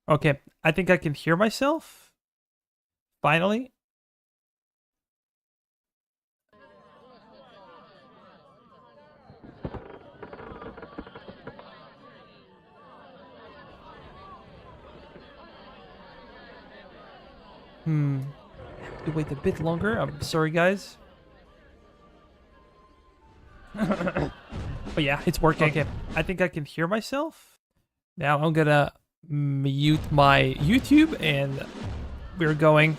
Okay, I think I can hear myself. Finally. To wait a bit longer. I'm sorry, guys. But yeah, it's working. Okay, I think I can hear myself. Now I'm gonna mute my YouTube and we're going.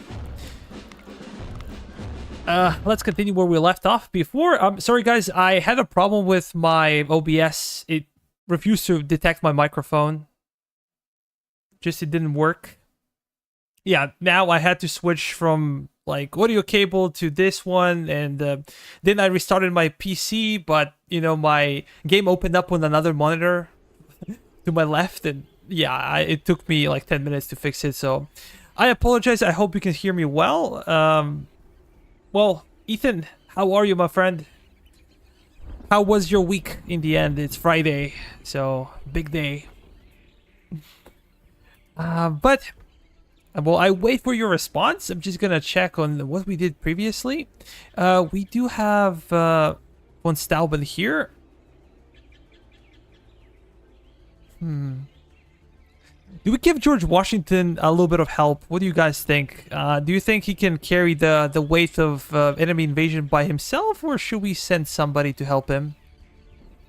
Let's continue where we left off before. Sorry guys, I had a problem with my OBS. It refused to detect my microphone. Just it didn't work. Yeah, now I had to switch from like audio cable to this one, and then I restarted my PC, but you know my game opened up on another monitor to my left, and yeah, it took me like 10 minutes to fix it. So I apologize. I hope you can hear me well. Well, Ethan, how are you, my friend? How was your week in the end? It's Friday, so big day. But well, I wait for your response. I'm just gonna check on what we did previously. We do have von Stauben here. Do we give George Washington a little bit of help? What do you guys think? Do you think he can carry the weight of enemy invasion by himself, or should we send somebody to help him?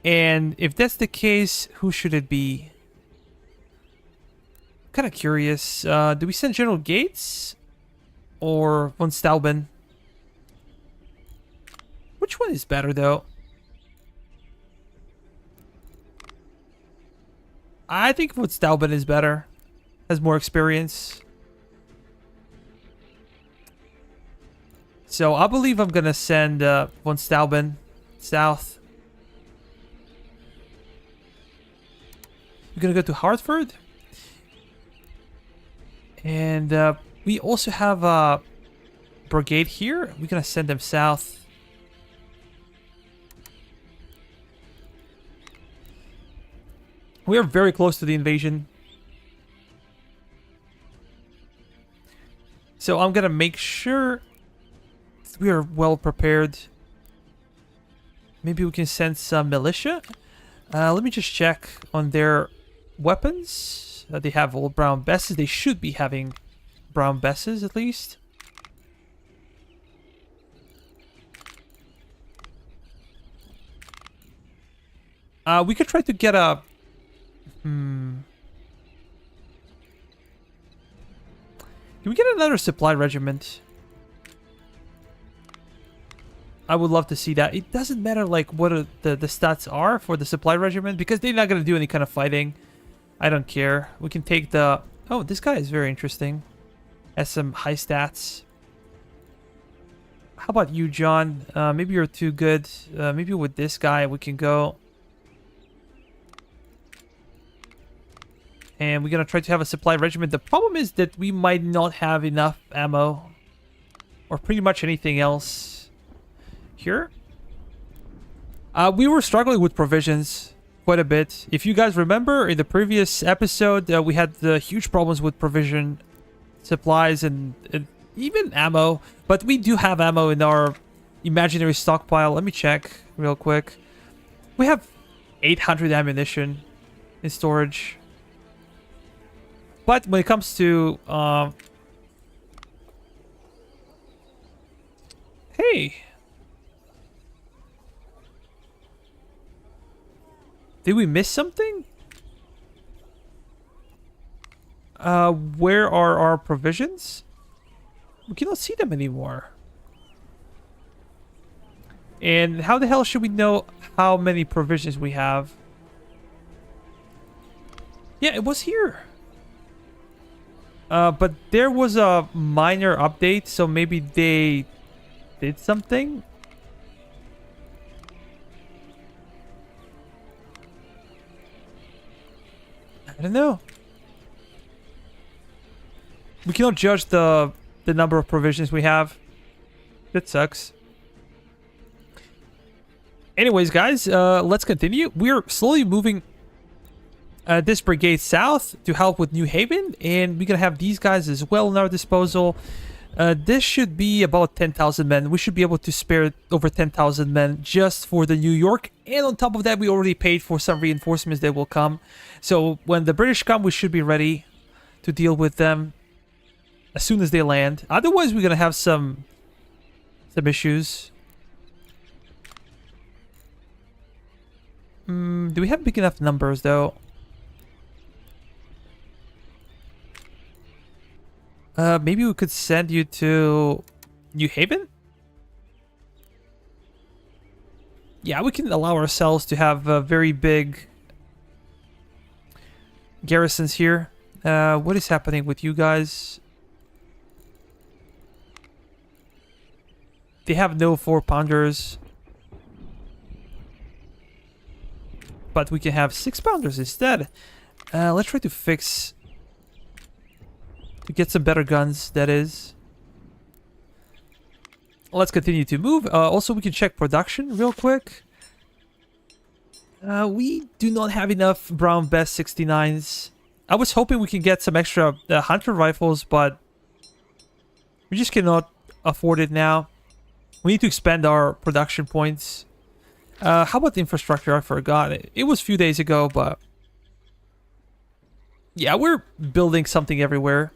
And if that's the case, who should it be? Kind of curious. Do we send General Gates or von Stauben? Which one is better, though? I think von Stauben is better. Has more experience. So I believe I'm gonna send von Stauben south. We're gonna go to Hartford. And we also have a brigade here. We're gonna send them south. We are very close to the invasion. So I'm gonna make sure we are well prepared. Maybe we can send some militia. Let me just check on their weapons. They have all brown besses. They should be having brown besses at least. We could try to get a... Can we get another supply regiment? I would love to see that. It doesn't matter like what the stats are for the supply regiment because they're not going to do any kind of fighting. I don't care. We can take the... Oh, this guy is very interesting. Has some high stats. How about you, John? Maybe you're too good. Maybe with this guy we can go. And we're going to try to have a supply regiment. The problem is that we might not have enough ammo. Or pretty much anything else. Here. We were struggling with provisions quite a bit. If you guys remember, in the previous episode, we had the huge problems with provision supplies and even ammo. But we do have ammo in our imaginary stockpile. Let me check real quick. We have 800 ammunition in storage. But when it comes to... Hey! Did we miss something? Where are our provisions? We cannot see them anymore. And how the hell should we know how many provisions we have? Yeah, it was here. But there was a minor update, so maybe they did something. I don't know. We cannot judge the number of provisions we have. That sucks. Anyways, guys, let's continue. We're slowly moving this brigade south to help with New Haven, and we're gonna have these guys as well in our disposal. This should be about 10,000 men. We should be able to spare over 10,000 men just for the New York, and on top of that, we already paid for some reinforcements that will come. So when the British come, we should be ready to deal with them as soon as they land. Otherwise, we're gonna have some issues. Do we have big enough numbers though? Maybe we could send you to New Haven? Yeah, we can allow ourselves to have very big garrisons here. What is happening with you guys? They have no 4-pounders. But we can have 6-pounders instead. Let's try to fix... to get some better guns, that is. Let's continue to move. Also, we can check production real quick. We do not have enough Brown Best 69s. I was hoping we can get some extra hunter rifles, but we just cannot afford it now. We need to expand our production points. How about the infrastructure? I forgot. It was a few days ago, but... yeah, we're building something everywhere.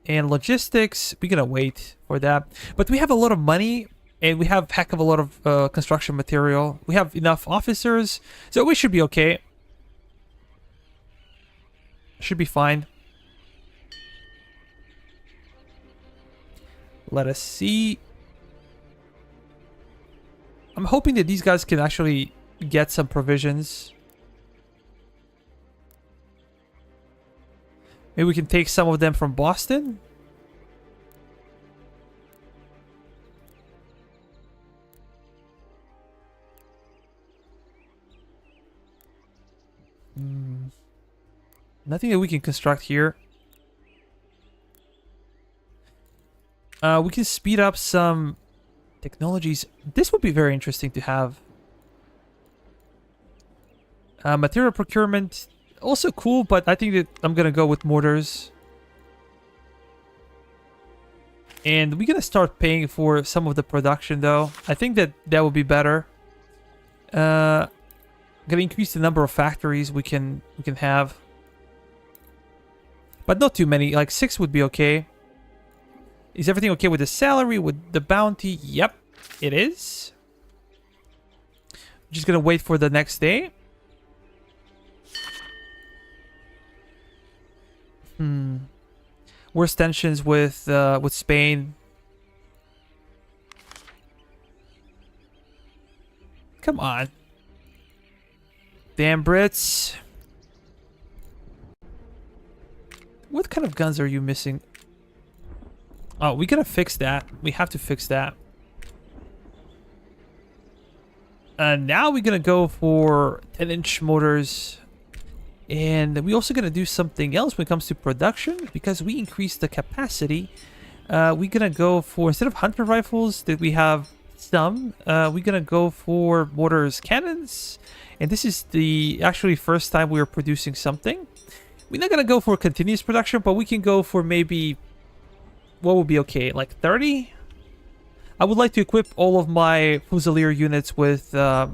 And logistics, we're gonna wait for that. But we have a lot of money, and we have a heck of a lot of construction material. We have enough officers, so we should be okay. Should be fine. Let us see. I'm hoping that these guys can actually get some provisions. Maybe we can take some of them from Boston. Nothing that we can construct here. We can speed up some technologies. This would be very interesting to have. Material procurement, also cool, but I think that I'm gonna go with mortars. And we're gonna start paying for some of the production, though. I think that that would be better. Gonna increase the number of factories we can have, but not too many. Like 6 would be okay. Is everything okay with the salary, with the bounty? Yep, it is. Just gonna wait for the next day. Worse tensions with Spain. Come on. Damn Brits. What kind of guns are you missing? Oh, we gotta fix that. We have to fix that. Now we're gonna go for 10-inch mortars. And we're also gonna do something else when it comes to production, because we increased the capacity. We're gonna go for, instead of hunter rifles that we have some, we're gonna go for mortars, cannons. And this is the actually first time we are producing something. We're not gonna go for continuous production, but we can go for maybe, what would be okay, like 30? I would like to equip all of my Fusilier units with, what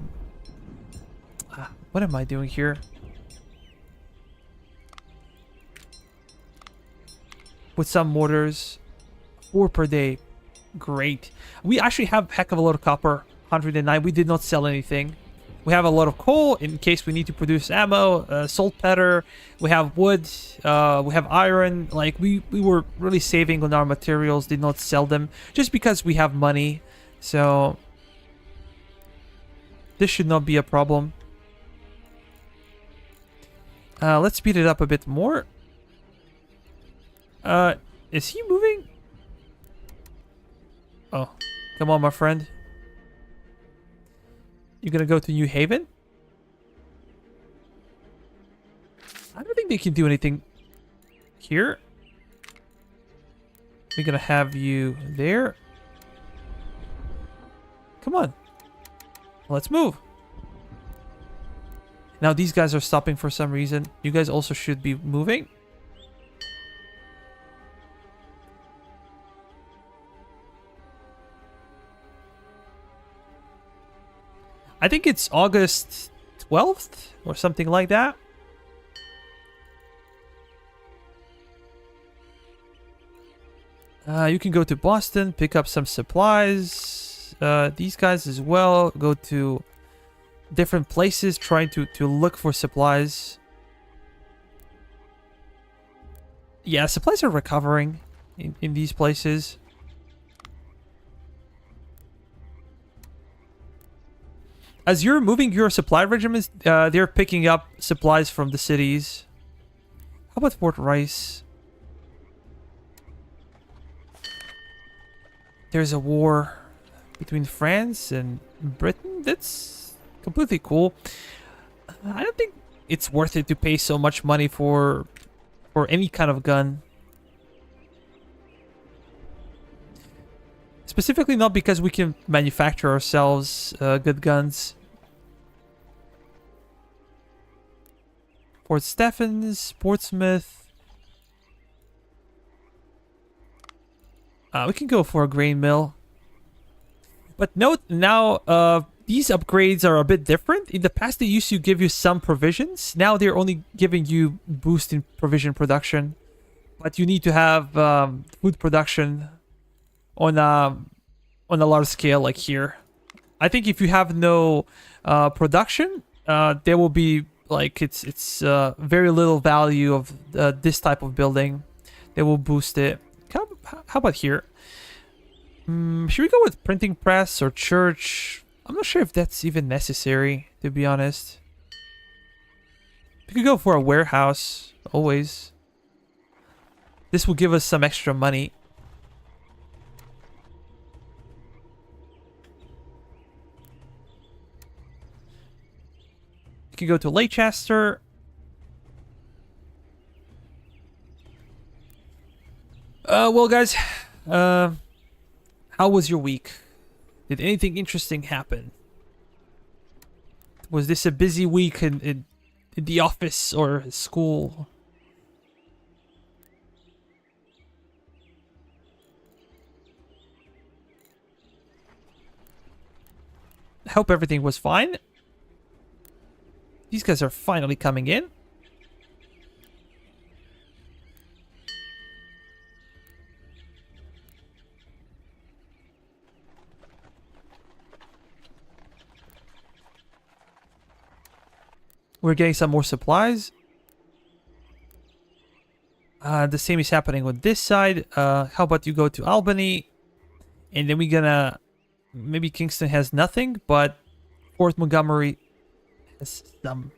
am I doing here? With some mortars. 4 per day. Great. We actually have a heck of a lot of copper. 109. We did not sell anything. We have a lot of coal in case we need to produce ammo, saltpeter. We have wood. We have iron. Like, we were really saving on our materials. Did not sell them just because we have money. So this should not be a problem. Let's speed it up a bit more. Is he moving? Oh, come on, my friend. You're gonna go to New Haven? I don't think they can do anything here. We're gonna have you there. Come on. Let's move. Now these guys are stopping for some reason. You guys also should be moving. I think it's August 12th or something like that. You can go to Boston, pick up some supplies. These guys as well. Go to different places, trying to look for supplies. Yeah, supplies are recovering in these places. As you're moving your supply regiments, they're picking up supplies from the cities. How about Fort Rice? There's a war between France and Britain. That's completely cool. I don't think it's worth it to pay so much money for any kind of gun. Specifically not because we can manufacture ourselves good guns. Port Stephens, Portsmouth. We can go for a grain mill. But note now, these upgrades are a bit different. In the past, they used to give you some provisions. Now they're only giving you boost in provision production. But you need to have food production on a large scale like here. I think if you have no production, there will be like it's very little value of this type of building. They will boost it. How about here? Should we go with printing press or church? I'm not sure if that's even necessary, to be honest. We could go for a warehouse, always. This will give us some extra money. We can go to Leicester. Well, guys, how was your week? Did anything interesting happen? Was this a busy week in the office or school? I hope everything was fine. These guys are finally coming in. We're getting some more supplies. The same is happening with this side. How about you go to Albany? And then we're gonna... Maybe Kingston has nothing, but Fort Montgomery has some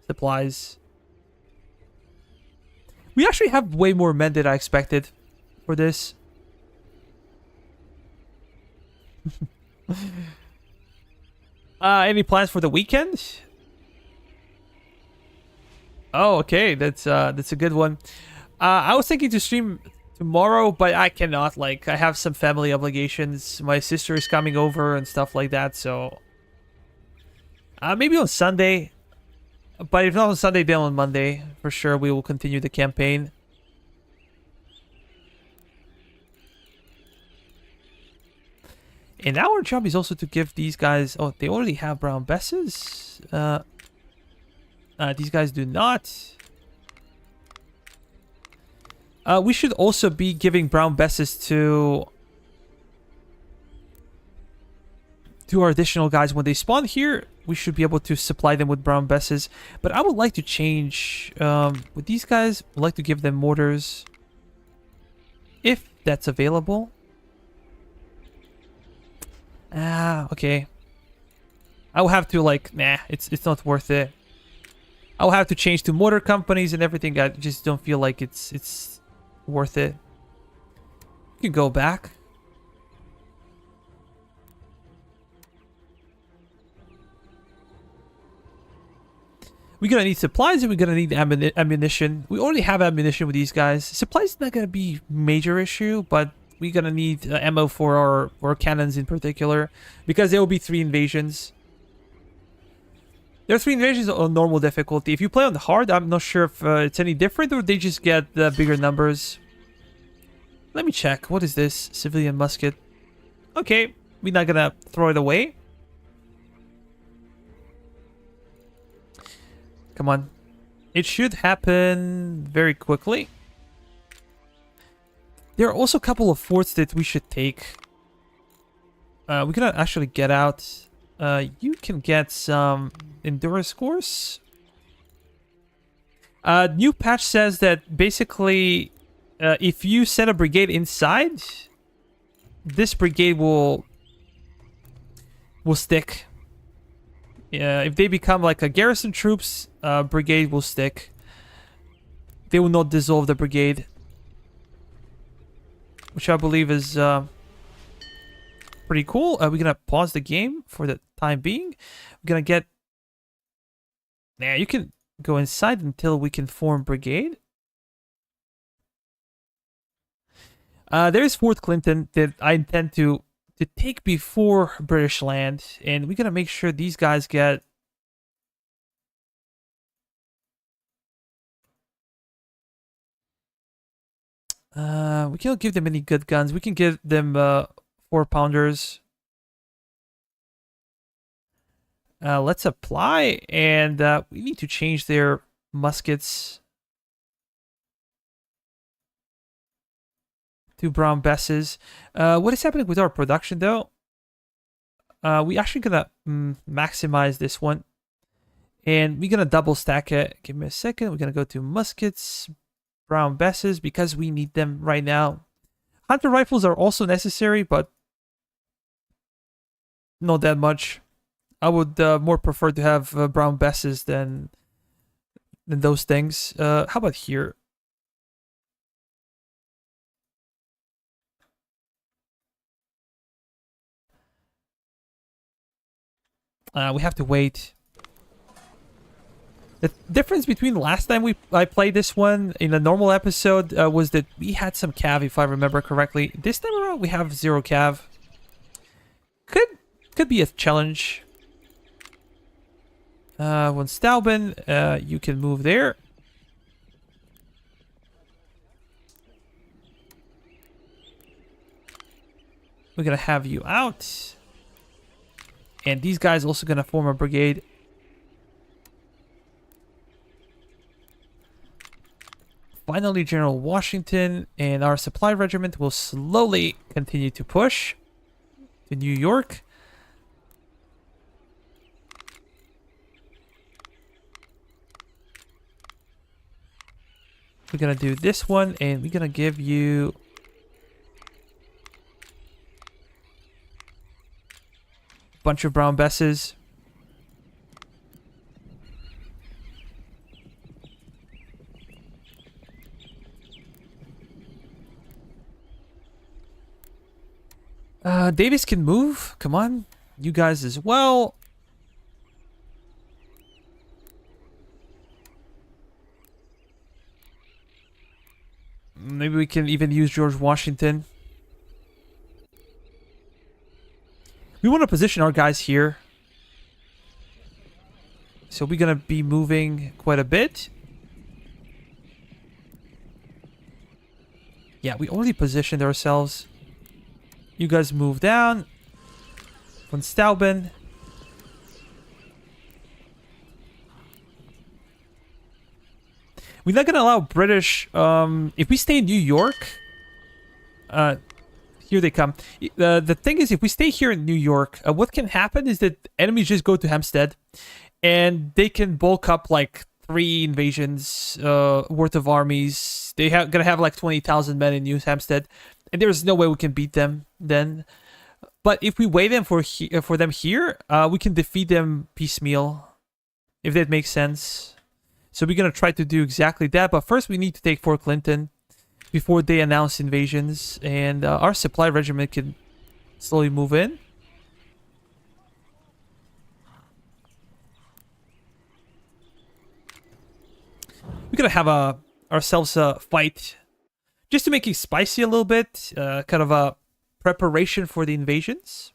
supplies. We actually have way more men than I expected for this. Any plans for the weekend? Oh, okay. That's a good one. I was thinking to stream tomorrow, but I cannot. Like, I have some family obligations. My sister is coming over and stuff like that, so... maybe on Sunday. But if not on Sunday, then on Monday. For sure, we will continue the campaign. And our job is also to give these guys... Oh, they already have brown besses. These guys do not. We should also be giving brown besses to our additional guys when they spawn here. We should be able to supply them with brown besses. But I would like to change with these guys. I'd like to give them mortars if that's available. Okay. I will have to like, nah, it's not worth it. I'll have to change to mortar companies and everything. I just don't feel like it's worth it. You can go back. We're gonna need supplies and we're gonna need ammunition. We already have ammunition with these guys. Supplies is not gonna be major issue, but we're gonna need ammo for our cannons in particular because there will be 3 invasions. There are 3 invasions on normal difficulty. If you play on the hard, I'm not sure if it's any different or they just get bigger numbers. Let me check. What is this? Civilian musket. Okay, we're not gonna throw it away. Come on. It should happen very quickly. There are also a couple of forts that we should take. We're gonna actually get out. You can get some endurance scores. New patch says that basically, if you set a brigade inside, this brigade will stick. If they become like a garrison troops, brigade will stick. They will not dissolve the brigade, which I believe is pretty cool. We're gonna pause the game for the time being. We're gonna get. Nah, you can go inside until we can form brigade. There's Fort Clinton that I intend to take before British land, and we're gonna make sure these guys get. We can't give them any good guns. We can give them 4-pounders. Let's apply, and we need to change their muskets to brown besses. What is happening with our production, though? We actually gonna maximize this one, and we're gonna double stack it. Give me a second. We're gonna go to muskets, brown besses, because we need them right now. Hunter rifles are also necessary, but not that much. I would more prefer to have brown besses than those things. How about here? We have to wait. The difference between last time I played this one in a normal episode was that we had some cav, if I remember correctly. This time around, we have 0 cav. Could be a challenge. Von Stauben, you can move there. We're gonna have you out. And these guys also gonna form a brigade. Finally, General Washington and our supply regiment will slowly continue to push to New York. We're gonna do this one, and we're gonna give you a bunch of brown besses. Davis can move. Come on. You guys as well. Maybe we can even use George Washington. We want to position our guys here. So we're going to be moving quite a bit. Yeah, we already positioned ourselves. You guys move down. Von Stauben. We're not going to allow British... if we stay in New York... here they come. The thing is, if we stay here in New York, what can happen is that enemies just go to Hempstead. And they can bulk up like 3 invasions worth of armies. They're going to have like 20,000 men in New Hampstead. And there's no way we can beat them then. But if we wait them for them here, we can defeat them piecemeal. If that makes sense. So we're going to try to do exactly that. But first we need to take Fort Clinton before they announce invasions. And our supply regiment can slowly move in. We're going to have ourselves a fight. Just to make it spicy a little bit, kind of a preparation for the invasions.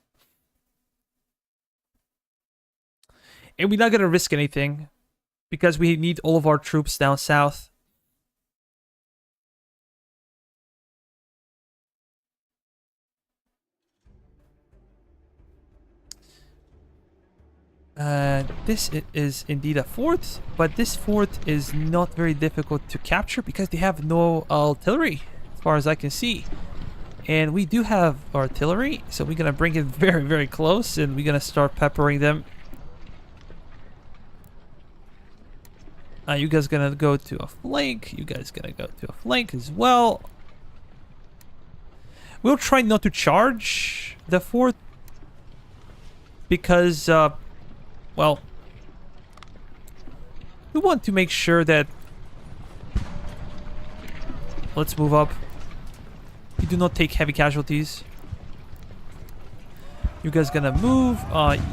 And we're not going to risk anything because we need all of our troops down south. This is indeed a fort, but this fort is not very difficult to capture because they have no artillery, as far as I can see. And we do have artillery, so we're gonna bring it very, very close, and we're gonna start peppering them. You guys gonna go to a flank. You guys gonna go to a flank as well. We'll try not to charge the fort because, well, we want to make sure that... Let's move up. We do not take heavy casualties. You guys gonna move.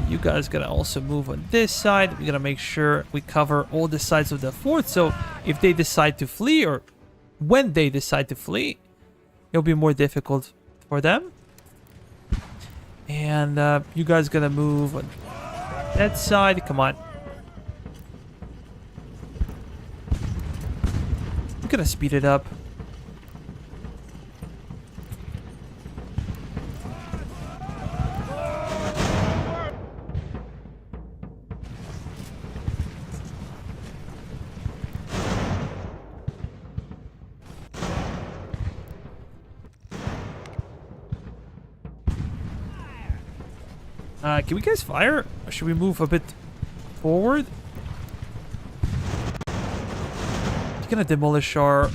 You guys gonna also move on this side. We're gonna make sure we cover all the sides of the fort. So if they decide to flee, or when they decide to flee, it'll be more difficult for them. And you guys gonna move on that side. Come on. We're gonna speed it up. Can we guys fire? Or should we move a bit forward? You're gonna demolish our...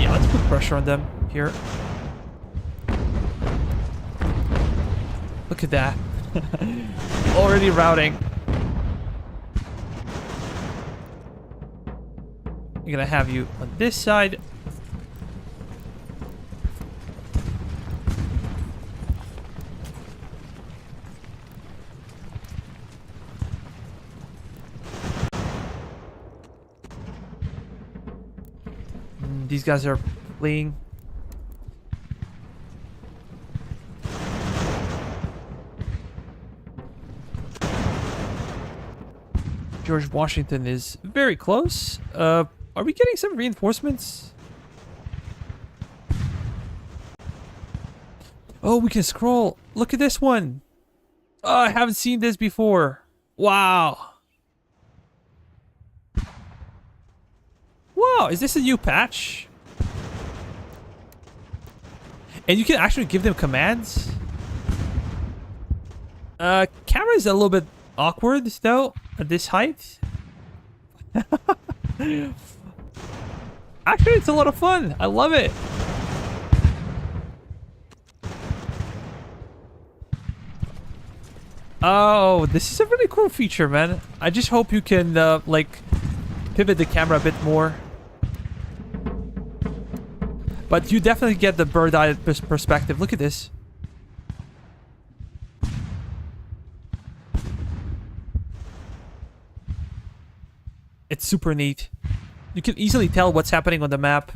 Yeah, let's put pressure on them here. Look at that. Already routing. We're gonna have you on this side. These guys are fleeing. George Washington is very close. Are we getting some reinforcements? Oh, we can scroll. Look at this one. Oh, I haven't seen this before. Wow. Wow, is this a new patch? And you can actually give them commands? Camera is a little bit awkward, though, at this height. Actually, it's a lot of fun. I love it. Oh, this is a really cool feature, man. I just hope you can, like, pivot the camera a bit more. But you definitely get the bird-eye perspective. Look at this. It's super neat. You can easily tell what's happening on the map.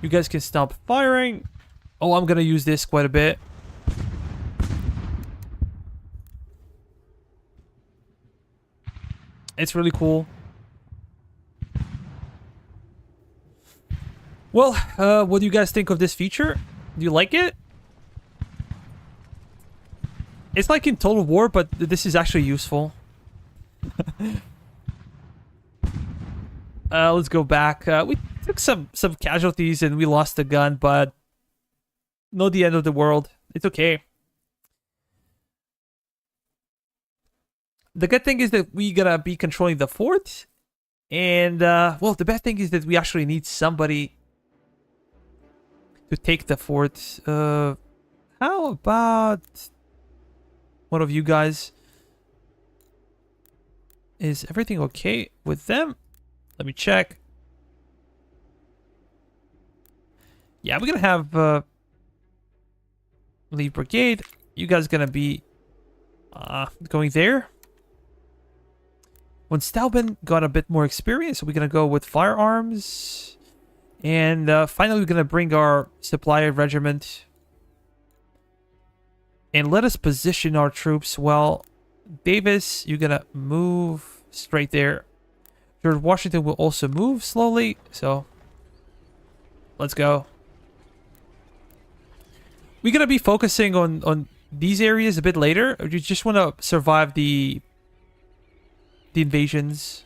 You guys can stop firing. Oh, I'm gonna use this quite a bit. It's really cool. Well, what do you guys think of this feature? Do you like it? It's like in Total War, but this is actually useful. Let's go back. We took some casualties and we lost the gun, but not the end of the world. It's okay. The good thing is that we're gonna be controlling the fort. And, well, the bad thing is that we actually need somebody to take the fort. How about one of you guys? Is everything okay with them? Let me check. Yeah, we're gonna have lead brigade. You guys gonna be going there. When Stauben got a bit more experience, we're gonna go with firearms. And finally, we're gonna bring our supply regiment. And let us position our troops well. Davis, you're gonna move straight there. George Washington will also move slowly, so let's go. We're gonna be focusing on these areas a bit later. You just want to survive the invasions.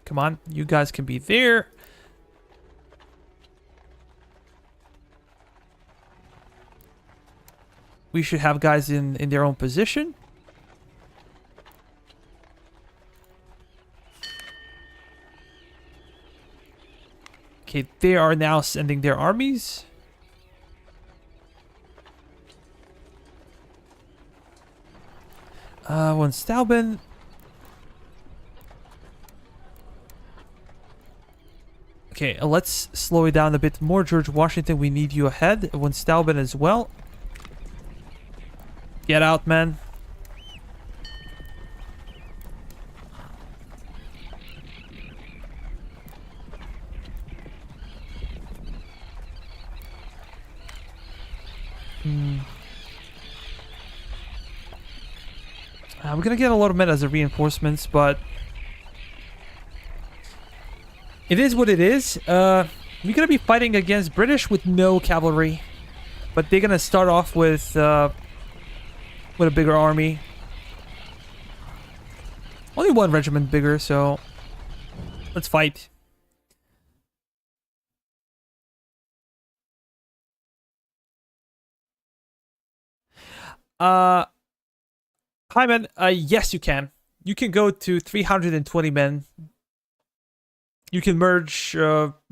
Come on, you guys can be there. We should have guys in their own position. Okay, they are now sending their armies. Von Steuben. Okay, let's slow it down a bit more. George Washington, we need you ahead. Von Steuben as well. Get out, man. We're gonna get a lot of men as a reinforcements, but it is what it is. We're gonna be fighting against British with no cavalry, but they're gonna start off with a bigger army. Only one regiment bigger, so let's fight. Hi, man. Yes, you can. You can go to 320 men. You can merge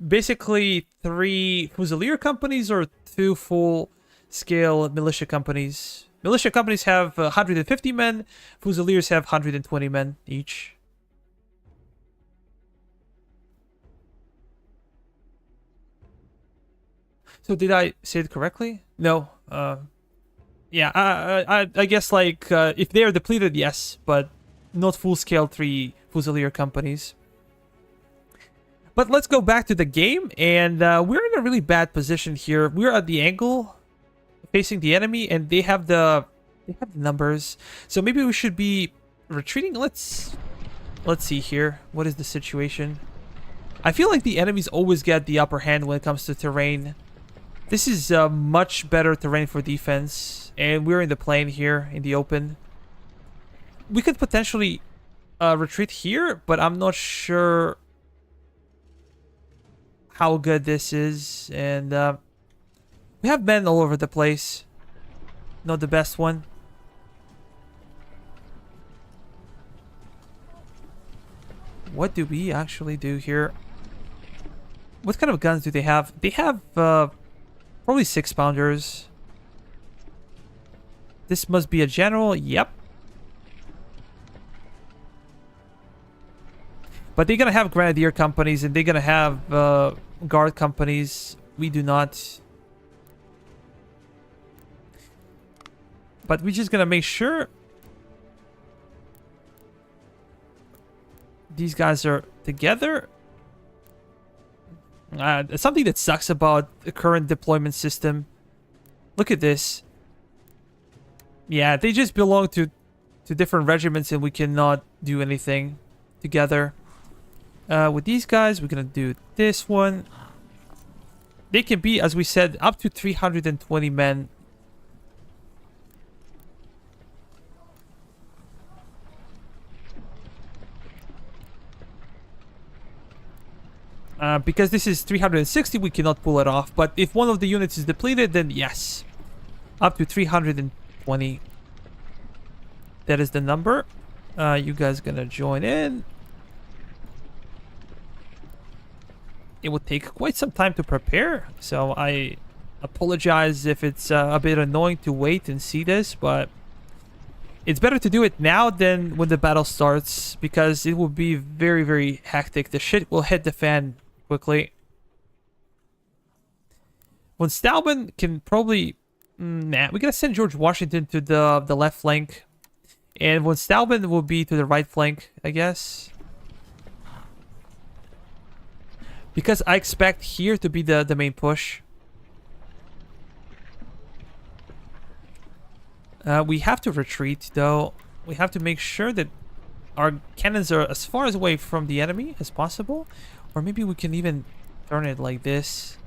basically 3 Fusilier companies or 2 full-scale militia companies. Militia companies have 150 men. Fusiliers have 120 men each. So did I say it correctly? No. Yeah, I guess like if they are depleted, yes, but not full-scale 3 Fusilier companies. But let's go back to the game, and we're in a really bad position here. We're at the angle facing the enemy, and they have the numbers. So maybe we should be retreating. Let's see here. What is the situation? I feel like the enemies always get the upper hand when it comes to terrain. This is much better terrain for defense, and we're in the plain here in the open. We could potentially retreat here, but I'm not sure how good this is, and we have men all over the place. Not the best one. What do we actually do here? What kind of guns do they have? They have probably 6-pounders. This must be a general. Yep. But they're gonna have grenadier companies, and they're gonna have guard companies. We do not. But we're just gonna make sure these guys are together. Something that sucks about the current deployment system. Look at this. Yeah, they just belong to different regiments, and we cannot do anything together. With these guys, we're gonna do this one. They can be, as we said, up to 320 men. Because this is 360, we cannot pull it off. But if one of the units is depleted, then yes. Up to 320. That is the number. You guys gonna join in. It would take quite some time to prepare, so I apologize if it's a bit annoying to wait and see this, but it's better to do it now than when the battle starts, because it will be very, very hectic. The shit will hit the fan quickly. Von Steuben can probably... Nah, we're gonna send George Washington to the left flank. And von Stauben will be to the right flank, I guess. Because I expect here to be the main push. We have to retreat, though. We have to make sure that our cannons are as far away from the enemy as possible. Or maybe we can even turn it like this,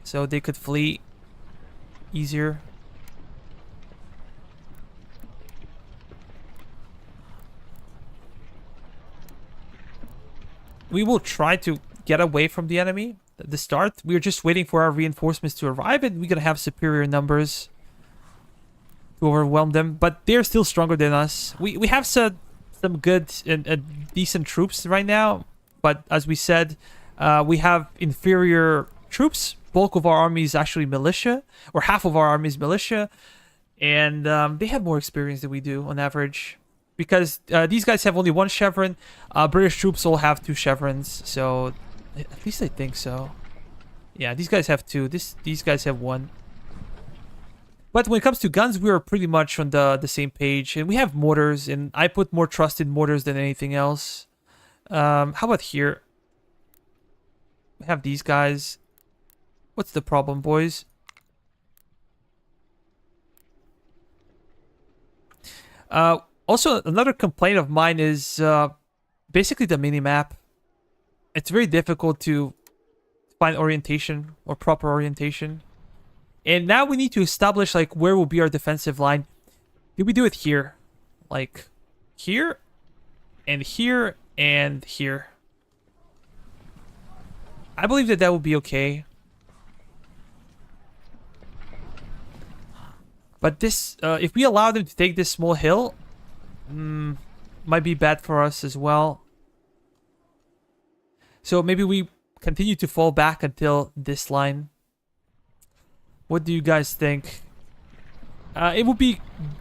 so they could flee easier. We will try to get away from the enemy at the start. We're just waiting for our reinforcements to arrive, and we're gonna have superior numbers to overwhelm them. But they're still stronger than us. We have some good and decent troops right now, but as we said, we have inferior troops. Bulk of our army is actually militia, or half of our army is militia, and they have more experience than we do on average. Because these guys have only one chevron. British troops all have 2 chevrons. So, at least I think so. Yeah, these guys have 2. These guys have 1. But when it comes to guns, we are pretty much on the same page. And we have mortars. And I put more trust in mortars than anything else. How about here? We have these guys. What's the problem, boys? Also, another complaint of mine is basically the minimap. It's very difficult to find orientation or proper orientation. And now we need to establish like where will be our defensive line. Did we do it here? Like here and here and here. I believe that that will be okay. But this, if we allow them to take this small hill, might be bad for us as well. So maybe we continue to fall back until this line. What do you guys think? It would be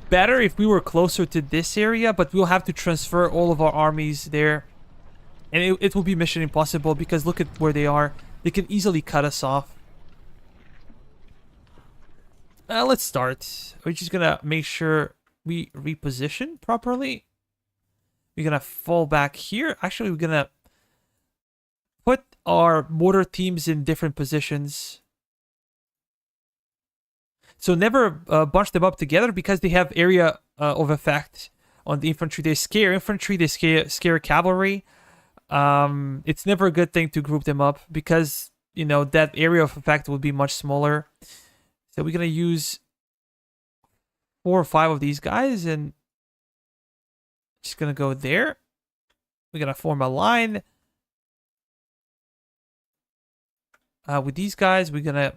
better if we were closer to this area, but we'll have to transfer all of our armies there. And it will be mission impossible because look at where they are. They can easily cut us off. Let's start. We're just gonna make sure we reposition properly. We're gonna fall back here. Actually, we're gonna put our mortar teams in different positions. So never bunch them up together because they have area of effect on the infantry. They scare infantry, they scare cavalry. It's never a good thing to group them up because, you know, that area of effect will be much smaller. So we're going to use 4 or 5 of these guys and just going to go there. We're going to form a line. With these guys, we're going to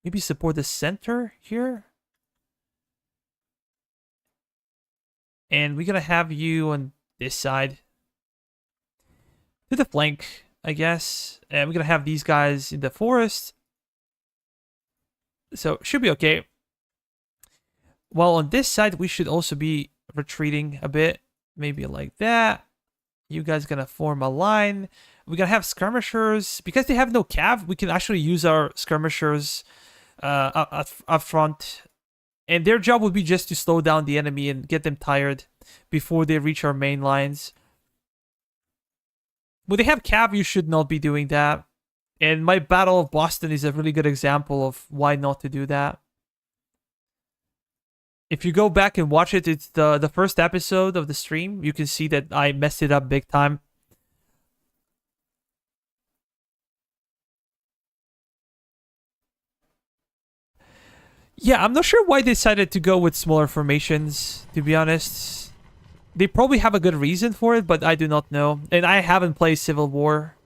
maybe support the center here. And we're going to have you on this side. To the flank, I guess. And we're going to have these guys in the forest. So, should be okay. While on this side, we should also be retreating a bit. Maybe like that. You guys going to form a line. We're going to have skirmishers. Because they have no cav, we can actually use our skirmishers up front. And their job would be just to slow down the enemy and get them tired before they reach our main lines. When they have cav, you should not be doing that. And my Battle of Boston is a really good example of why not to do that. If you go back and watch it, it's the first episode of the stream. You can see that I messed it up big time. Yeah, I'm not sure why they decided to go with smaller formations, to be honest. They probably have a good reason for it, but I do not know. And I haven't played Civil War.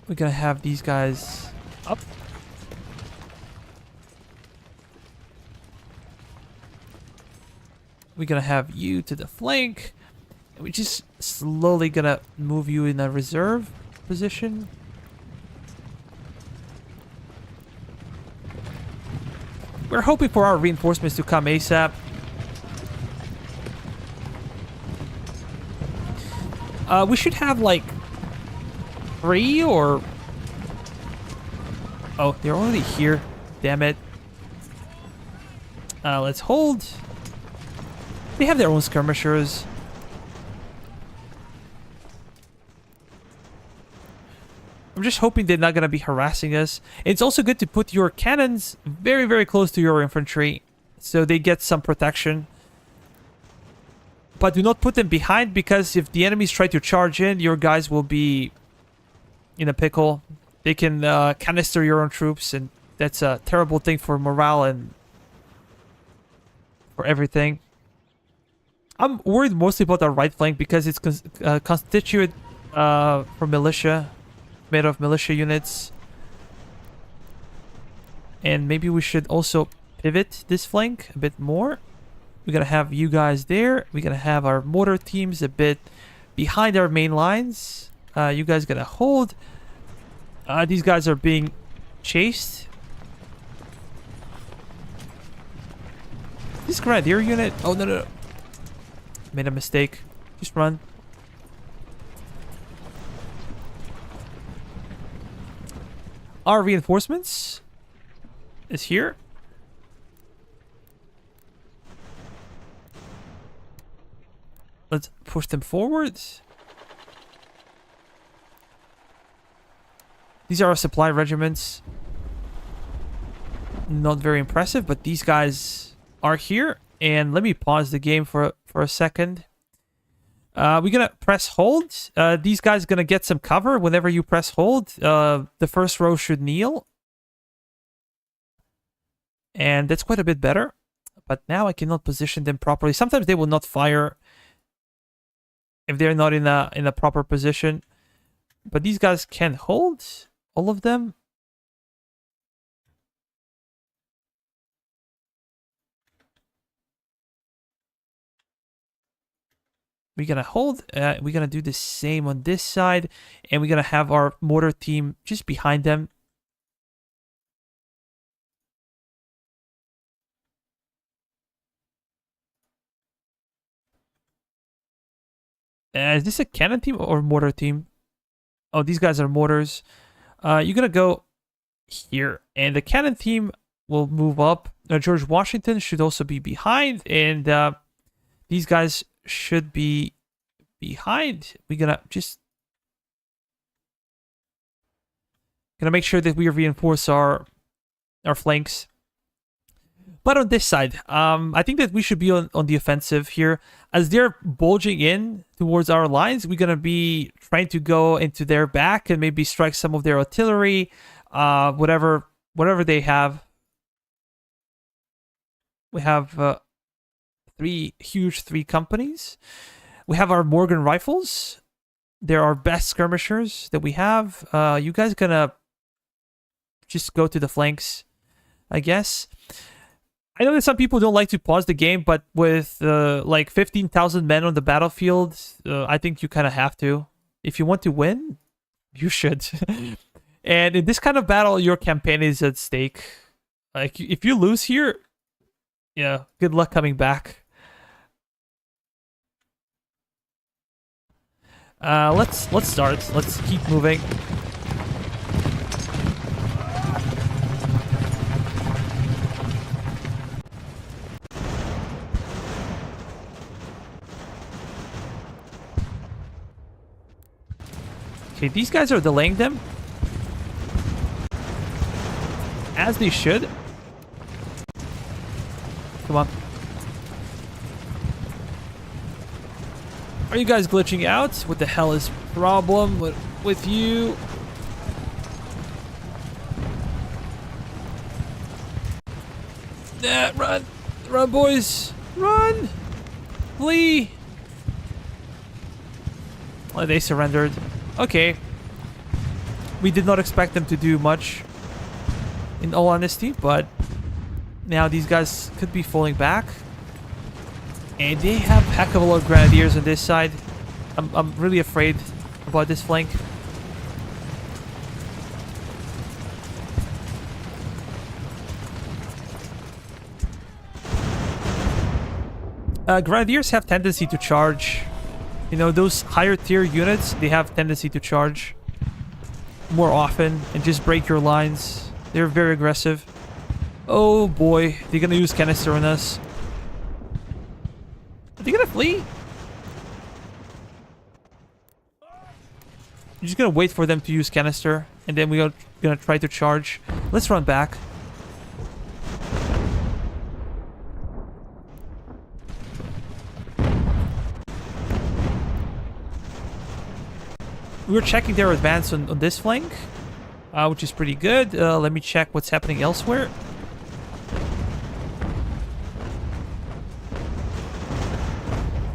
We're gonna have these guys up. We're gonna have you to the flank. We're just slowly gonna move you in a reserve position. We're hoping for our reinforcements to come ASAP. We should have like 3 or... Oh, they're already here. Damn it. Let's hold. They have their own skirmishers. I'm just hoping they're not going to be harassing us. It's also good to put your cannons very, very close to your infantry so they get some protection. But do not put them behind, because if the enemies try to charge in, your guys will be in a pickle. They can canister your own troops, and that's a terrible thing for morale and for everything. I'm worried mostly about our right flank because it's constituted for militia, made of militia units. And maybe we should also pivot this flank a bit more. We're gonna have you guys there. We're gonna have our mortar teams a bit behind our main lines. You guys gonna hold. These guys are being chased. This grenadier unit. Oh no. Made a mistake. Just run. Our reinforcements is here. Let's push them forward. These are our supply regiments. Not very impressive, but these guys are here. And let me pause the game for a second. We're gonna press hold. These guys are gonna get some cover whenever you press hold. The first row should kneel. And that's quite a bit better. But now I cannot position them properly. Sometimes they will not fire if they're not in a proper position. But these guys can hold, all of them. We're gonna hold. We're gonna do the same on this side, and we're gonna have our mortar team just behind them. Is this a cannon team or mortar team? Oh, these guys are mortars. You're gonna go here, and the cannon team will move up. George Washington should also be behind, and these guys should be behind. We're gonna make sure that we reinforce our flanks. But on this side, I think that we should be on the offensive here. As they're bulging in towards our lines, we're gonna be trying to go into their back and maybe strike some of their artillery, whatever they have. We have three companies. We have our Morgan rifles. They're our best skirmishers that we have. You guys gonna just go to the flanks, I guess. I know that some people don't like to pause the game, but with like 15,000 men on the battlefield, I think you kind of have to. If you want to win, you should. And in this kind of battle, your campaign is at stake. Like, if you lose here, yeah, good luck coming back. Let's start. Let's keep moving. Okay, these guys are delaying them. As they should. Come on. Are you guys glitching out? What the hell is the problem with you? Yeah, run. Run, boys. Run. Flee. Oh, they surrendered. Okay. We did not expect them to do much, in all honesty, but now these guys could be falling back. And they have a heck of a lot of grenadiers on this side. I'm really afraid about this flank. Grenadiers have tendency to charge. You know, those higher tier units, they have tendency to charge. more often and just break your lines. They're very aggressive. Oh boy, they're gonna use canister on us. Are they gonna flee? I'm just gonna wait for them to use canister, and then we're gonna try to charge. Let's run back. We're checking their advance on this flank, which is pretty good. Let me check what's happening elsewhere.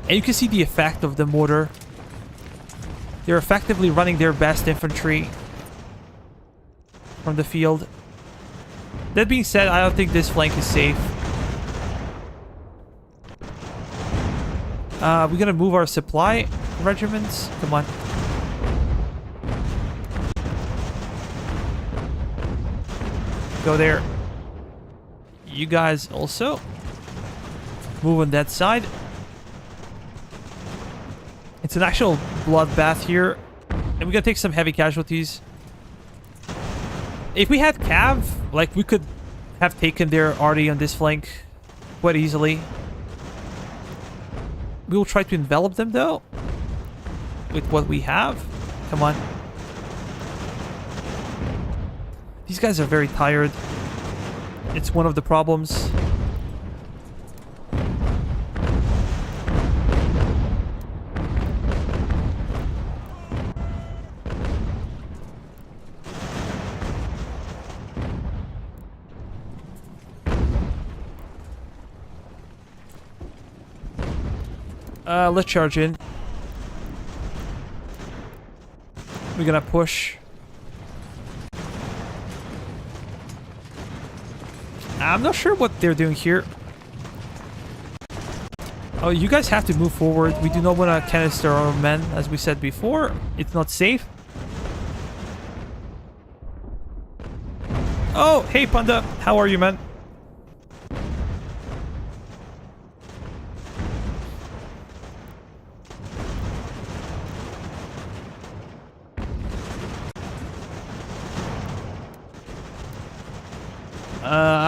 And you can see the effect of the mortar. They're effectively running their best infantry from the field. That being said, I don't think this flank is safe. We're gonna move our supply regiments. Come on. Go there. You guys also move on that side. It's an actual bloodbath here, and we're gonna take some heavy casualties. If we had cav, like, we could have taken their arty on this flank quite easily. We will try to envelop them though with what we have. Come on. These guys are very tired. It's one of the problems. Let's charge in. We're gonna push. I'm not sure what they're doing here. Oh, you guys have to move forward. We do not want to canister our men, as we said before. It's not safe. Oh, hey Panda. How are you, man?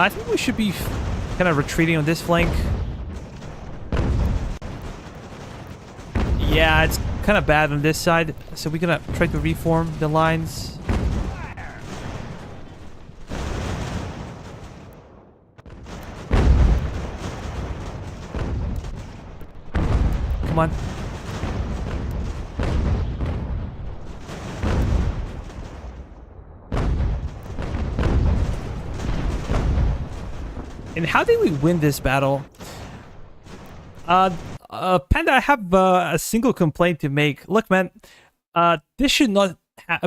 I think we should be kind of retreating on this flank. Yeah, it's kind of bad on this side, so we're gonna try to reform the lines. Come on. And how did we win this battle? Panda, I have a single complaint to make. Look, man, this should not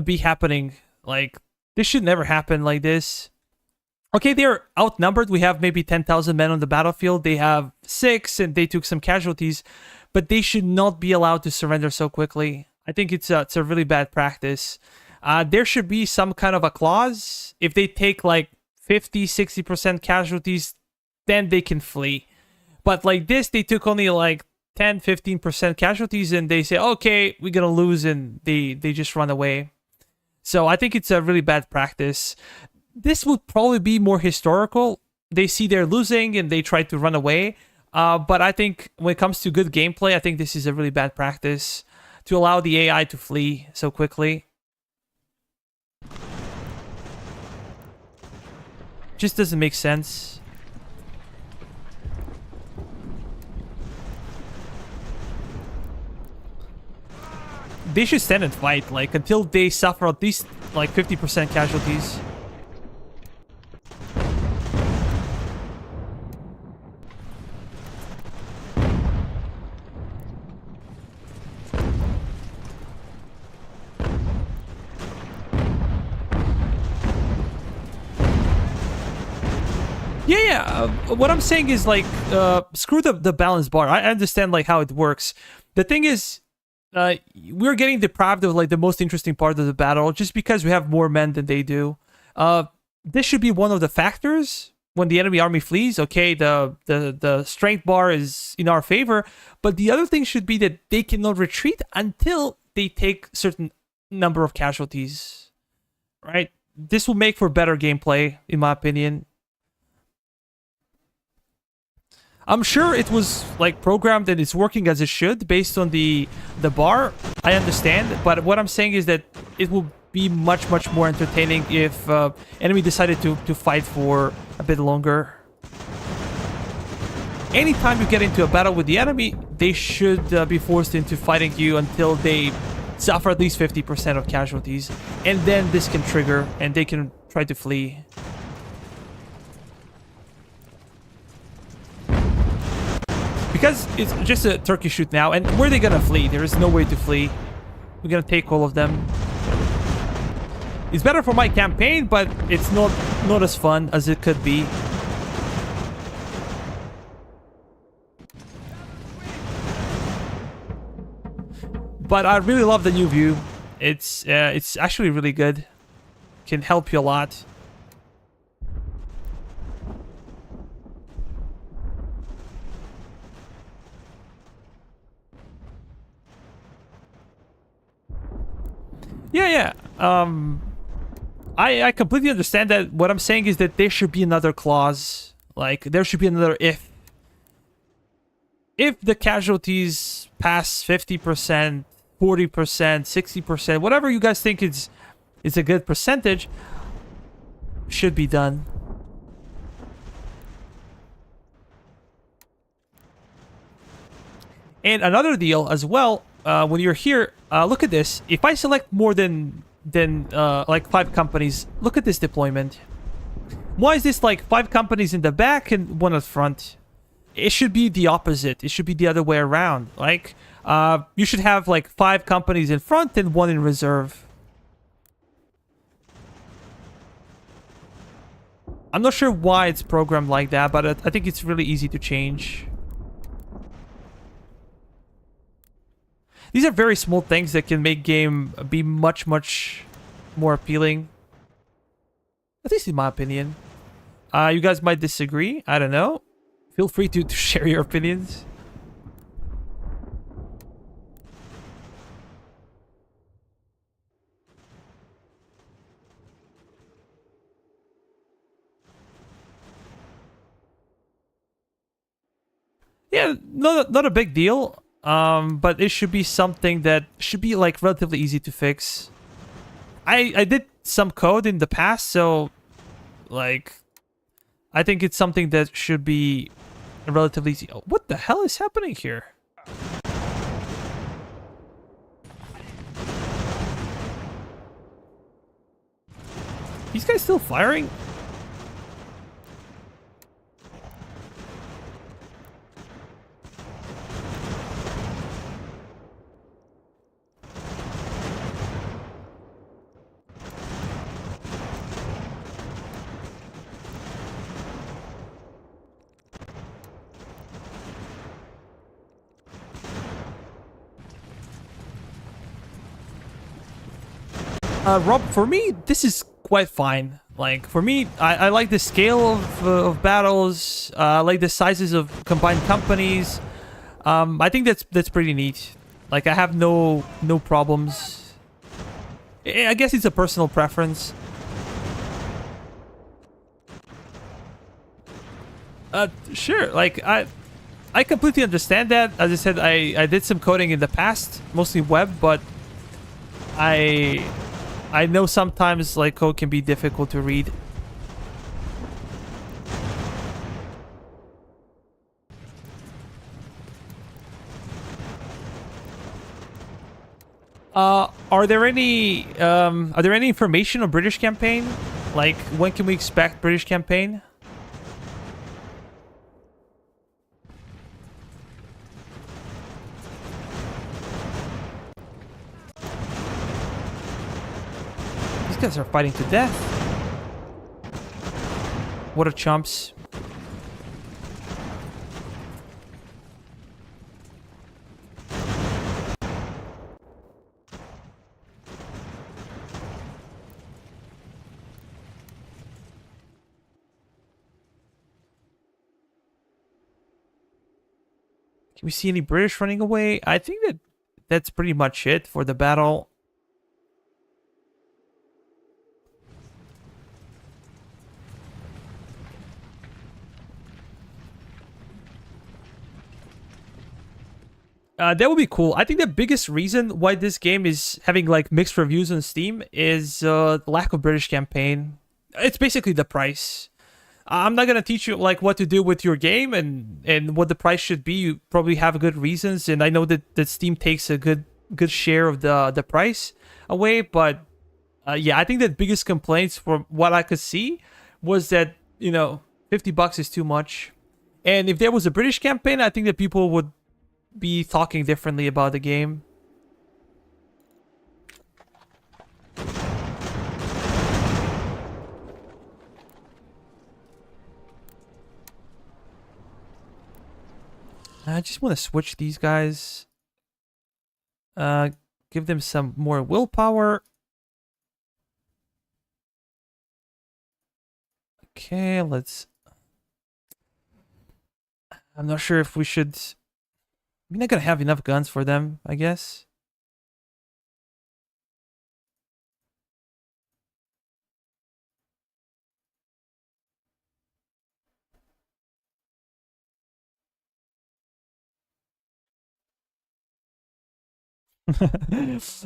be happening. Like, this should never happen like this. Okay, they're outnumbered. We have maybe 10,000 men on the battlefield. They have 6, and they took some casualties. But they should not be allowed to surrender so quickly. I think it's a really bad practice. There should be some kind of a clause. If they take, like, 50, 60% casualties, then they can flee. But like this, they took only like 10, 15% casualties, and they say, okay, we're gonna lose, and they just run away. So I think it's a really bad practice. This would probably be more historical. They see they're losing and they try to run away. But I think when it comes to good gameplay, I think this is a really bad practice to allow the AI to flee so quickly. Just doesn't make sense. They should stand and fight, like, until they suffer at least, like, 50% casualties. Yeah, what I'm saying is, like, screw the balance bar. I understand, like, how it works. The thing is, we're getting deprived of like the most interesting part of the battle just because we have more men than they do. This should be one of the factors when the enemy army flees. Okay, the strength bar is in our favor, but the other thing should be that they cannot retreat until they take certain number of casualties. right? This will make for better gameplay, in my opinion. I'm sure it was like programmed and it's working as it should based on the bar. I understand, but what I'm saying is that it will be much more entertaining if enemy decided to fight for a bit longer. Anytime you get into a battle with the enemy, they should be forced into fighting you until they suffer at least 50% of casualties, and then this can trigger and they can try to flee. Because it's just a turkey shoot now, and where are they gonna flee? There is no way to flee. We're gonna take all of them. It's better for my campaign, but it's not as fun as it could be. But I really love the new view. It's actually really good. Can help you a lot. Yeah. I completely understand that. What I'm saying is that there should be another clause. Like, there should be another if. If the casualties pass 50%, 40%, 60%, whatever you guys think is a good percentage, should be done. And another deal as well, when you're here, look at this. If I select more than like 5 companies, look at this deployment. Why is this like 5 companies in the back and 1 at front? It should be the opposite. It should be the other way around. Like, you should have like 5 companies in front and 1 in reserve. I'm not sure why it's programmed like that, but I think it's really easy to change. These are very small things that can make game be much more appealing. At least in my opinion. You guys might disagree. I don't know. Feel free to share your opinions. Yeah, not a big deal. But it should be something that should be like relatively easy to fix. I did some code in the past, so like I think it's something that should be relatively easy. Oh, what the hell is happening here? These guys still firing? Rob, for me, this is quite fine. Like, for me, I like the scale of battles. I like the sizes of combined companies. I think that's pretty neat. Like, I have no problems. I guess it's a personal preference. Sure. Like, I completely understand that. As I said, I did some coding in the past, mostly web, but I know sometimes like code can be difficult to read. Are there any information on British campaign? Like, when can we expect British campaign? These guys are fighting to death. What a chumps. Can we see any British running away? I think that's pretty much it for the battle. That would be cool. I think the biggest reason why this game is having like mixed reviews on Steam is the lack of British campaign. It's basically the price. I'm not gonna teach you like what to do with your game and what the price should be. You probably have good reasons, and I know that Steam takes a good share of the price away. But yeah, I think the biggest complaints from what I could see was that, you know, $50 is too much. And if there was a British campaign, I think that people would be talking differently about the game. I just want to switch these guys. Give them some more willpower. Okay, let's... I'm not sure if we should... We're not gonna have enough guns for them, I guess.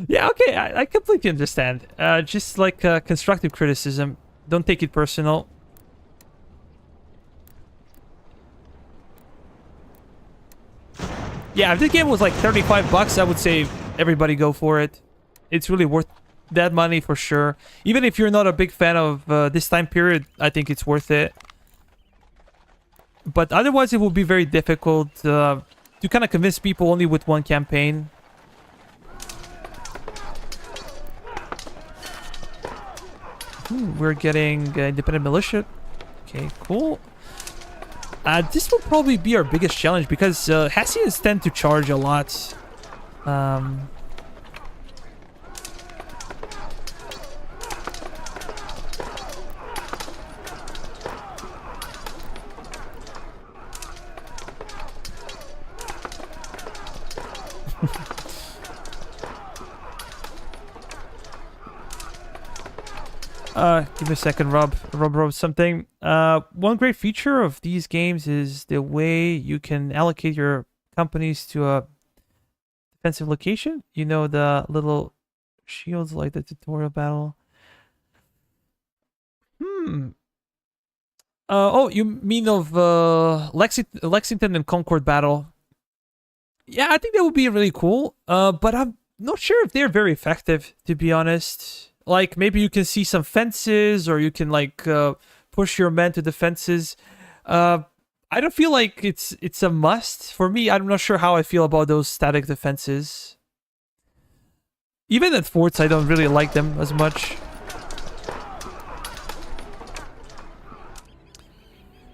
Yeah, okay, I completely understand. Just like constructive criticism. Don't take it personal. Yeah, if this game was like $35, I would say everybody go for it. It's really worth that money for sure. Even if you're not a big fan of this time period, I think it's worth it. But otherwise, it will be very difficult to kind of convince people only with one campaign. We're getting independent militia. Okay, cool. This will probably be our biggest challenge because Hessians tend to charge a lot. Give me a second, Rob wrote something. One great feature of these games is the way you can allocate your companies to a defensive location. You know, the little shields like the tutorial battle. Oh, you mean of Lexington and Concord battle? Yeah, I think that would be really cool. But I'm not sure if they're very effective, to be honest. Like, maybe you can see some fences, or you can like push your men to the fences. I don't feel like it's a must for me. I'm not sure how I feel about those static defenses. Even at forts, I don't really like them as much.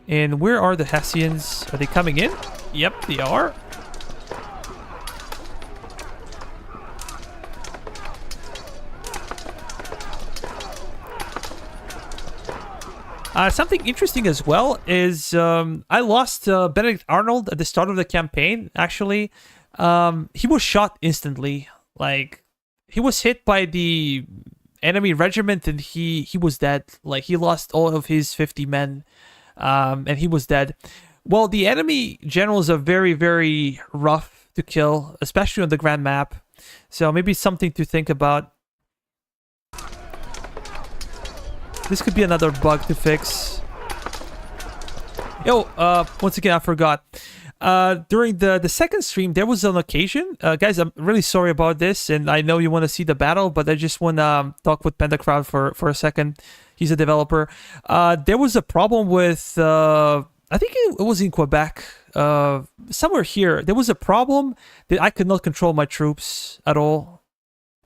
And where are the Hessians? Are they coming in? Yep, they are. Something interesting as well is I lost Benedict Arnold at the start of the campaign, actually. He was shot instantly. Like, he was hit by the enemy regiment and he was dead. Like, he lost all of his 50 men and he was dead. Well, the enemy generals are very, very rough to kill, especially on the grand map. So maybe something to think about. This could be another bug to fix. Yo, once again, I forgot. During the second stream, there was an occasion. Guys, I'm really sorry about this, and I know you want to see the battle, but I just want to talk with Pentacrowd for a second. He's a developer. There was a problem with... I think it was in Quebec. Somewhere here. There was a problem that I could not control my troops at all.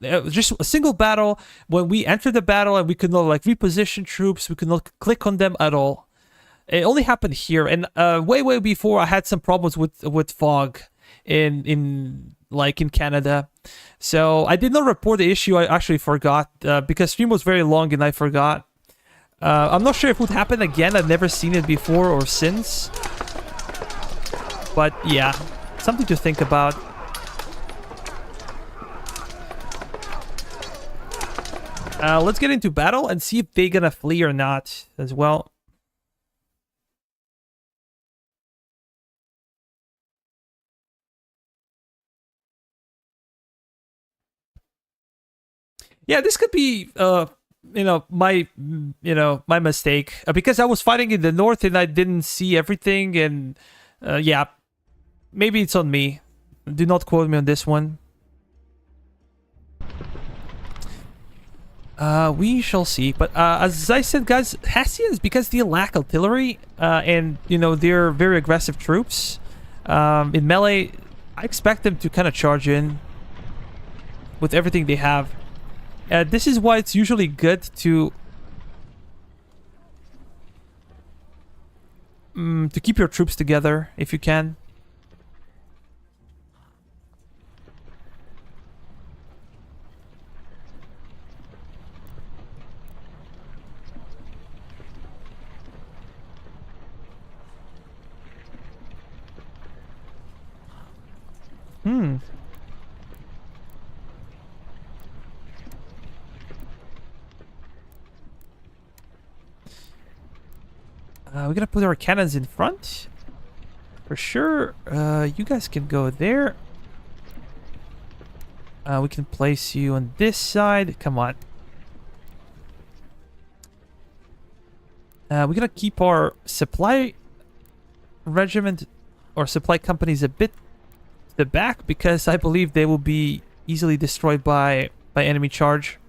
It was just a single battle. When we entered the battle and we could not like reposition troops, we could not click on them at all. It only happened here, and way before I had some problems with fog in Canada. So I did not report the issue. I actually forgot because stream was very long and I forgot. I'm not sure if it would happen again. I've never seen it before or since. But yeah, something to think about. Let's get into battle and see if they're gonna flee or not as well. Yeah, this could be my mistake, because I was fighting in the north and I didn't see everything, and yeah, maybe it's on me. Do not quote me on this one. We shall see. But as I said, guys, Hessians, because they lack artillery, and they're very aggressive troops. In melee, I expect them to kind of charge in with everything they have. This is why it's usually good to keep your troops together if you can. Hmm. We're gonna put our cannons in front. For sure. You guys can go there. We can place you on this side. Come on. We're gonna keep our supply regiment or supply companies a bit to the back, because I believe they will be easily destroyed by enemy charge.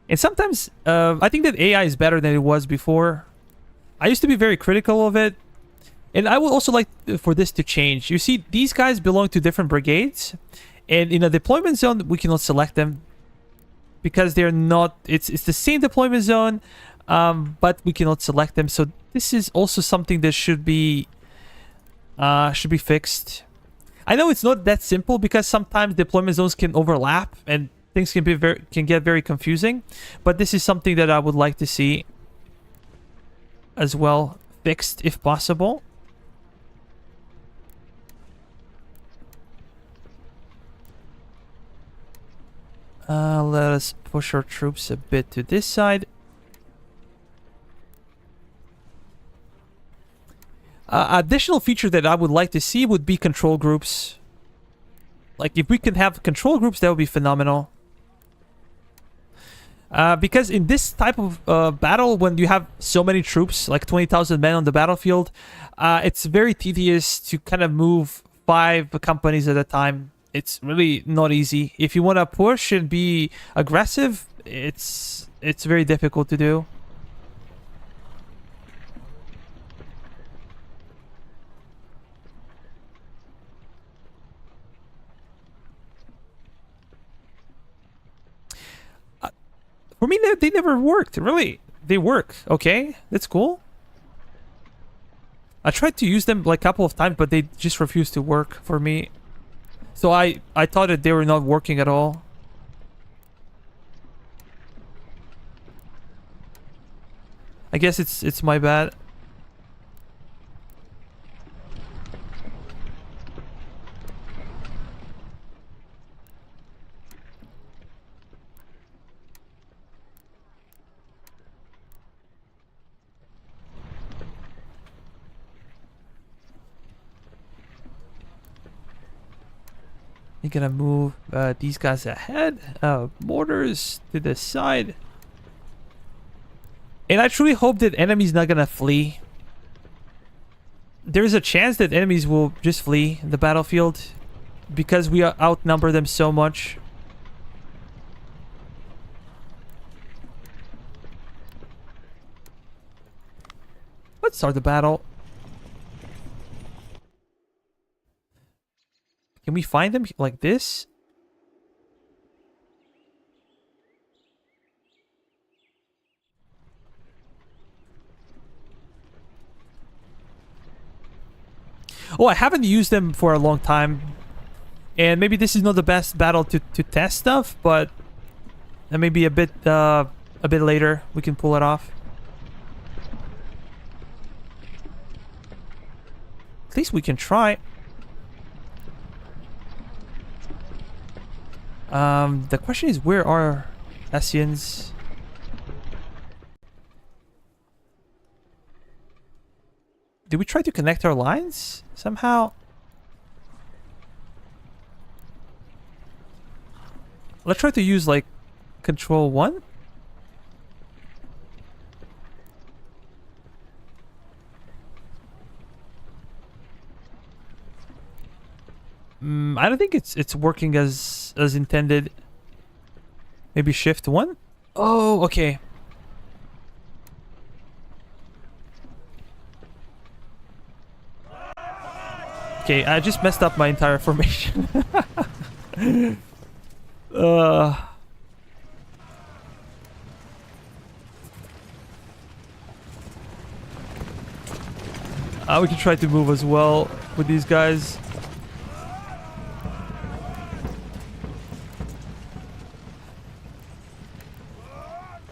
And sometimes I think that AI is better than it was before. I used to be very critical of it, and I would also like for this to change. You see, these guys belong to different brigades, and in a deployment zone we cannot select them because they're not. It's the same deployment zone, but we cannot select them. So this is also something that should be fixed. I know it's not that simple, because sometimes deployment zones can overlap and things can get very confusing. But this is something that I would like to see as well fixed if possible. Let us push our troops a bit to this side. Additional feature that I would like to see would be control groups. Like, if we can have control groups, that would be phenomenal. Because in this type of battle, when you have so many troops, like 20,000 men on the battlefield, it's very tedious to kind of move 5 companies at a time. It's really not easy. If you want to push and be aggressive, it's very difficult to do. For me, they never worked. Really, they work. Okay, that's cool. I tried to use them like a couple of times, but they just refused to work for me. So I thought that they were not working at all. I guess it's my bad. You're gonna move these guys ahead. Mortars to the side. And I truly hope that enemies not gonna flee. There's a chance that enemies will just flee the battlefield because we outnumber them so much. Let's start the battle. Can we find them like this? Oh, I haven't used them for a long time. And maybe this is not the best battle to test stuff, but maybe a bit later we can pull it off. At least we can try. The question is, where are Hessians? Did we try to connect our lines somehow? Let's try to use like Control 1? I don't think it's working as intended. Maybe Shift 1? Oh, okay. Okay, I just messed up my entire formation. We can try to move as well with these guys.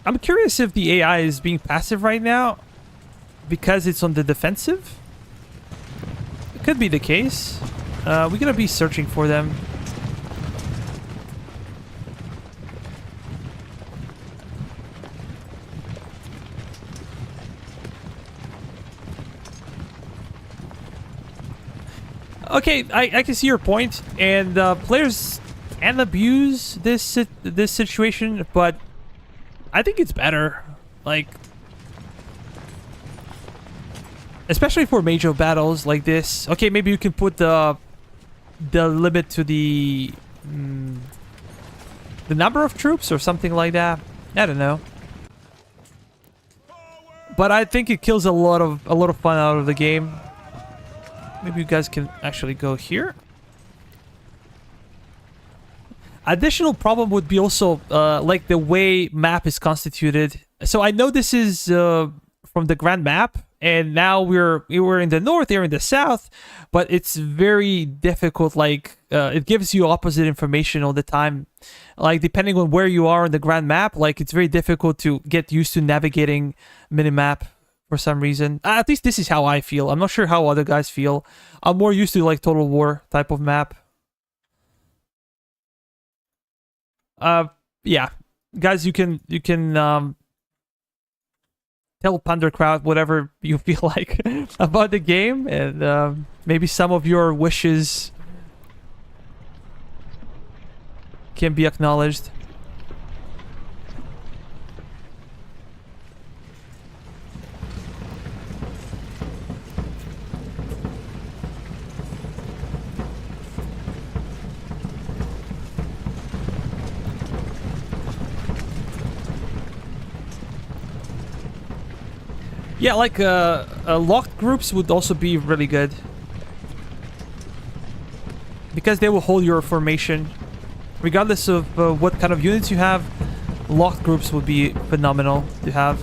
I'm curious if the AI is being passive right now because it's on the defensive. It could be the case. We're gonna be searching for them. Okay, I can see your point, and players can abuse this situation, but I think it's better, like, especially for major battles like this. Okay, maybe you can put the limit to the number of troops or something like that. I don't know, but I think it kills a lot of fun out of the game. Maybe you guys can actually go here. Additional problem would be also like the way map is constituted. So I know this is from the grand map, and now we're in the north, they're in the south, but it's very difficult. Like it gives you opposite information all the time. Like depending on where you are in the grand map, like it's very difficult to get used to navigating minimap for some reason. At least this is how I feel. I'm not sure how other guys feel. I'm more used to like Total War type of map. Yeah, guys, you can tell Panda Crowd whatever you feel like about the game, and maybe some of your wishes can be acknowledged. Yeah, like locked groups would also be really good, because they will hold your formation regardless of what kind of units you have. Locked groups would be phenomenal to have.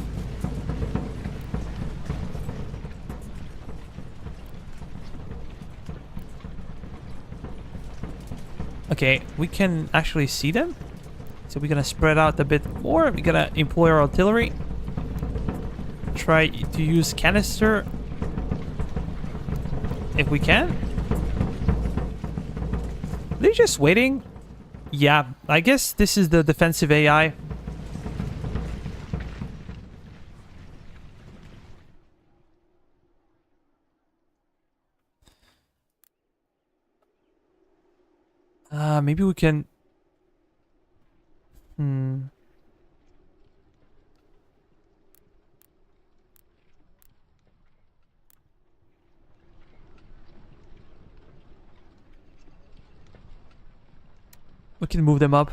Okay, we can actually see them, so we're gonna spread out a bit more. We're gonna employ our artillery. Try to use canister if we can. They're just waiting. Yeah, I guess this is the defensive AI. Maybe we can... We can move them up.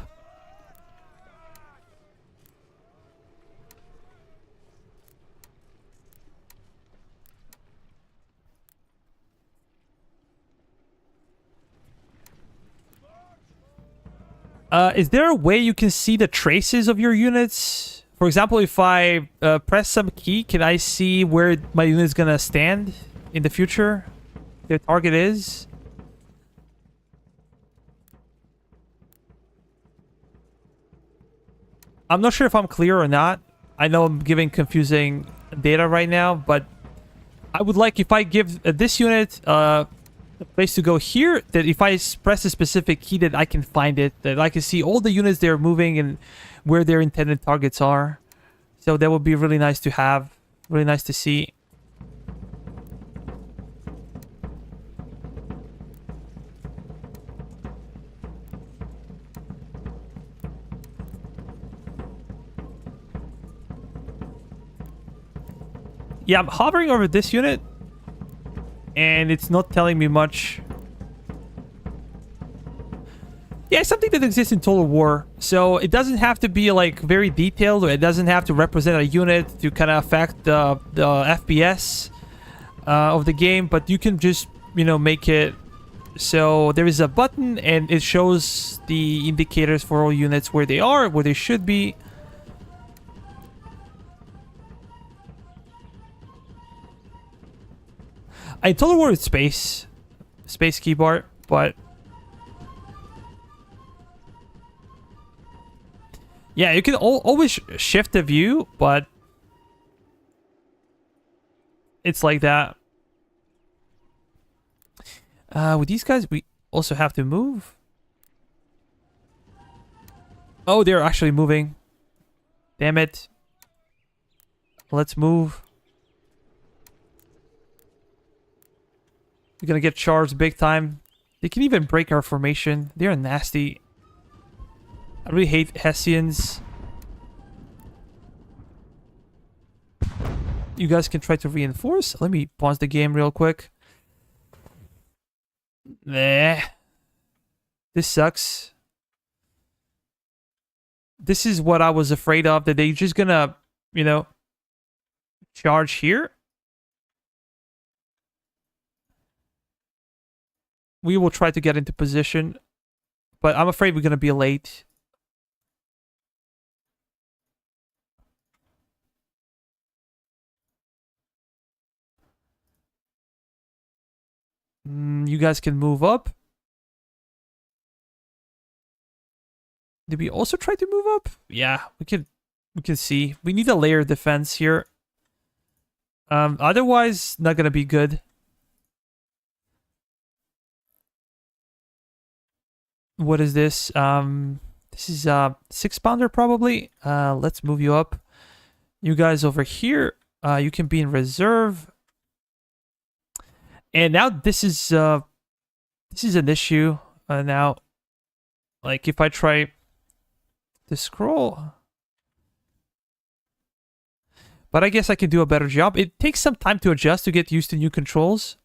Is there a way you can see the traces of your units? For example, if I press some key, can I see where my unit is gonna stand in the future? Their target is? I'm not sure if I'm clear or not. I know I'm giving confusing data right now, but I would like, if I give this unit a place to go here, that if I press a specific key, that I can find it, that I can see all the units they're moving and where their intended targets are. So that would be really nice to have, really nice to see. Yeah, I'm hovering over this unit, and it's not telling me much. Yeah, it's something that exists in Total War, so it doesn't have to be like very detailed, or it doesn't have to represent a unit to kind of affect the FPS of the game, but you can just, you know, make it so there is a button and it shows the indicators for all units, where they are, where they should be. I Total War with space keyboard, but yeah, you can always shift the view, but it's like that. With these guys, we also have to move. Oh, they're actually moving. Damn it. Let's move. We're gonna get charged big time. They can even break our formation. They're nasty. I really hate Hessians. You guys can try to reinforce. Let me pause the game real quick. Nah. This sucks. This is what I was afraid of, that they're just gonna, you know, charge here. We will try to get into position, but I'm afraid we're gonna be late. You guys can move up. Did we also try to move up? Yeah, we can see. We need a layer defense here. Otherwise, not gonna be good. What is this? This is a 6-pounder probably. Let's move you up. You guys over here. You can be in reserve. And now this is an issue. Now, like if I try to scroll, but I guess I can do a better job. It takes some time to adjust, to get used to new controls.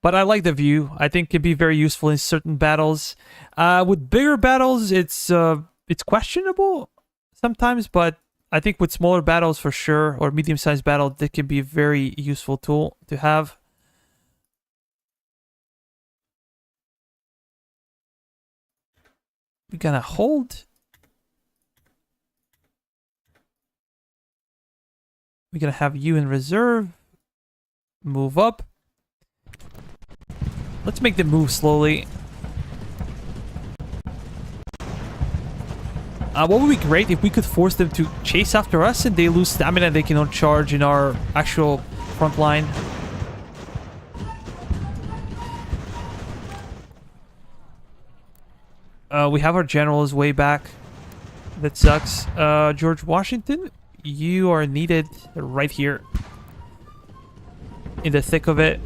But I like the view. I think it can be very useful in certain battles. With bigger battles, it's questionable sometimes, but I think with smaller battles for sure, or medium-sized battle, that can be a very useful tool to have. We're gonna hold. We're gonna have you in reserve. Move up. Let's make them move slowly. What would be great if we could force them to chase after us and they lose stamina and they cannot charge in our actual front line. We have our generals way back. That sucks. George Washington, you are needed right here. In the thick of it.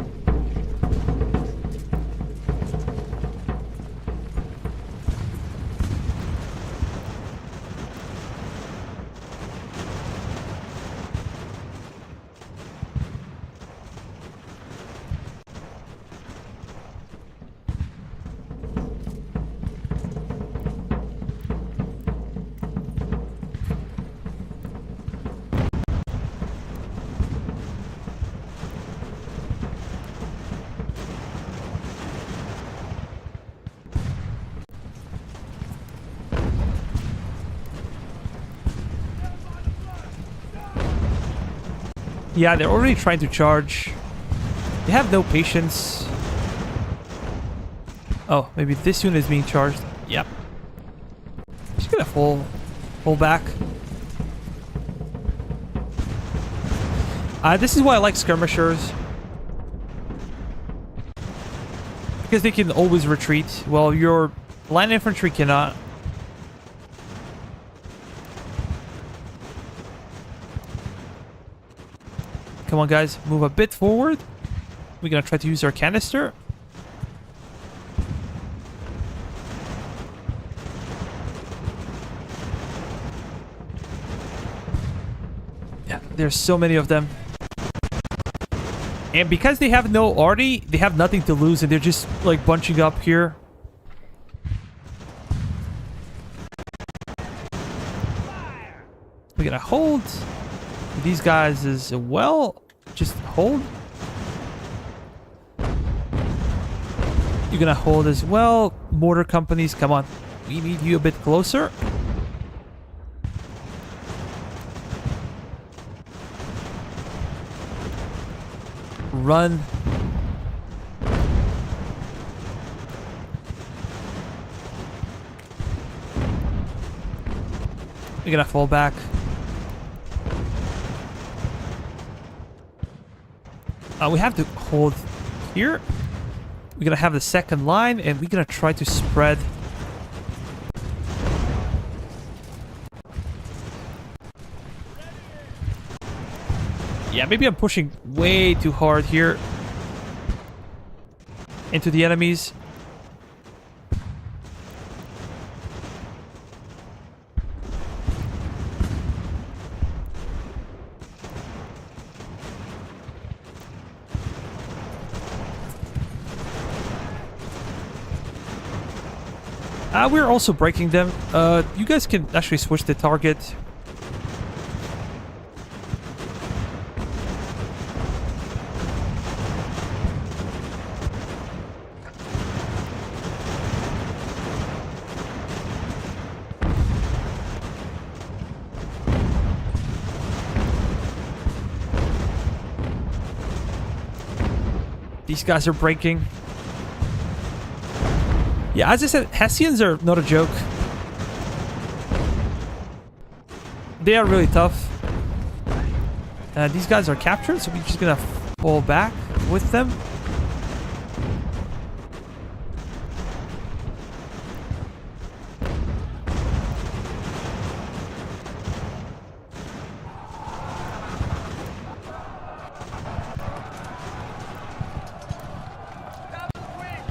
Yeah, they're already trying to charge. They have no patience. Oh, maybe this unit is being charged. Yep. Just gonna pull back. This is why I like skirmishers. Because they can always retreat. Well, your line infantry cannot. Come on, guys. Move a bit forward. We're gonna try to use our canister. Yeah, there's so many of them. And because they have no arty, they have nothing to lose, and they're just, like, bunching up here. We're gonna hold these guys as well. Just hold. You're gonna hold as well. Mortar companies, come on. We need you a bit closer. Run. We're gonna fall back. We have to hold here. We're gonna have the second line, and we're gonna try to spread. Yeah, maybe I'm pushing way too hard here into the enemies. We're also breaking them. You guys can actually switch the target. These guys are breaking. Yeah, as I said, Hessians are not a joke. They are really tough. These guys are captured, so we're just gonna fall back with them.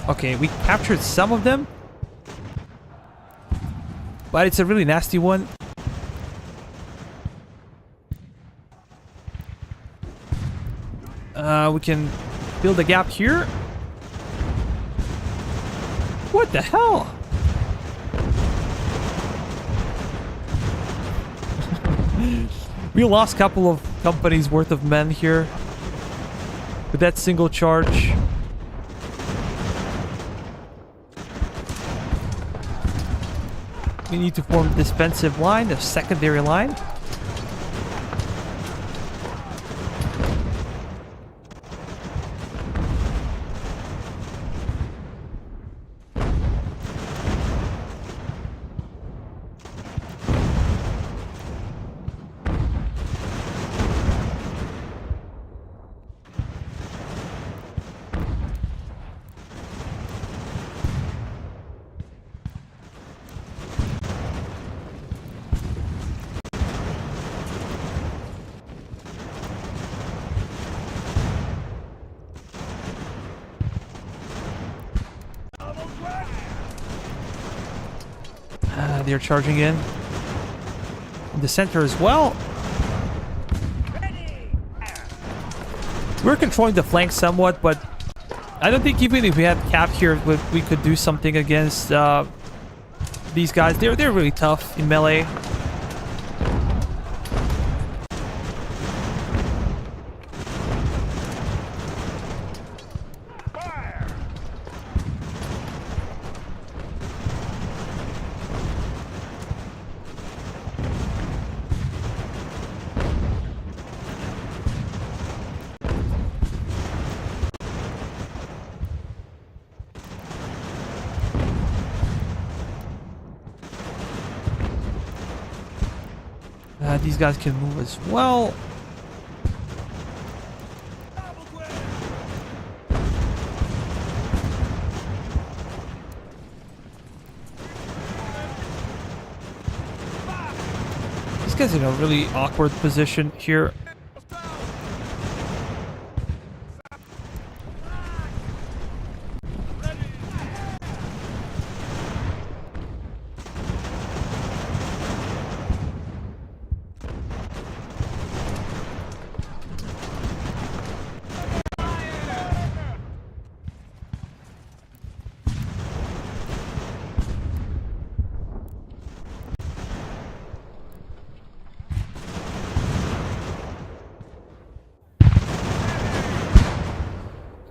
Okay, we captured some of them, but it's a really nasty one. We can build a gap here. What the hell? We lost a couple of companies worth of men here with that single charge. We need to form a defensive line, a secondary line. They're charging in the center as well. We're controlling the flank somewhat, but I don't think even if we had cap here, we could do something against these guys. They're really tough in melee. These guys can move as well. These guys are in a really awkward position here.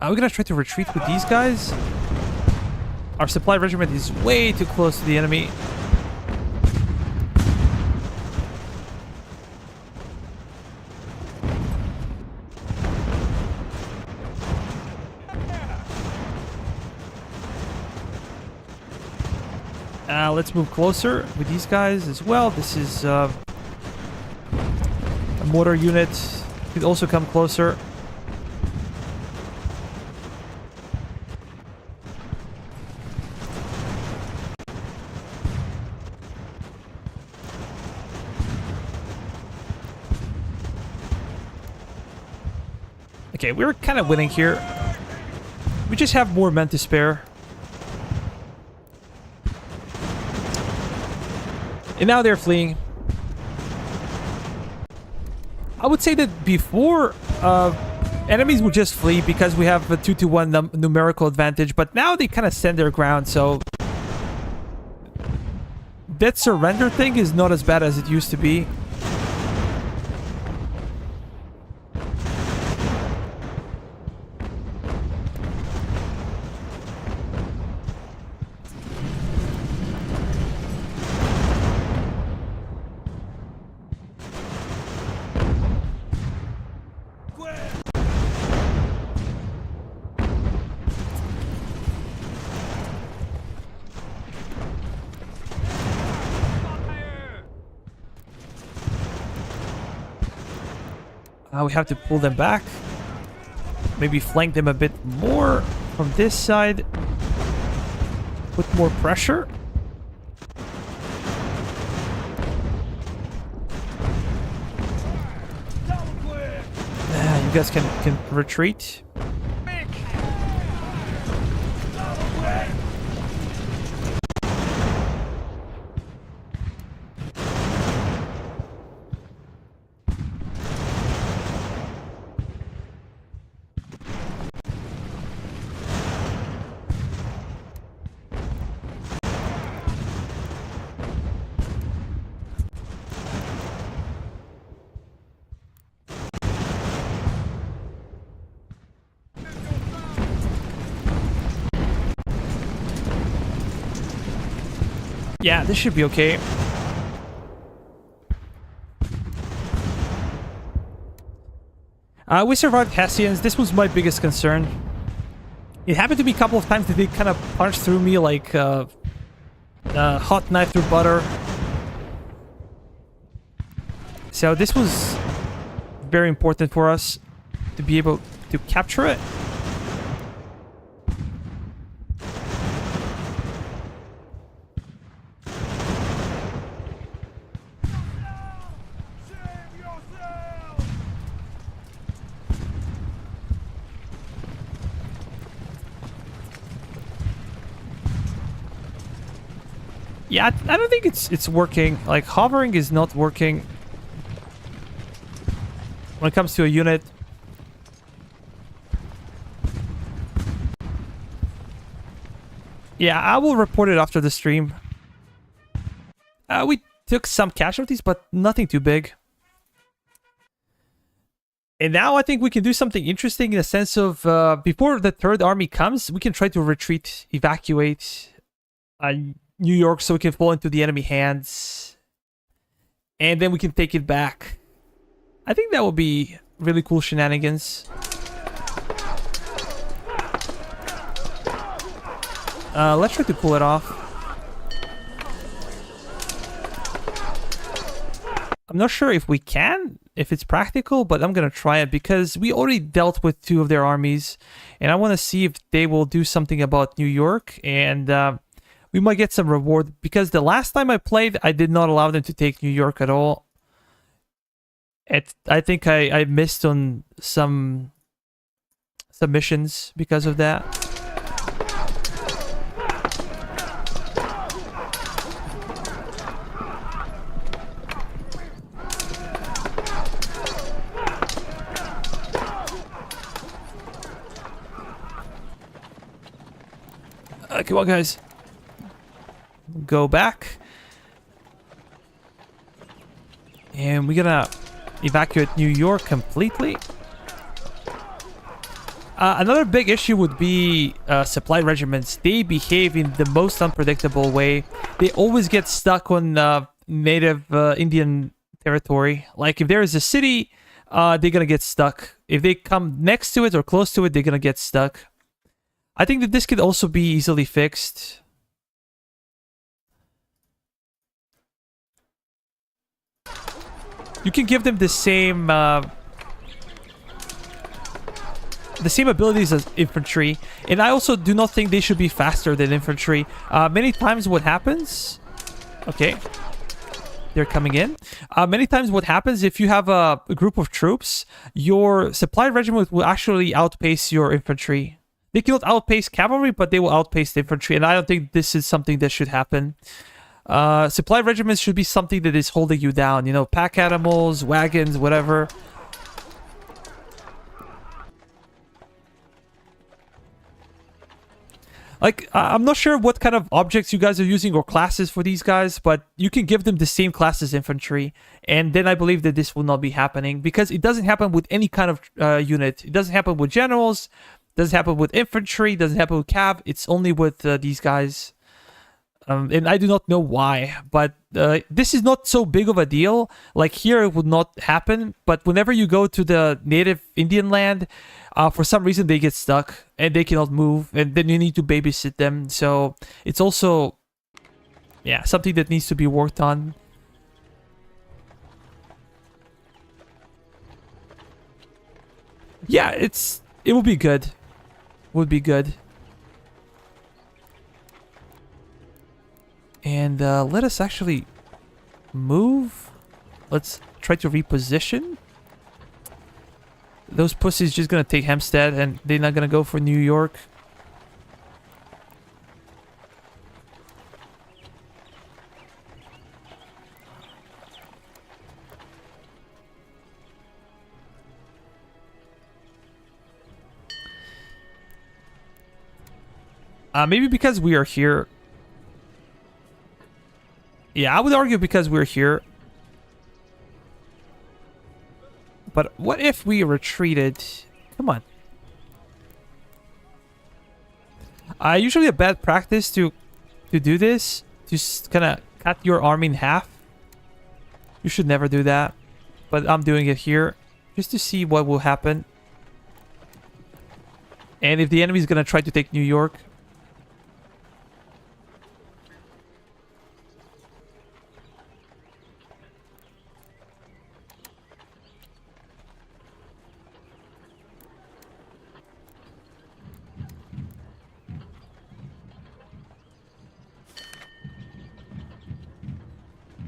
We're gonna try to retreat with these guys. Our supply regiment is way too close to the enemy. Let's move closer with these guys as well. This is a mortar unit. Could also come closer. Okay, we're kind of winning here. We just have more men to spare. And now they're fleeing. I would say that before, enemies would just flee because we have a 2-to-1 numerical advantage, but now they kind of stand their ground, so that surrender thing is not as bad as it used to be. We have to pull them back. Maybe flank them a bit more from this side. Put more pressure. You guys can retreat. Yeah, this should be okay. We survived Hessians. This was my biggest concern. It happened to me a couple of times that they kind of punched through me like a hot knife through butter. So this was very important for us to be able to capture it. Yeah, I don't think it's working. Like, hovering is not working when it comes to a unit. Yeah, I will report it after the stream. We took some casualties, but nothing too big. And now I think we can do something interesting in the sense of before the Third Army comes, we can try to retreat, evacuate New York so we can fall into the enemy hands. And then we can take it back. I think that would be really cool shenanigans. Let's try to pull it off. I'm not sure if we can, if it's practical, but I'm gonna try it because we already dealt with 2 of their armies, and I want to see if they will do something about New York, and we might get some reward because the last time I played, I did not allow them to take New York at all. I think I missed on some missions because of that. Come on, guys. Go back. And we're gonna evacuate New York completely. Another big issue would be supply regiments. They behave in the most unpredictable way. They always get stuck on native Indian territory. Like, if there is a city, they're gonna get stuck. If they come next to it or close to it, they're gonna get stuck. I think that this could also be easily fixed. You can give them the same abilities as infantry, and I also do not think they should be faster than infantry. Many times what happens... Okay. They're coming in. Many times what happens, if you have a group of troops, your supply regiment will actually outpace your infantry. They cannot outpace cavalry, but they will outpace the infantry, and I don't think this is something that should happen. Supply regiments should be something that is holding you down. You know, pack animals, wagons, whatever. Like, I'm not sure what kind of objects you guys are using or classes for these guys, but you can give them the same class as infantry, and then I believe that this will not be happening, because it doesn't happen with any kind of unit. It doesn't happen with generals, doesn't happen with infantry, doesn't happen with cav. It's only with these guys. And I do not know why, but this is not so big of a deal. Like, here it would not happen, but whenever you go to the native Indian land, for some reason they get stuck and they cannot move, and then you need to babysit them. So it's also, yeah, something that needs to be worked on. Yeah, it will be good. Would be good. And let us actually move. Let's try to reposition. Those pussies just gonna take Hempstead, and they're not gonna go for New York. Maybe because we are here. Yeah, I would argue because we're here. But what if we retreated? Come on. Usually a bad practice to do this. Just kind of cut your army in half. You should never do that. But I'm doing it here. Just to see what will happen. And if the enemy is going to try to take New York.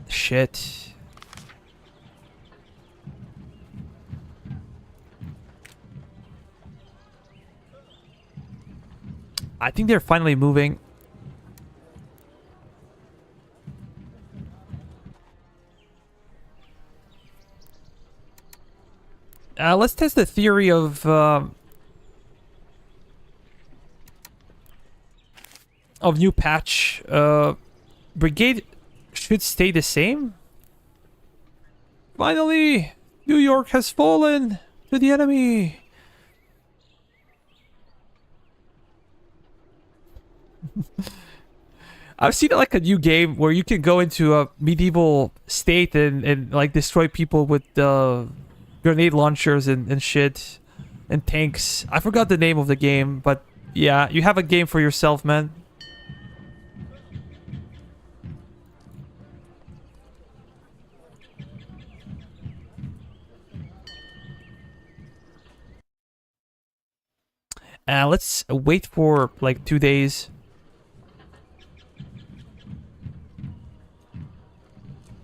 Shit. I think they're finally moving. Let's test the theory of new patch. Brigade should stay the same. Finally, New York has fallen to the enemy. I've seen like a new game where you can go into a medieval state and like destroy people with grenade launchers and shit and tanks. I forgot the name of the game, but yeah, you have a game for yourself, man. Let's wait for like 2 days.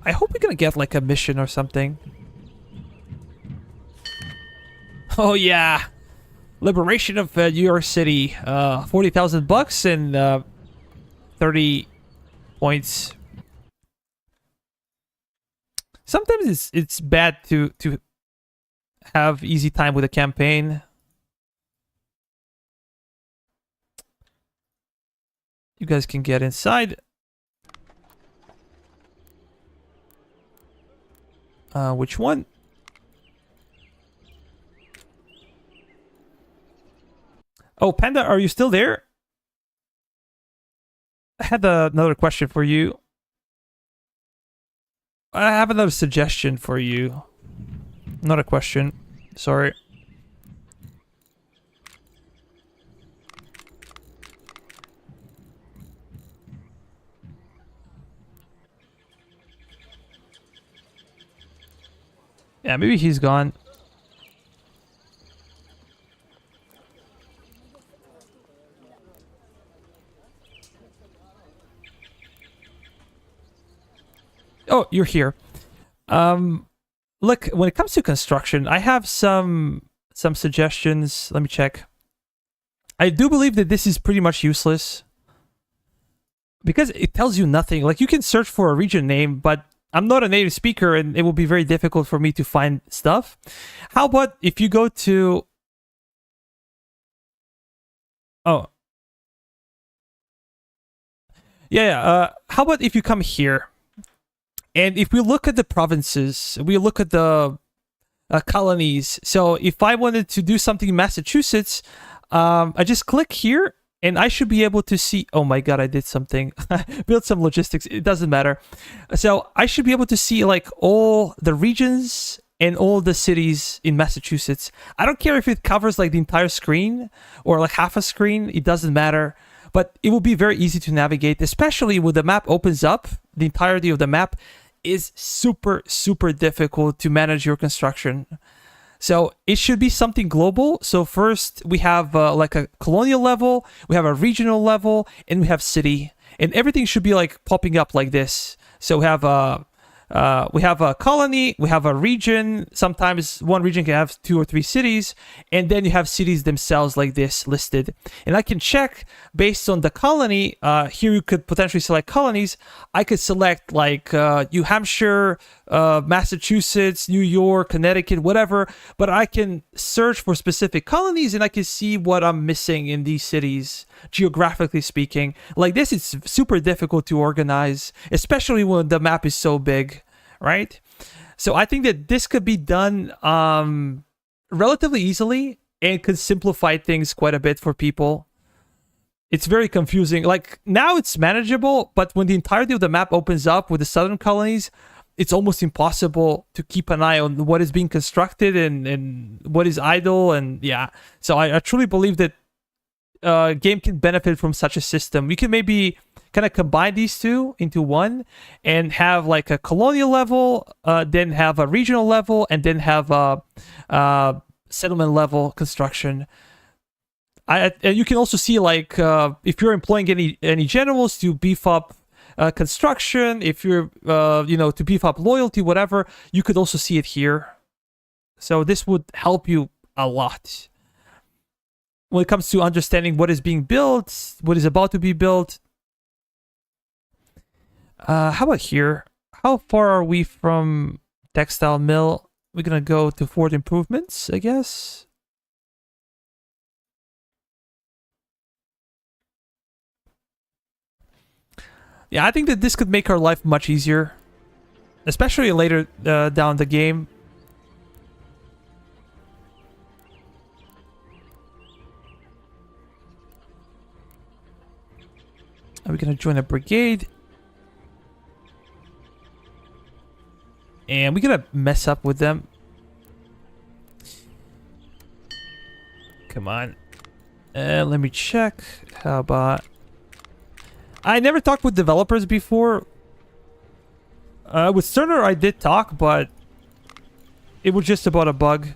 I hope we're gonna get like a mission or something. Oh yeah, liberation of New York City. 40,000 bucks and 30 points. Sometimes it's bad to have easy time with a campaign. You guys can get inside. Which one? Oh, Panda, are you still there? I had another question for you. I have another suggestion for you. Not a question. Sorry. Yeah, maybe he's gone. Oh, you're here. Look, when it comes to construction, I have some suggestions. Let me check. I do believe that this is pretty much useless because it tells you nothing. Like, you can search for a region name, but I'm not a native speaker and it will be very difficult for me to find stuff. How about if you go to... Oh. Yeah, how about if you come here? And if we look at the provinces, we look at the colonies. So if I wanted to do something in Massachusetts, I just click here and I should be able to see... Oh my god, I did something. Build some logistics. It doesn't matter. So I should be able to see like all the regions and all the cities in Massachusetts. I don't care if it covers like the entire screen or like half a screen. It doesn't matter. But it will be very easy to navigate, especially when the map opens up. The entirety of the map is super, super difficult to manage your construction. So it should be something global. So first we have like a colonial level, we have a regional level, and we have city. And everything should be like popping up like this. So we have a colony, we have a region. Sometimes one region can have 2 or 3 cities, and then you have cities themselves like this listed. And I can check based on the colony. Here you could potentially select colonies. I could select like New Hampshire, Massachusetts, New York, Connecticut, whatever. But I can search for specific colonies and I can see what I'm missing in these cities, geographically speaking. Like this, it's super difficult to organize, especially when the map is so big, right? So I think that this could be done relatively easily and could simplify things quite a bit for people. It's very confusing. Like now it's manageable, but when the entirety of the map opens up with the southern colonies, it's almost impossible to keep an eye on what is being constructed and what is idle. And yeah, so I truly believe that game can benefit from such a system. We can maybe kind of combine these two into one and have like a colonial level, then have a regional level, and then have a settlement level construction. And you can also see like if you're employing any generals to beef up construction, if you're to beef up loyalty, whatever, you could also see it here. So this would help you a lot when it comes to understanding what is being built, what is about to be built. How about here? How far are we from textile mill? We're gonna go to Fort Improvements, I guess. Yeah, I think that this could make our life much easier, especially later down the game. Are we gonna join a brigade? And we're gonna mess up with them. Come on. Let me check. How about... I never talked with developers before. With Sterner I did talk, but it was just about a bug.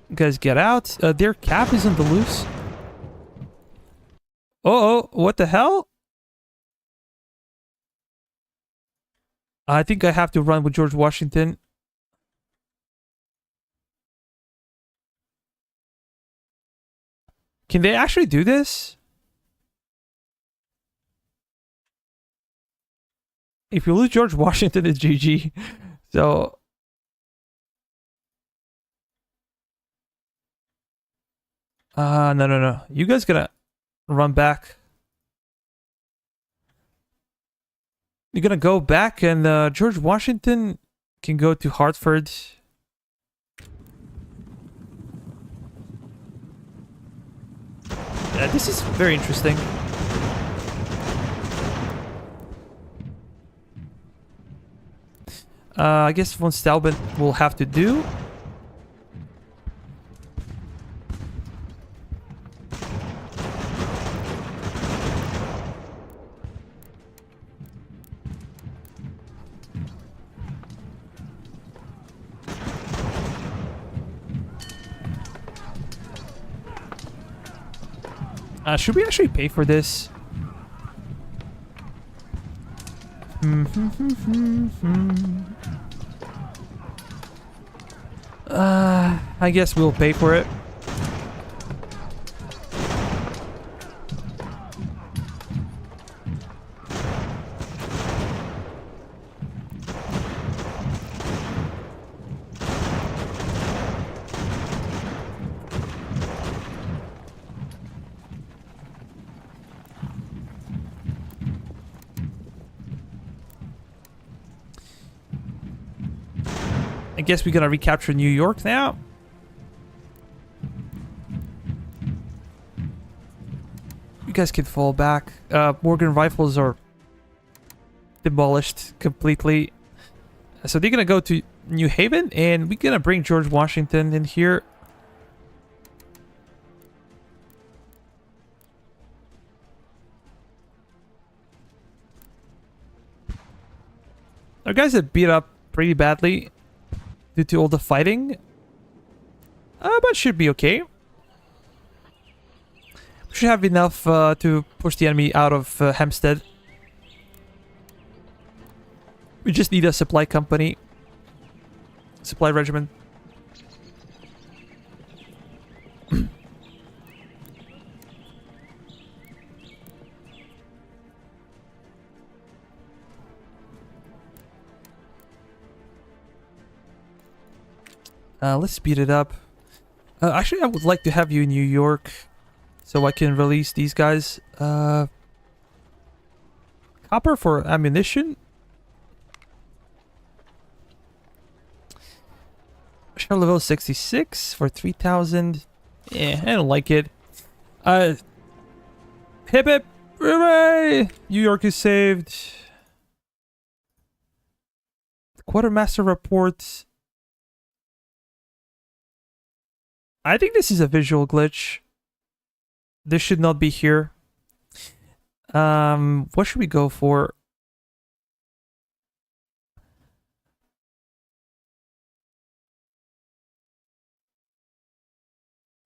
You guys get out. Their cap is on the loose. Oh, what the hell? I think I have to run with George Washington. Can they actually do this? If you lose George Washington, it's GG. So... No. You guys gonna run back. You're gonna go back, and George Washington can go to Hartford. Yeah, this is very interesting. I guess von Steuben will have to do. Should we actually pay for this? I guess we'll pay for it. I guess we gotta recapture New York now. You guys can fall back. Morgan rifles are demolished completely. So they're gonna go to New Haven, and we're gonna bring George Washington in here. Our guys have beat up pretty badly due to all the fighting. But should be okay. We should have enough to push the enemy out of Hempstead. We just need a supply company. Supply regiment. Let's speed it up. Actually, I would like to have you in New York so I can release these guys. Copper for ammunition. Shell level 66 for 3,000. Yeah, I don't like it. Hip hip! Hooray! New York is saved. Quartermaster report. I think this is a visual glitch. This should not be here. What should we go for?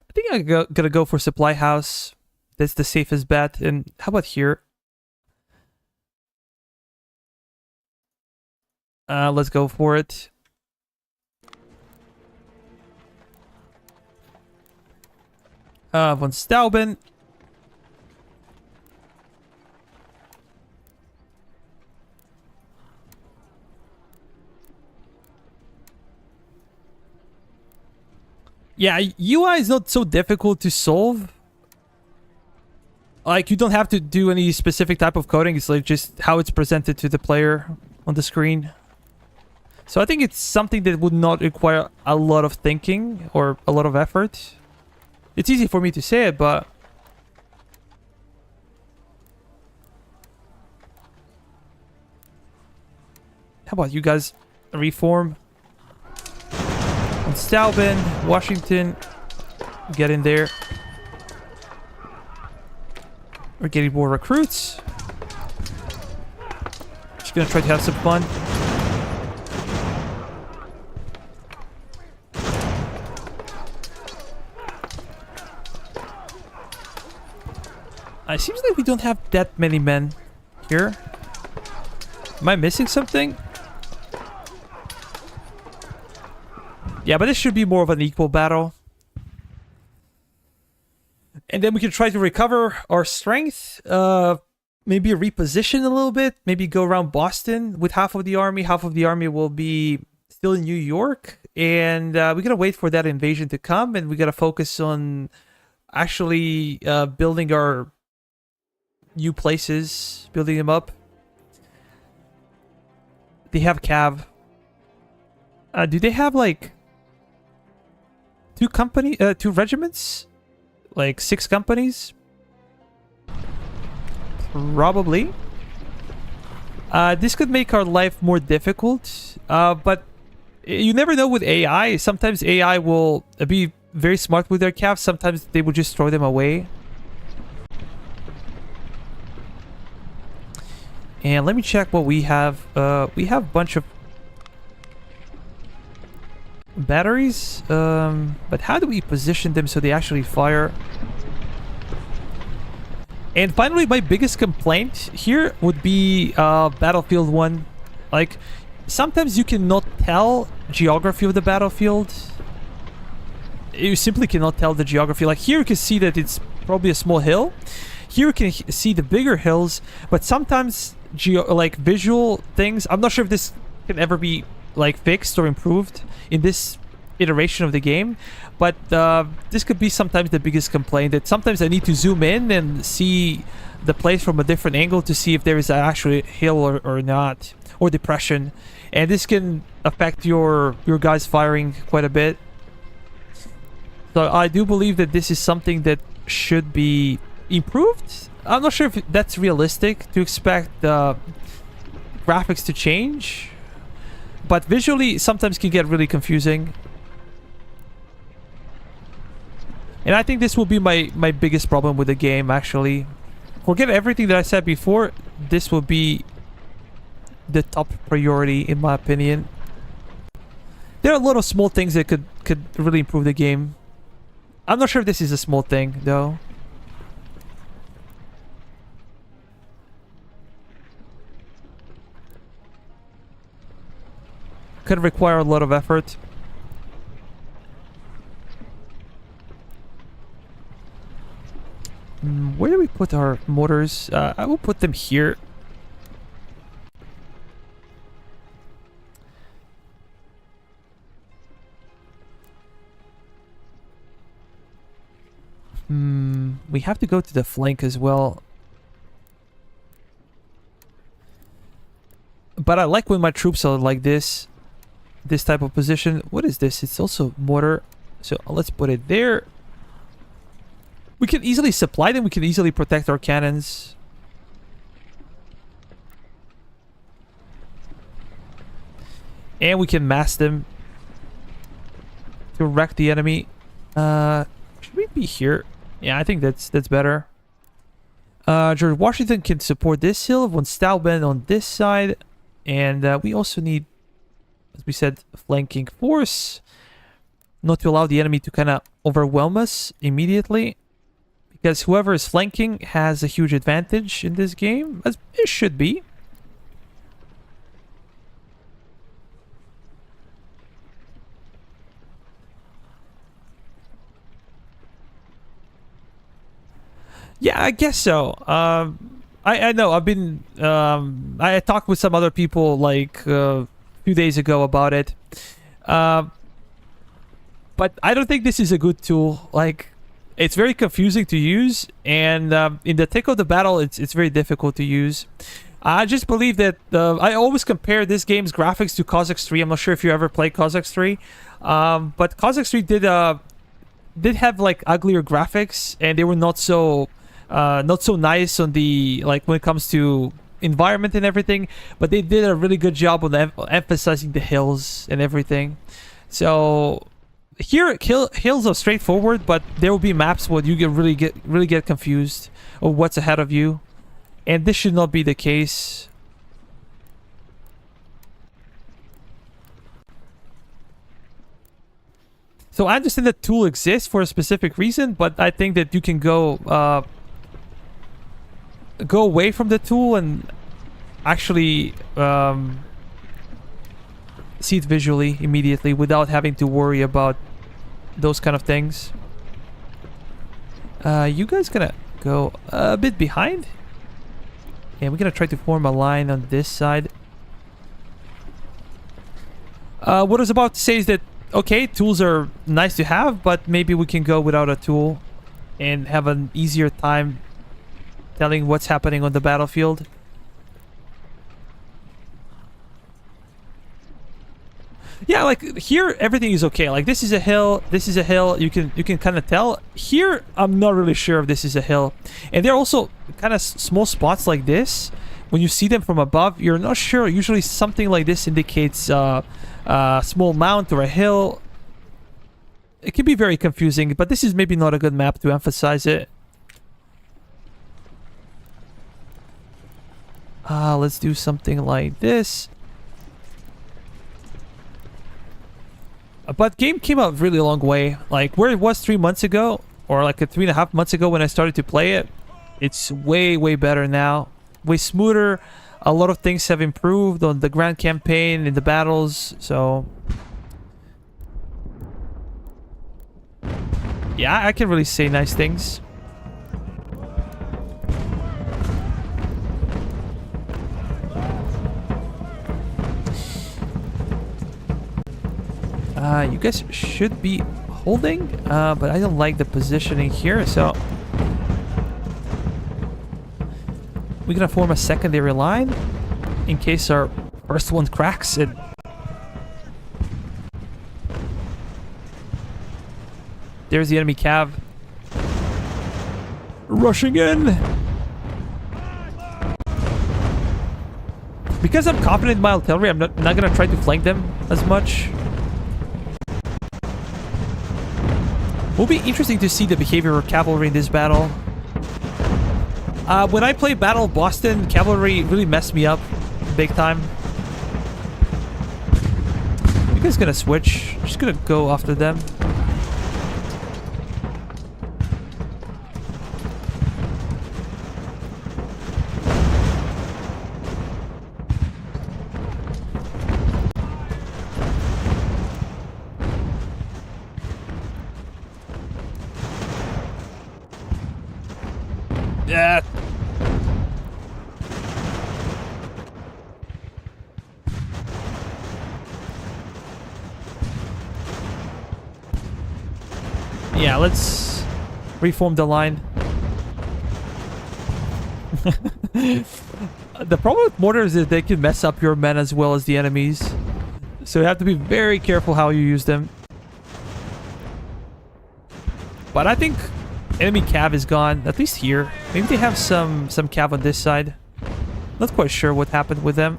I think I'm gonna go for supply house. That's the safest bet. And how about here? Let's go for it. Von Steuben. Yeah, UI is not so difficult to solve. Like, you don't have to do any specific type of coding. It's like just how it's presented to the player on the screen. So I think it's something that would not require a lot of thinking or a lot of effort. It's easy for me to say it, but... How about you guys reform? On Steuben, Washington, get in there. We're getting more recruits. Just gonna try to have some fun. It seems like we don't have that many men here. Am I missing something? Yeah, but this should be more of an equal battle. And then we can try to recover our strength. Maybe reposition a little bit. Maybe go around Boston with half of the army. Half of the army will be still in New York. And we gotta wait for that invasion to come. And we gotta focus on actually building our new places, building them up. They have cav. Do they have like two regiments? Like 6 companies? Probably. This could make our life more difficult, but you never know with AI. Sometimes AI will be very smart with their cav. Sometimes they will just throw them away. And let me check what we have. We have a bunch of batteries, but how do we position them so they actually fire? And finally, my biggest complaint here would be Battlefield 1. Like, sometimes you cannot tell geography of the battlefield. You simply cannot tell the geography. Like, here you can see that it's probably a small hill. Here you can see the bigger hills, but sometimes like visual things, I'm not sure if this can ever be like fixed or improved in this iteration of the game, but this could be sometimes the biggest complaint, that sometimes I need to zoom in and see the place from a different angle to see if there is an actual hill or not, or depression, and this can affect your guys firing quite a bit. So I do believe that this is something that should be improved. I'm not sure if that's realistic to expect the graphics to change, but visually sometimes can get really confusing. And I think this will be my biggest problem with the game, actually. Forget everything that I said before, this will be the top priority in my opinion. There are a lot of small things that could really improve the game. I'm not sure if this is a small thing though. Could require a lot of effort. Where do we put our mortars? I will put them here. We have to go to the flank as well. But I like when my troops are like this type of position. What is this? It's also mortar. So let's put it there. We can easily supply them. We can easily protect our cannons. And we can mass them to wreck the enemy. Should we be here? Yeah, I think that's better. George Washington can support this hill. Von Steuben on this side. And we also need, as we said, a flanking force. Not to allow the enemy to kind of overwhelm us immediately. Because whoever is flanking has a huge advantage in this game. As it should be. Yeah, I guess so. I know. I've been... I talked with some other people like a few days ago about it. But I don't think this is a good tool. Like, it's very confusing to use. And in the thick of the battle, it's very difficult to use. I just believe that... I always compare this game's graphics to Cossacks 3. I'm not sure if you ever played Cossacks 3. But Cossacks 3 did have like uglier graphics. And they were not so nice on the, like, when it comes to environment and everything, but they did a really good job on emphasizing the hills and everything. So here hills are straightforward, but there will be maps where you really get confused of what's ahead of you, and this should not be the case. So I understand that tool exists for a specific reason, but I think that you can go away from the tool and actually see it visually immediately without having to worry about those kind of things. You guys gonna go a bit behind, and we're gonna try to form a line on this side. What I was about to say is that, okay, tools are nice to have, but maybe we can go without a tool. and have an easier time telling what's happening on the battlefield. Yeah, like here everything is okay. Like this is a hill, this is a hill. You can kind of tell. Here I'm not really sure if this is a hill. And there are also kind of small spots like this. When you see them from above, you're not sure. Usually something like this indicates a small mount or a hill. It can be very confusing, but this is maybe not a good map to emphasize it. Let's do something like this. But game came out really long way. Like where it was 3 months ago, or like 3.5 months ago when I started to play it, it's way, way better now. Way smoother. A lot of things have improved on the grand campaign, in the battles, so... yeah, I can really say nice things. You guys should be holding, but I don't like the positioning here, so... we're gonna form a secondary line in case our first one cracks. And there's the enemy cav rushing in. Because I'm confident in my artillery, I'm not gonna try to flank them as much. Will be interesting to see the behavior of cavalry in this battle. When I play Battle of Boston, cavalry really messed me up big time. You guys gonna switch? Just gonna go after them. Yeah. Yeah, let's reform the line. The problem with mortars is they can mess up your men as well as the enemies. So you have to be very careful how you use them. But I think enemy cav is gone, at least here. Maybe they have some cav on this side. Not quite sure what happened with them.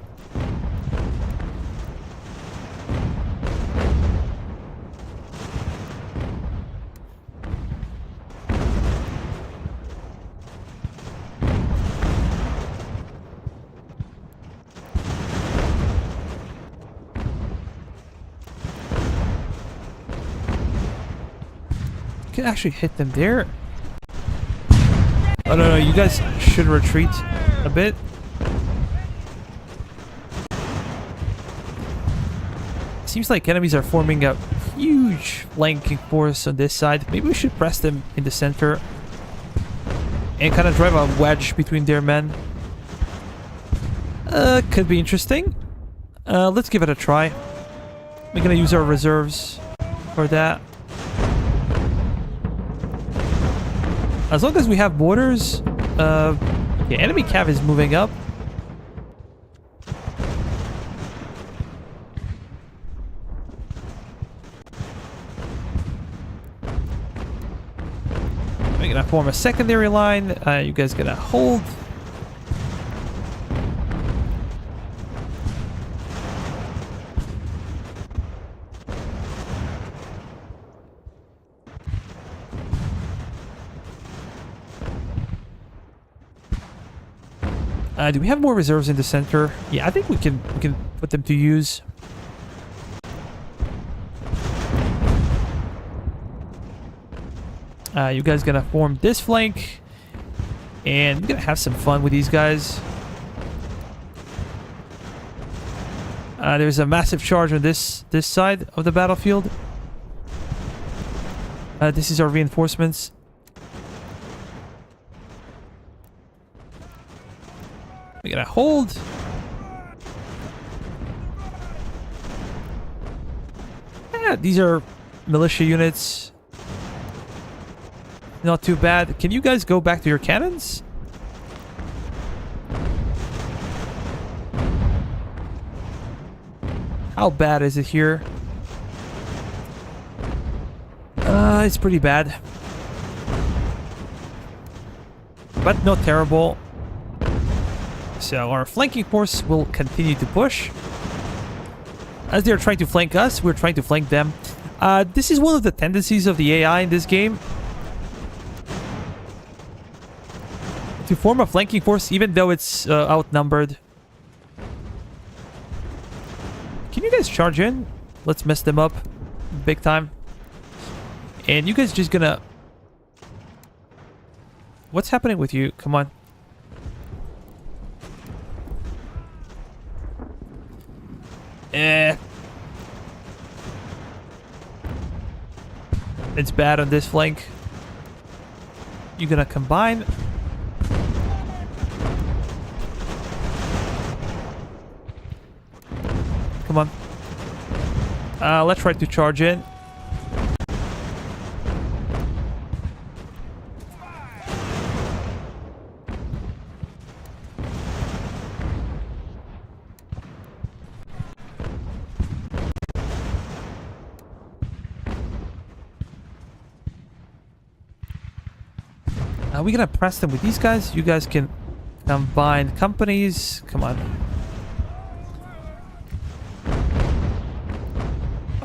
Can actually hit them there. Oh no, you guys should retreat a bit. Seems like enemies are forming a huge flanking force on this side. Maybe we should press them in the center and kind of drive a wedge between their men. Could be interesting. Let's give it a try. We're gonna use our reserves for that. As long as we have borders, yeah, enemy cav is moving up. We're gonna form a secondary line. You guys gonna hold. Do we have more reserves in the center? Yeah, I think we can put them to use. You guys gonna form this flank, and we're gonna have some fun with these guys. There's a massive charge on this side of the battlefield. This is our reinforcements. We're gonna hold. Yeah, these are militia units. Not too bad. Can you guys go back to your cannons? How bad is it here? It's pretty bad. But not terrible. So our flanking force will continue to push. As they're trying to flank us, we're trying to flank them. This is one of the tendencies of the AI in this game. To form a flanking force even though it's outnumbered. Can you guys charge in? Let's mess them up big time. And you guys just gonna... What's happening with you? Come on. It's bad on this flank. You gonna combine? Come on. Let's try to charge in. We're gonna press them with these guys. You guys can combine companies. Come on.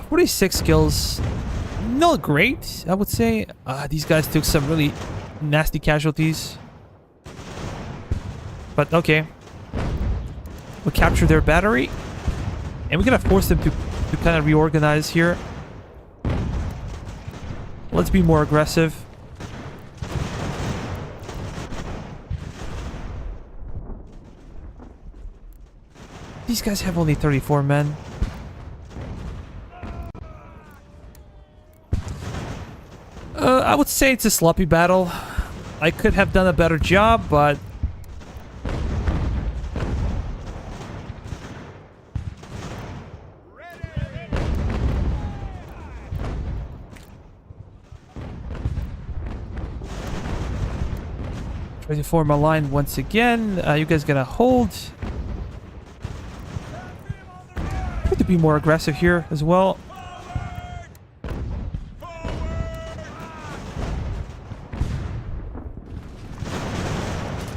46 kills. Not great, I would say. These guys took some really nasty casualties. But okay. We'll capture their battery. And we're gonna force them to kind of reorganize here. Let's be more aggressive. These guys have only 34 men. I would say it's a sloppy battle. I could have done a better job, but... Try to form a line once again. You guys gonna hold. Try to be more aggressive here as well.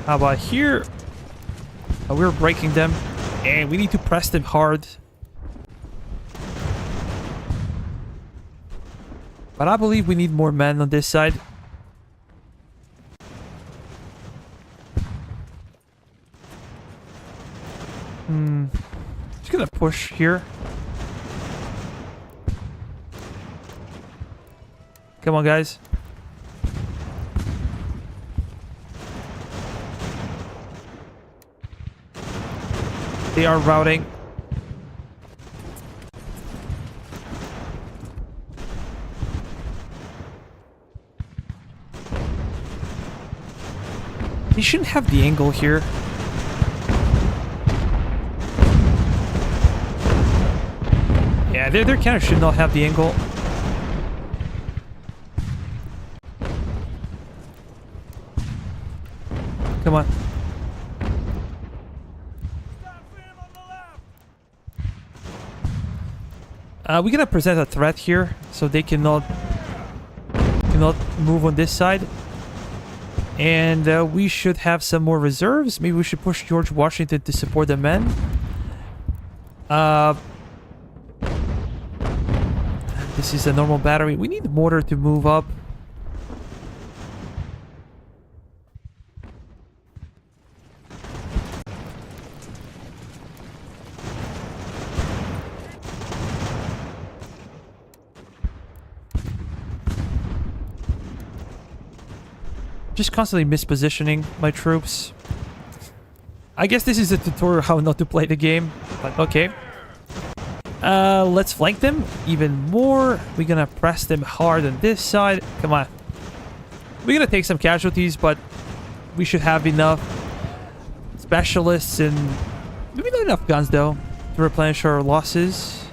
How about here? We're breaking them, and we need to press them hard. But I believe we need more men on this side. Just gonna push here. Come on, guys. They are routing. They shouldn't have the angle here. Yeah, their cannon should not have the angle. Come on. We're gonna present a threat here, so they cannot move on this side. And we should have some more reserves. Maybe we should push George Washington to support the men. This is a normal battery. We need mortar to move up. Just constantly mispositioning my troops. I guess this is a tutorial how not to play the game, but okay. Let's flank them even more. We're gonna press them hard on this side. Come on. We're gonna take some casualties, but we should have enough specialists and maybe not enough guns though to replenish our losses.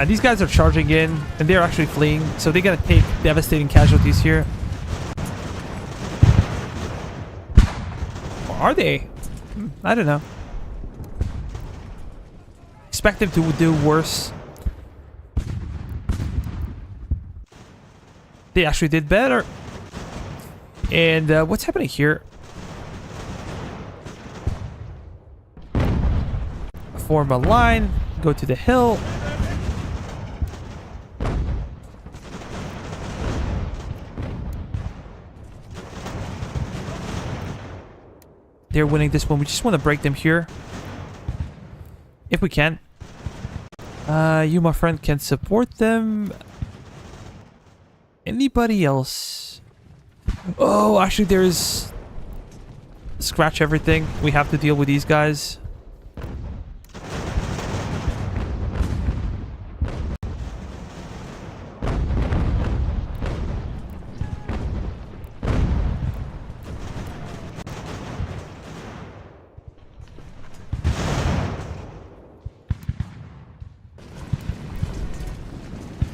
These guys are charging in, and they're actually fleeing, so they're gonna take devastating casualties here. Or are they? I don't know. Expect them to do worse. They actually did better. And what's happening here? Form a line, go to the hill. They're winning this one. We just want to break them here. If we can. You, my friend, can support them. Anybody else? Oh, actually there's... Scratch everything. We have to deal with these guys.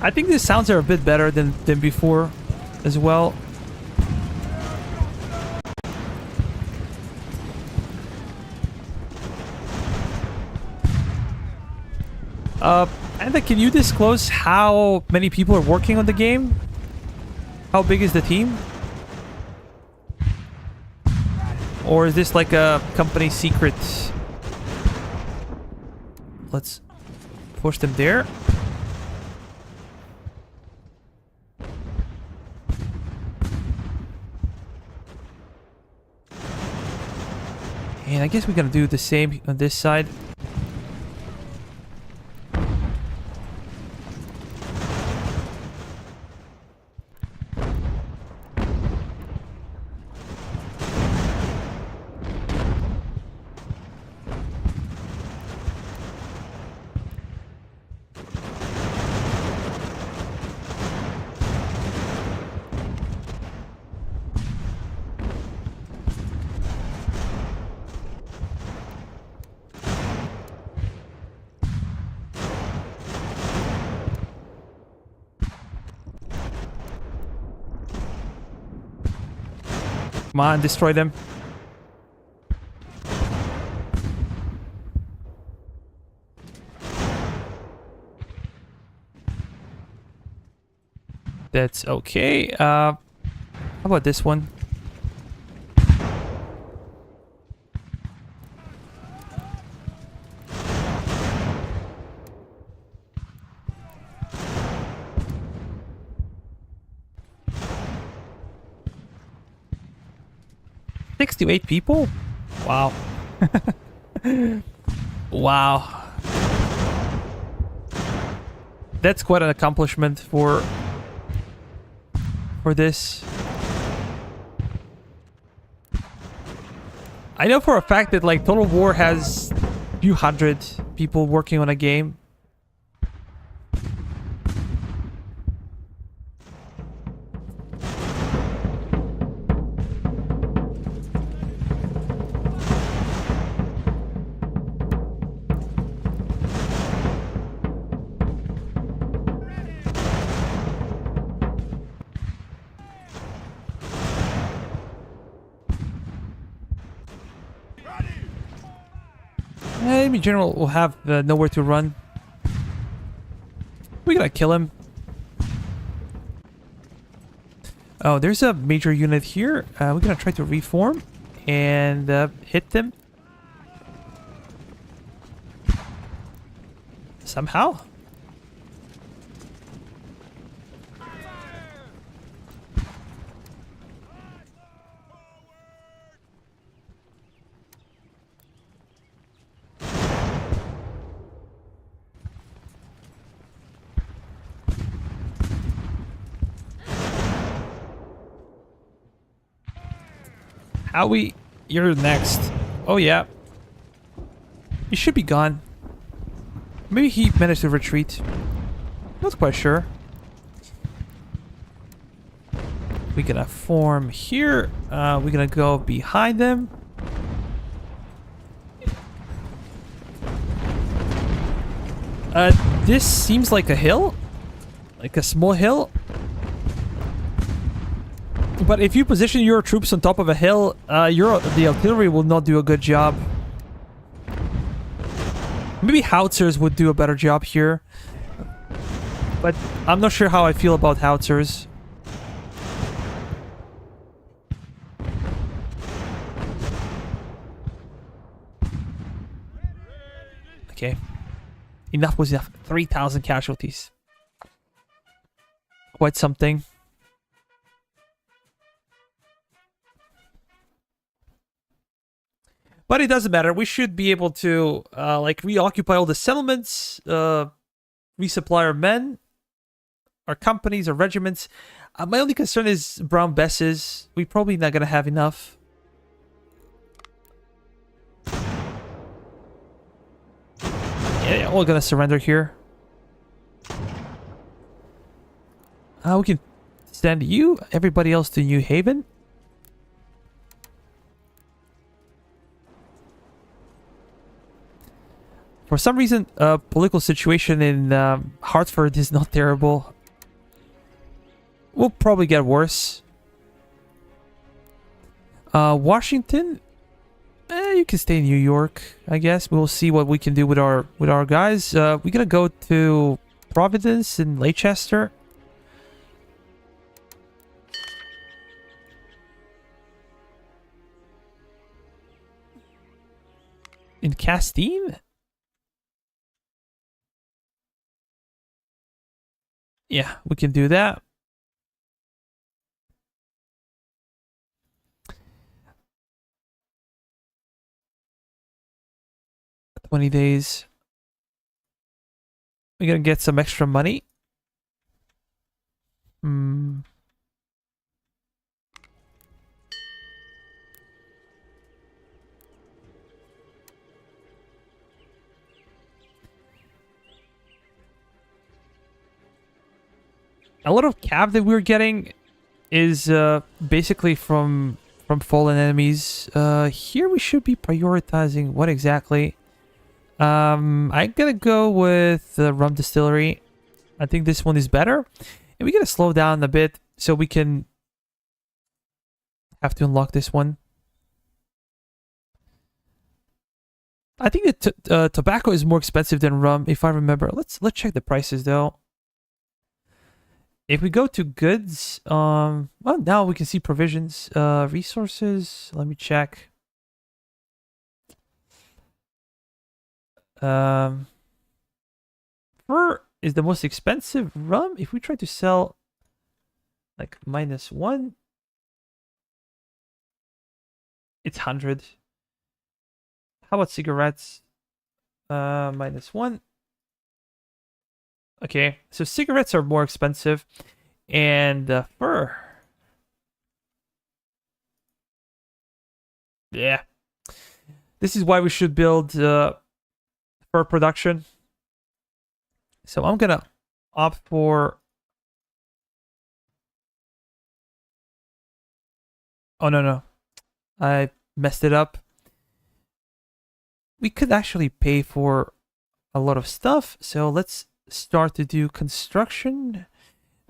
I think the sounds are a bit better than before as well. Anda, can you disclose how many people are working on the game? How big is the team? Or is this like a company secret? Let's push them there. And I guess we're gonna do the same on this side. Come on, destroy them. That's okay. How about this one? Six to 8 people? Wow. Wow. That's quite an accomplishment for this. I know for a fact that like Total War has a few hundred people working on a game. Enemy general will have nowhere to run. We gotta kill him. Oh, there's a major unit here. We're gonna try to reform and hit them somehow. Howie, you're next. Oh yeah. He should be gone. Maybe he managed to retreat. Not quite sure. We're gonna form here. We're gonna go behind them. This seems like a hill. Like a small hill. But if you position your troops on top of a hill, the artillery will not do a good job. Maybe howitzers would do a better job here. But I'm not sure how I feel about howitzers. Okay. Enough was enough. 3,000 casualties. Quite something. But it doesn't matter. We should be able to, like, reoccupy all the settlements, resupply our men, our companies, our regiments. My only concern is brown besses. We're probably not going to have enough. Yeah, all going to surrender here. We can send you, everybody else to New Haven. For some reason, political situation in Hartford is not terrible. We'll probably get worse. Washington, you can stay in New York, I guess. We'll see what we can do with our guys. We're gonna go to Providence and Leicester. In Castine? Yeah, we can do that. $20 days. We're gonna get some extra money. A lot of cap that we're getting is basically from fallen enemies. Here we should be prioritizing what exactly? I'm gonna go with the rum distillery. I think this one is better. And we gotta slow down a bit so we can have to unlock this one. I think that tobacco is more expensive than rum, if I remember. Let's check the prices though. If we go to goods, well, now we can see provisions, resources. Let me check. Fur is the most expensive. Rum, if we try to sell like -1, it's 100. How about cigarettes? -1. Okay, so cigarettes are more expensive, and fur. Yeah, this is why we should build fur production. So I'm gonna opt for. Oh no, I messed it up. We could actually pay for a lot of stuff, so let's start to do construction.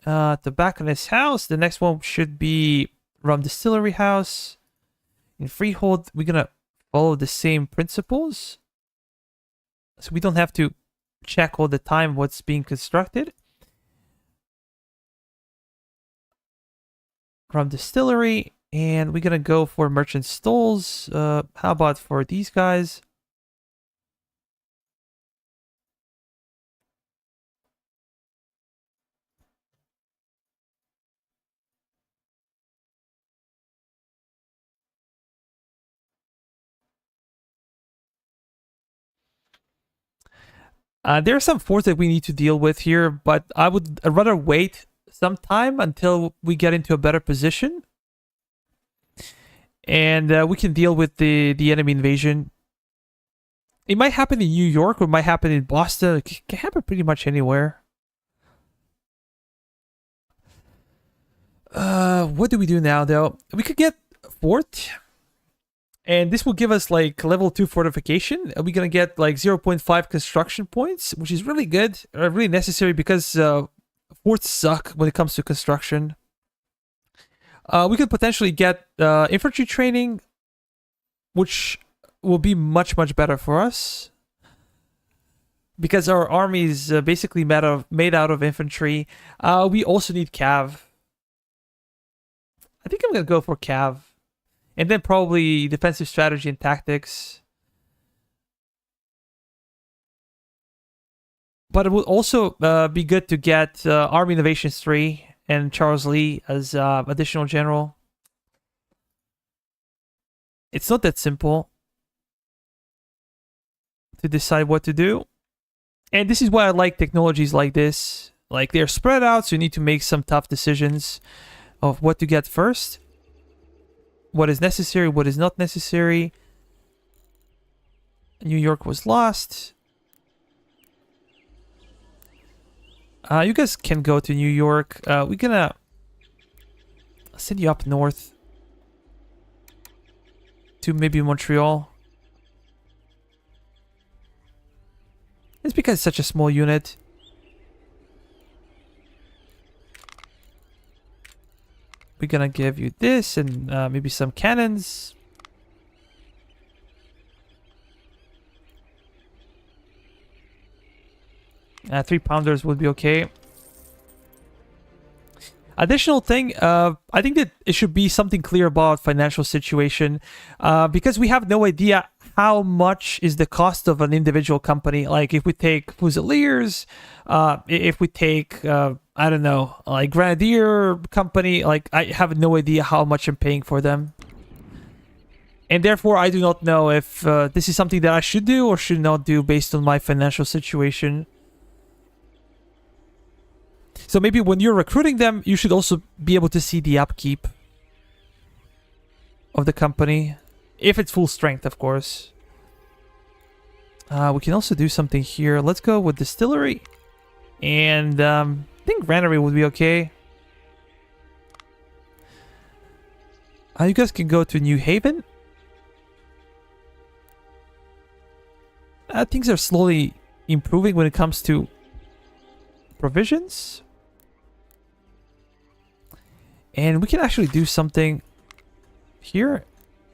Tobacconist house. The next one should be rum distillery house. In freehold, we're gonna follow the same principles, so we don't have to check all the time what's being constructed. Rum distillery, and we're gonna go for merchant stalls. How about for these guys? There are some forts that we need to deal with here, but I'd rather wait some time until we get into a better position. And we can deal with the enemy invasion. It might happen in New York, or it might happen in Boston. It can happen pretty much anywhere. What do we do now, though? We could get a fort. And this will give us like level 2 fortification. We're gonna get like 0.5 construction points, which is really good, really necessary because forts suck when it comes to construction. We could potentially get infantry training, which will be much, much better for us. Because our army is basically made out of infantry. We also need cav. I think I'm gonna go for cav. And then probably defensive strategy and tactics. But it would also be good to get Army Innovations 3 and Charles Lee as additional general. It's not that simple to decide what to do. And this is why I like technologies like this. Like, they're spread out, so you need to make some tough decisions of what to get first. What is necessary, what is not necessary. New York was lost. You guys can go to New York. We're gonna send you up north to maybe Montreal. It's because it's such a small unit. We're gonna give you this and maybe some cannons. Three pounders would be okay. Additional thing, I think that it should be something clear about financial situation, because we have no idea how much is the cost of an individual company. Like, if we take Fusiliers, if we take, I don't know, like Grenadier company, like, I have no idea how much I'm paying for them. And therefore, I do not know if this is something that I should do or should not do based on my financial situation. So maybe when you're recruiting them, you should also be able to see the upkeep of the company. If it's full strength, of course. We can also do something here. Let's go with distillery. And I think granary would be okay. You guys can go to New Haven. Things are slowly improving when it comes to provisions. And we can actually do something here.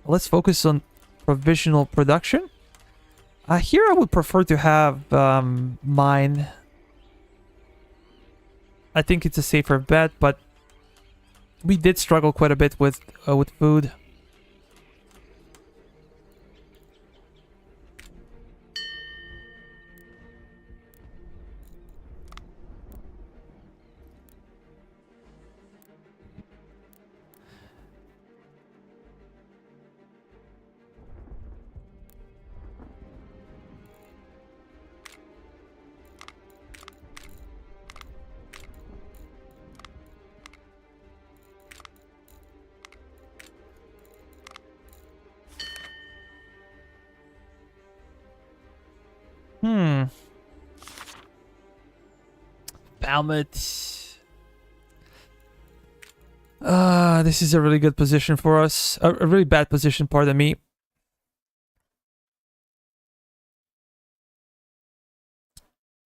Let's focus on provisional production. Here I would prefer to have mine. I think it's a safer bet, but we did struggle quite a bit with food. Palmet. This is a really good position for us. A really bad position, pardon me.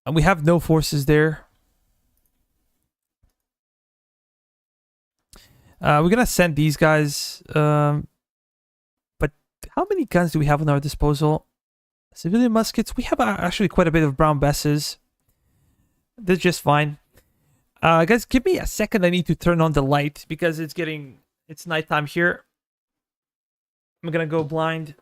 And we have no forces there. We're gonna send these guys. But how many guns do we have on our disposal? Civilian muskets. We have actually quite a bit of brown besses. That's just fine. Guys, give me a second. I need to turn on the light because it's nighttime here. I'm gonna go blind.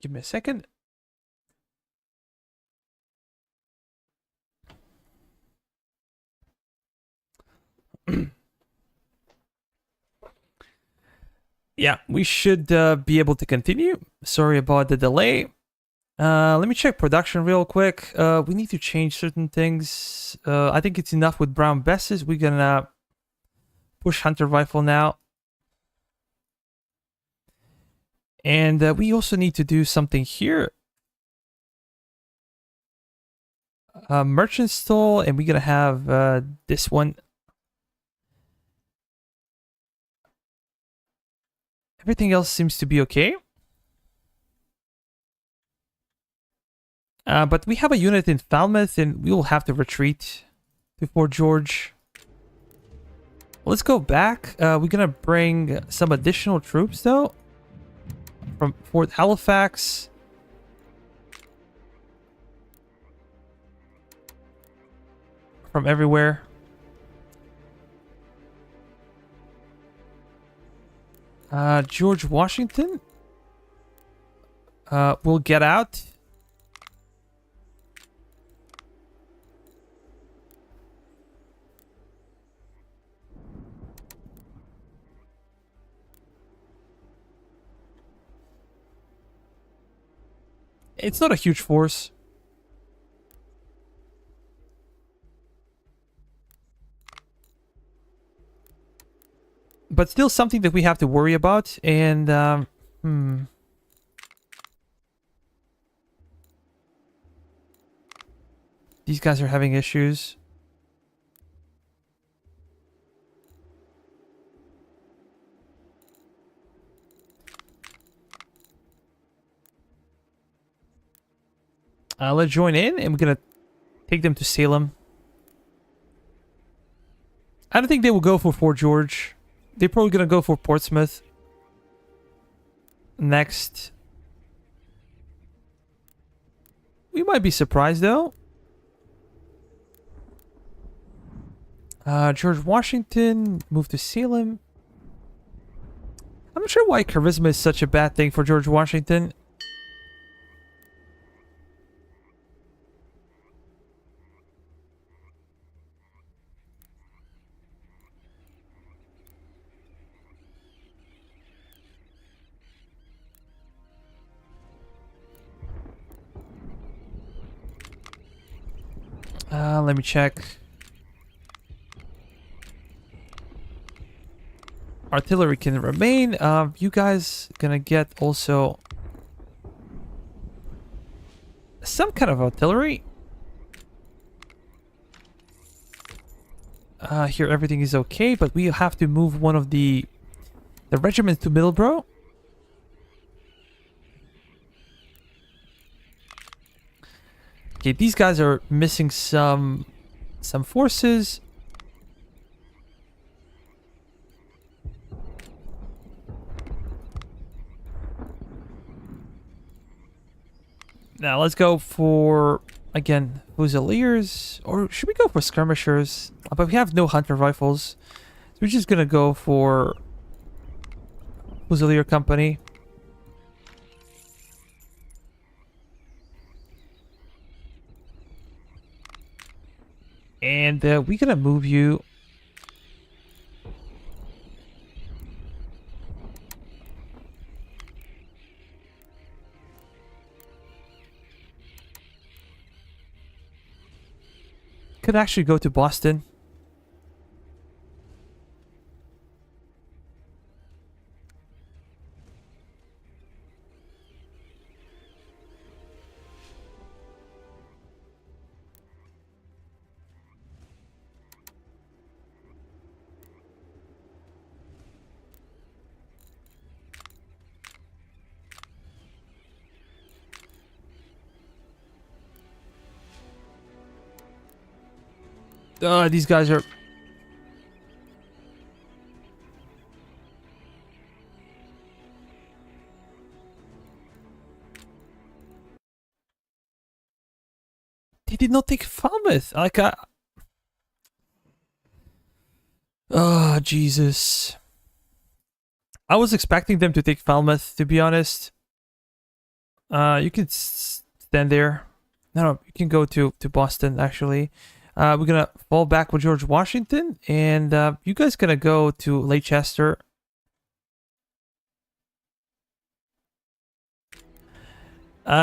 Give me a second. Yeah, we should be able to continue. Sorry about the delay. Let me check production real quick. We need to change certain things. I think it's enough with brown besses. We're gonna push hunter rifle now. And we also need to do something here. Merchant stall, and we're gonna have this one. Everything else seems to be okay. But we have a unit in Falmouth, and we will have to retreat to Fort George. Let's go back. We're gonna bring some additional troops, though, from Fort Halifax. From everywhere. George Washington. We'll get out. It's not a huge force. But still something that we have to worry about. And, these guys are having issues. Let's join in, and we're gonna take them to Salem. I don't think they will go for Fort George. They're probably gonna go for Portsmouth next. We might be surprised, though. George Washington moved to Salem. I'm not sure why charisma is such a bad thing for George Washington. Let me check. Artillery can remain. You guys gonna get also some kind of artillery. Here everything is okay, but we have to move one of the regiments to Middleborough. Okay, these guys are missing some forces. Now let's go for, again, Fusiliers. Or should we go for skirmishers? But we have no hunter rifles. So we're just gonna go for Fusilier Company. And we're gonna move you. Could actually go to Boston. These guys are... They did not take Falmouth. Like, oh, Jesus. I was expecting them to take Falmouth, to be honest. You can stand there. No, you can go to Boston, actually. We're gonna fall back with George Washington, and you guys gonna go to Leicester.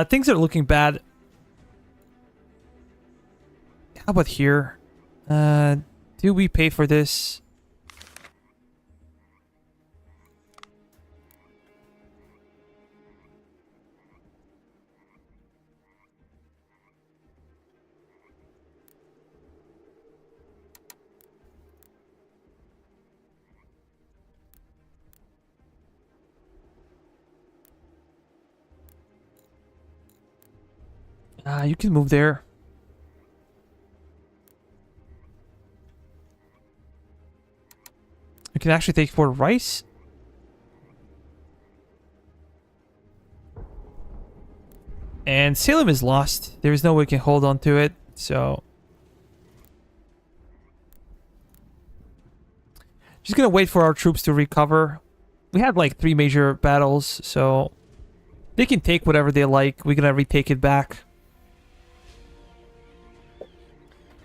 Things are looking bad. How about here? Do we pay for this? You can move there. You can actually take for rice. And Salem is lost. There is no way we can hold on to it. So just gonna wait for our troops to recover. We had like 3 major battles, so they can take whatever they like. We're gonna retake it back.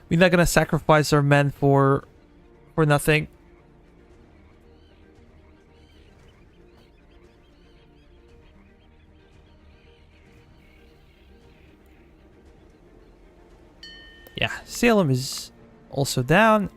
We're not gonna sacrifice our men for nothing. Yeah, Salem is also down.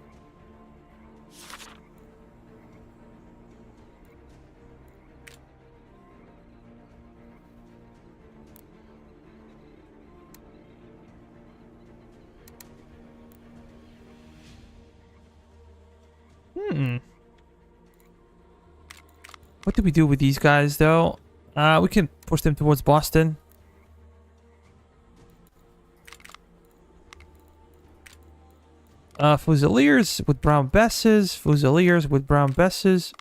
What do we do with these guys, though? We can push them towards Boston. Fusiliers with brown besses. Fusiliers with brown besses.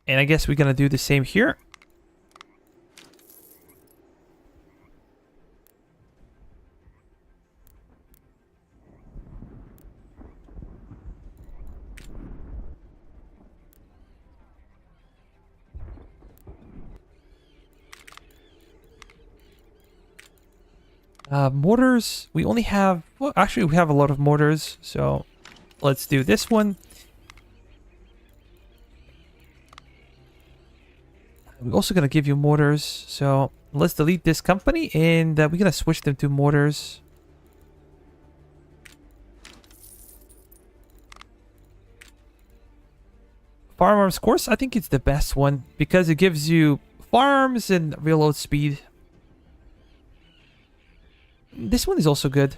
And I guess we're gonna do the same here. Mortars, we only have... Well, actually, we have a lot of mortars, so let's do this one. We're also going to give you mortars, so let's delete this company, and we're going to switch them to mortars. Firearms course, I think it's the best one, because it gives you firearms and reload speed. This one is also good.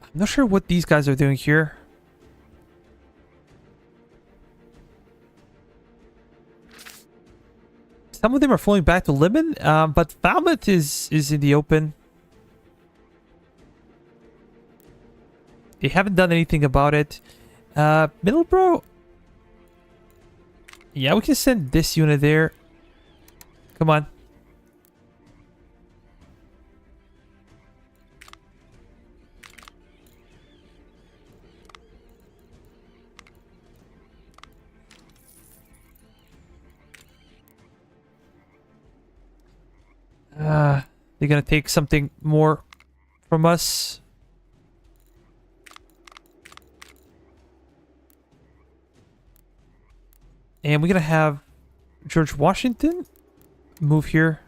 I'm not sure what these guys are doing here. Some of them are falling back to Limon, but Falmouth is in the open. They haven't done anything about it. Middleborough? Yeah, we can send this unit there. Come on. They're gonna take something more from us. And we're gonna have George Washington move here.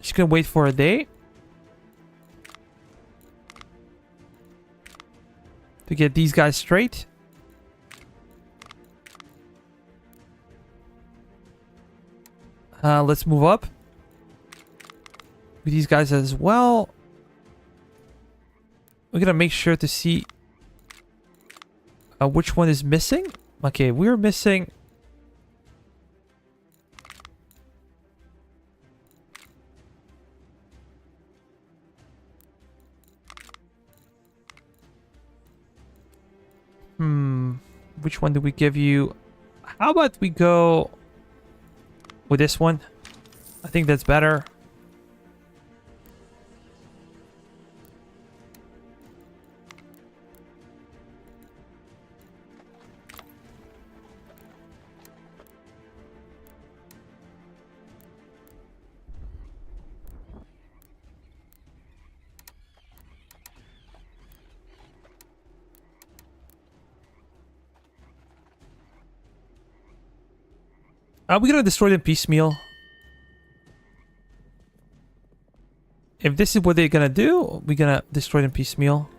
Just gonna wait for a day to get these guys straight. Let's move up with these guys as well. We're gonna make sure to see which one is missing. Okay, we're missing. Which one do we give you? How about we go with this one? I think that's better. We're gonna destroy them piecemeal. If this is what they're gonna do, we're gonna destroy them piecemeal.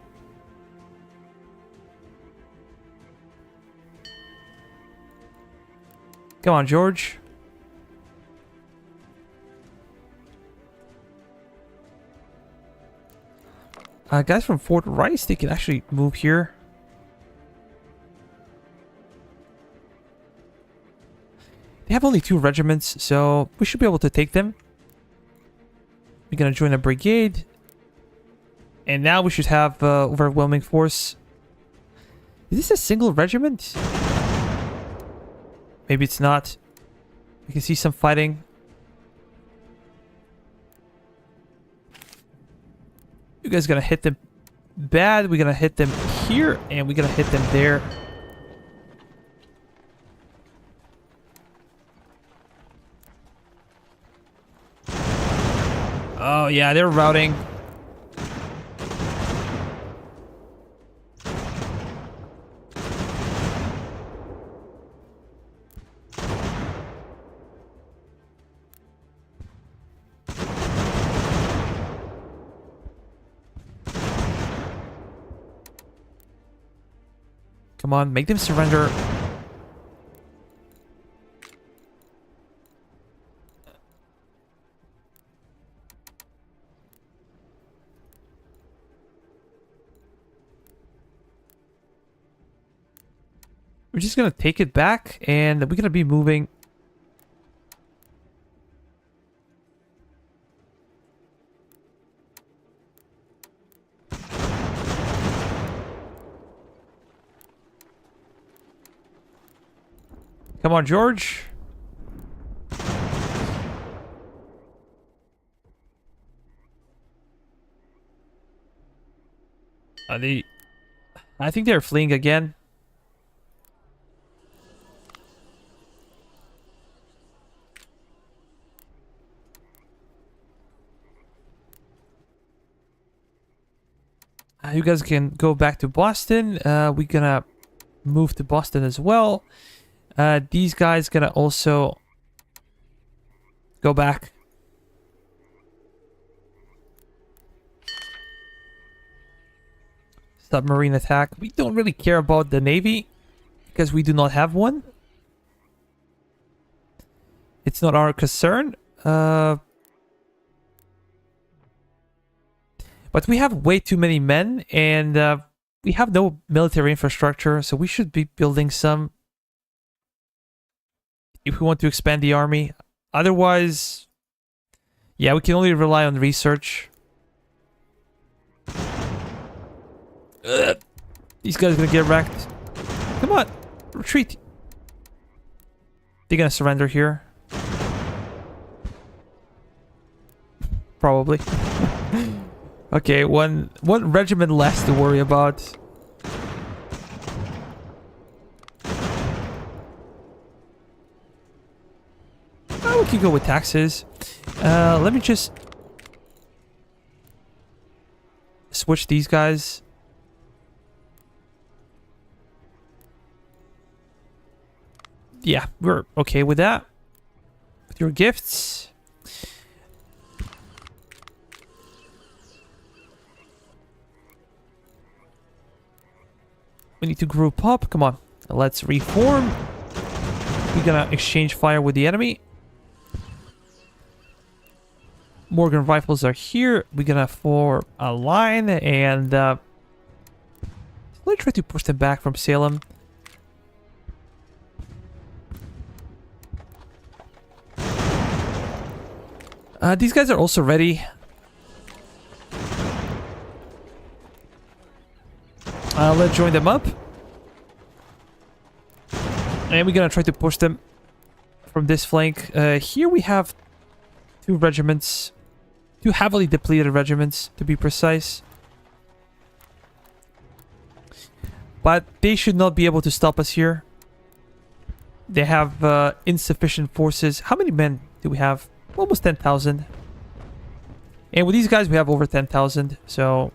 Come on, George. Guys from Fort Rice, they can actually move here. They have only 2 regiments, so we should be able to take them. We're gonna join a brigade. And now we should have overwhelming force. Is this a single regiment? Maybe it's not. We can see some fighting. You guys gonna hit them bad. We're gonna hit them here, and we're gonna hit them there. Oh yeah, they're routing. Come on, make them surrender. We're just gonna take it back, and we're gonna be moving. Come on, George. I think they're fleeing again. You guys can go back to Boston. We're gonna move to Boston as well. These guys gonna also go back. Submarine attack. We don't really care about the Navy because we do not have one. It's not our concern. But we have way too many men, and we have no military infrastructure, so we should be building some if we want to expand the army. Otherwise, yeah, we can only rely on research. These guys are gonna get wrecked. Come on, retreat. They're gonna surrender here. Probably. Okay, one regiment less to worry about. Oh, we can go with taxes. Let me just switch these guys. Yeah, we're okay with that. With your gifts. We need to group up. Come on. Let's reform. We're gonna exchange fire with the enemy. Morgan rifles are here. We're gonna form a line and let's try to push them back from Salem. These guys are also ready. Let's join them up. And we're gonna try to push them from this flank. Here we have 2 regiments. 2 heavily depleted regiments, to be precise. But they should not be able to stop us here. They have insufficient forces. How many men do we have? Almost 10,000. And with these guys, we have over 10,000. So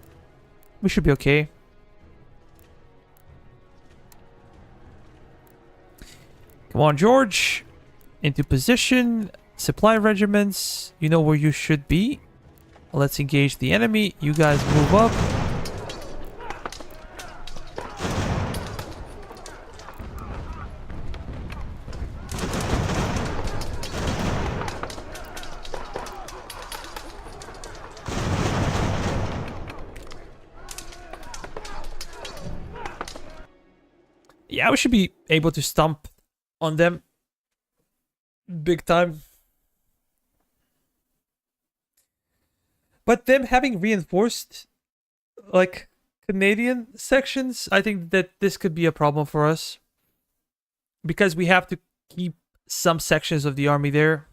we should be okay. Come on, George. Into position. Supply regiments. You know where you should be. Let's engage the enemy. You guys move up. Yeah, we should be able to stomp on them big time. But them having reinforced, like, Canadian sections, I think that this could be a problem for us. Because we have to keep some sections of the army there.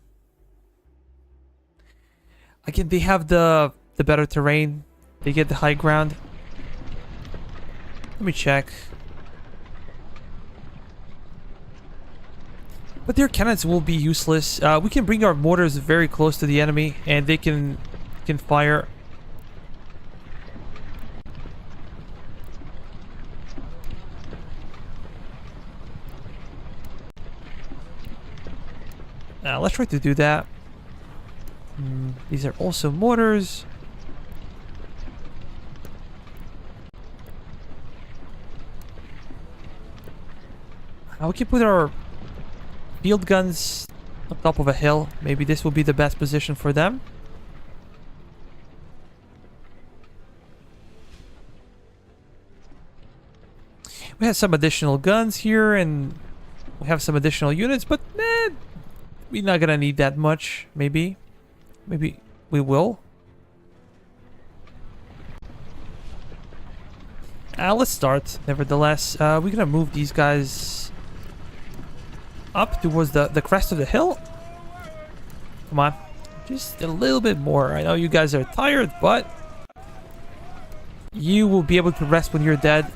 Again, they have the better terrain. They get the high ground. Let me check. But their cannons will be useless. We can bring our mortars very close to the enemy, and they can fire. Let's try to do that. These are also mortars. We can put our field guns on top of a hill. Maybe this will be the best position for them. We have some additional guns here, and we have some additional units, but we're not gonna need that much. Maybe we will. Let's start. Nevertheless, we're gonna move these guys up towards the crest of the hill. Come on, just a little bit more. I know you guys are tired, but you will be able to rest when you're dead.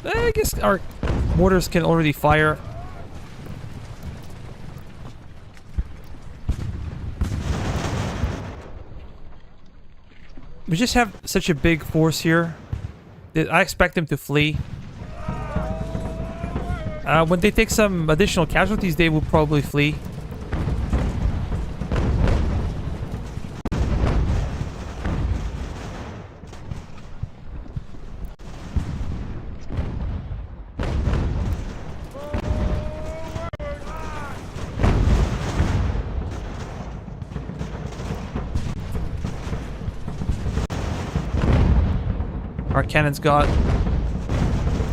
I guess our mortars can already fire. We just have such a big force here that I expect them to flee. When they take some additional casualties, they will probably flee. Our cannons got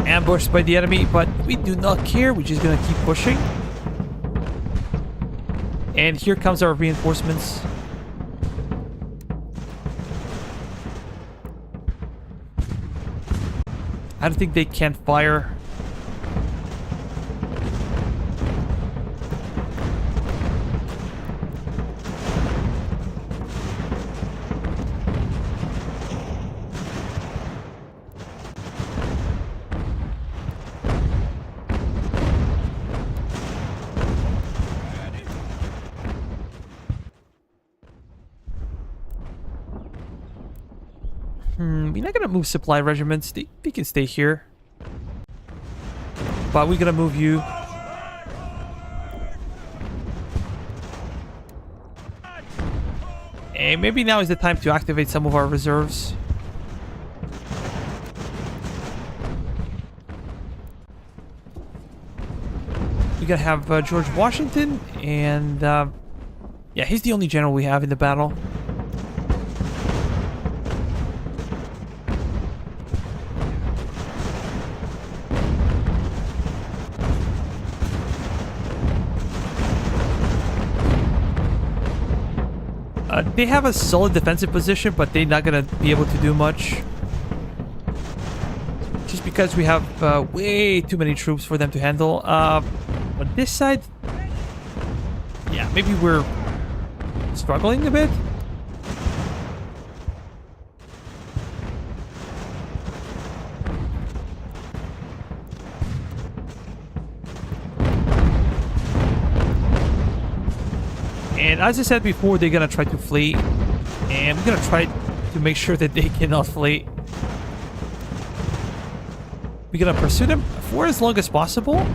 ambushed by the enemy, but we do not care. We're just gonna keep pushing. And here comes our reinforcements. I don't think they can fire. We're not gonna move supply regiments. They can stay here. But we're gonna move you. And maybe now is the time to activate some of our reserves. We're gonna have George Washington, and yeah, he's the only general we have in the battle. They have a solid defensive position, but they're not gonna be able to do much. Just because we have way too many troops for them to handle. On this side, yeah, maybe we're struggling a bit. And as I said before, they're gonna try to flee. And we're gonna try to make sure that they cannot flee. We're gonna pursue them for as long as possible.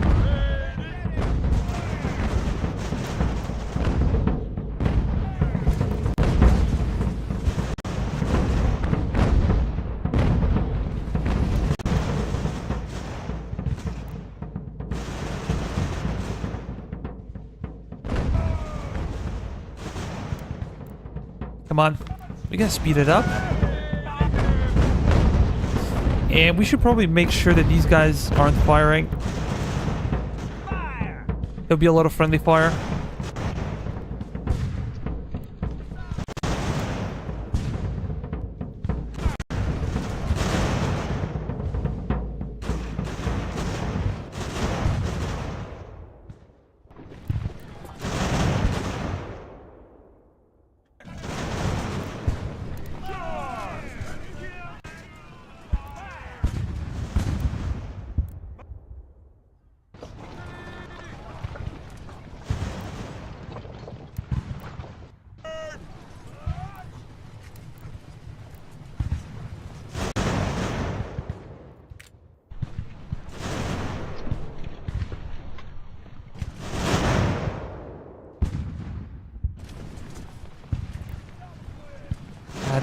Come on. We're gonna speed it up. And we should probably make sure that these guys aren't firing. There'll be a lot of friendly fire.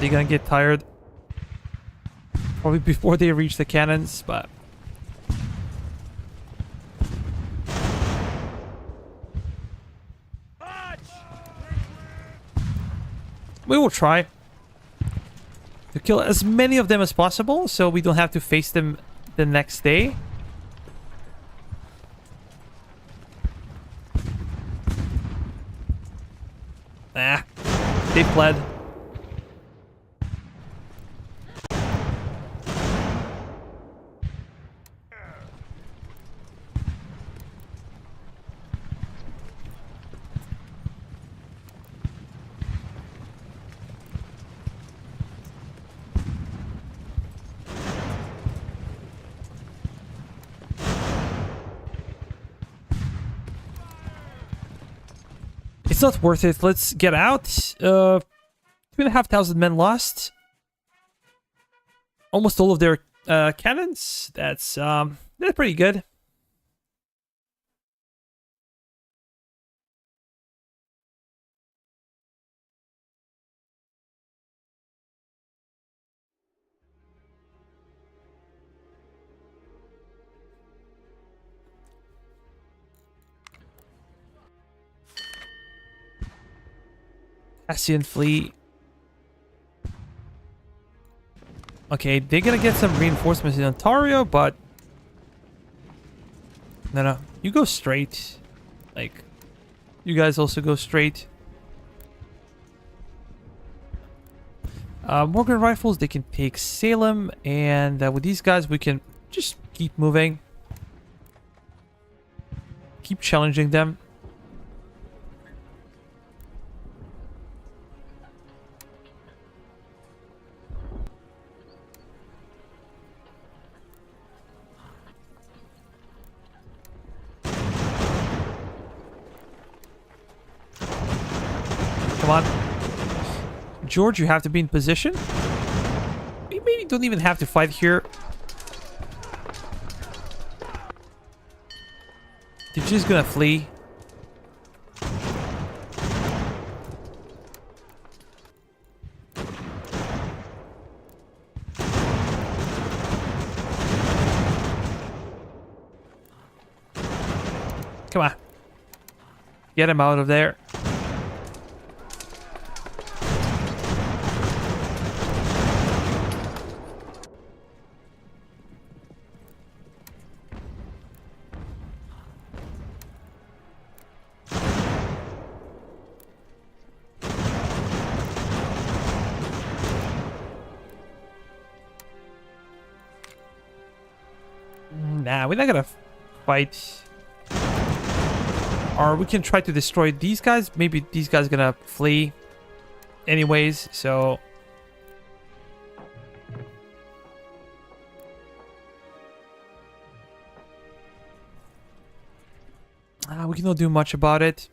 They're gonna get tired. Probably before they reach the cannons, but... we will try to kill as many of them as possible, so we don't have to face them the next day. Ah, they fled. It's not worth it. Let's get out. 2,500 men lost. Almost all of their cannons. That's pretty good. Hessian fleet. Okay, they're gonna get some reinforcements in Ontario, but... No. You go straight. Like, you guys also go straight. Morgan rifles, they can take Salem, and with these guys, we can just keep moving. Keep challenging them. Come on. George, you have to be in position. We maybe don't even have to fight here. They're just gonna flee. Come on. Get him out of there. Nah, we're not gonna fight. Or we can try to destroy these guys. Maybe these guys are gonna flee anyways, so... we cannot do much about it.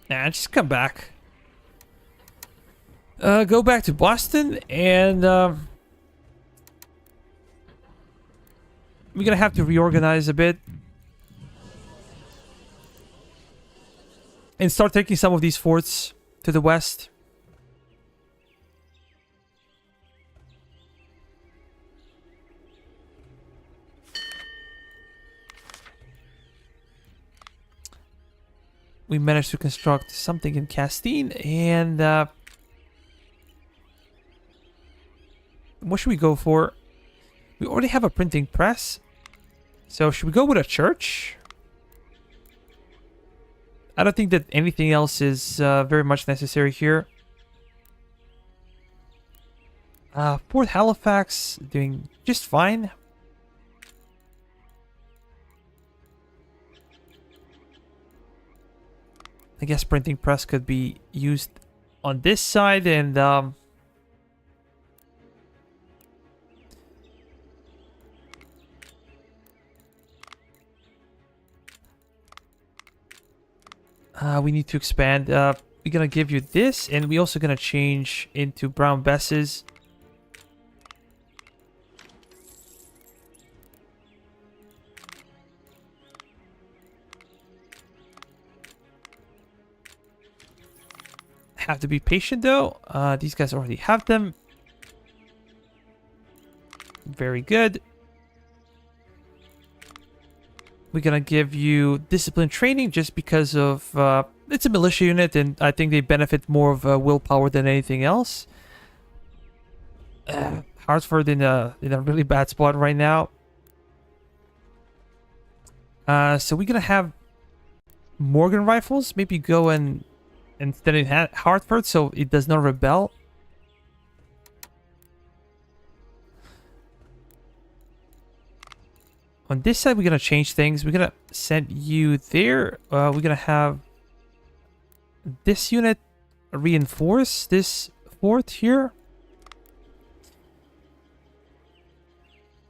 Nah, just come back. Go back to Boston, and we're gonna have to reorganize a bit and start taking some of these forts to the west. We managed to construct something in Castine, and what should we go for? We already have a printing press, so should we go with a church? I don't think that anything else is very much necessary here. Port Halifax doing just fine. I guess printing press could be used on this side, and we need to expand. We're gonna give you this, and we're also gonna change into brown besses. Have to be patient though. These guys already have them. Very good. We're gonna give you discipline training just because of it's a militia unit, and I think they benefit more of willpower than anything else. Hartford in a really bad spot right now. So we're gonna have Morgan rifles. Maybe go and instead in Hartford, so it does not rebel. On this side, we're gonna change things. We're gonna send you there. We're gonna have this unit reinforce this fort here,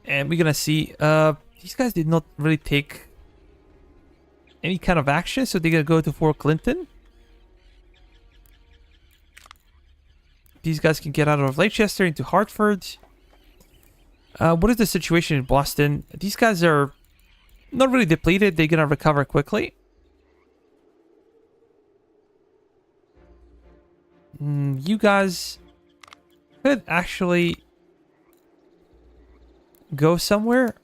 and we're gonna see. These guys did not really take any kind of action, so they're gonna go to Fort Clinton. These guys can get out of Leicester into Hartford. What is the situation in Boston? These guys are not really depleted. They're gonna recover quickly. You guys could actually go somewhere.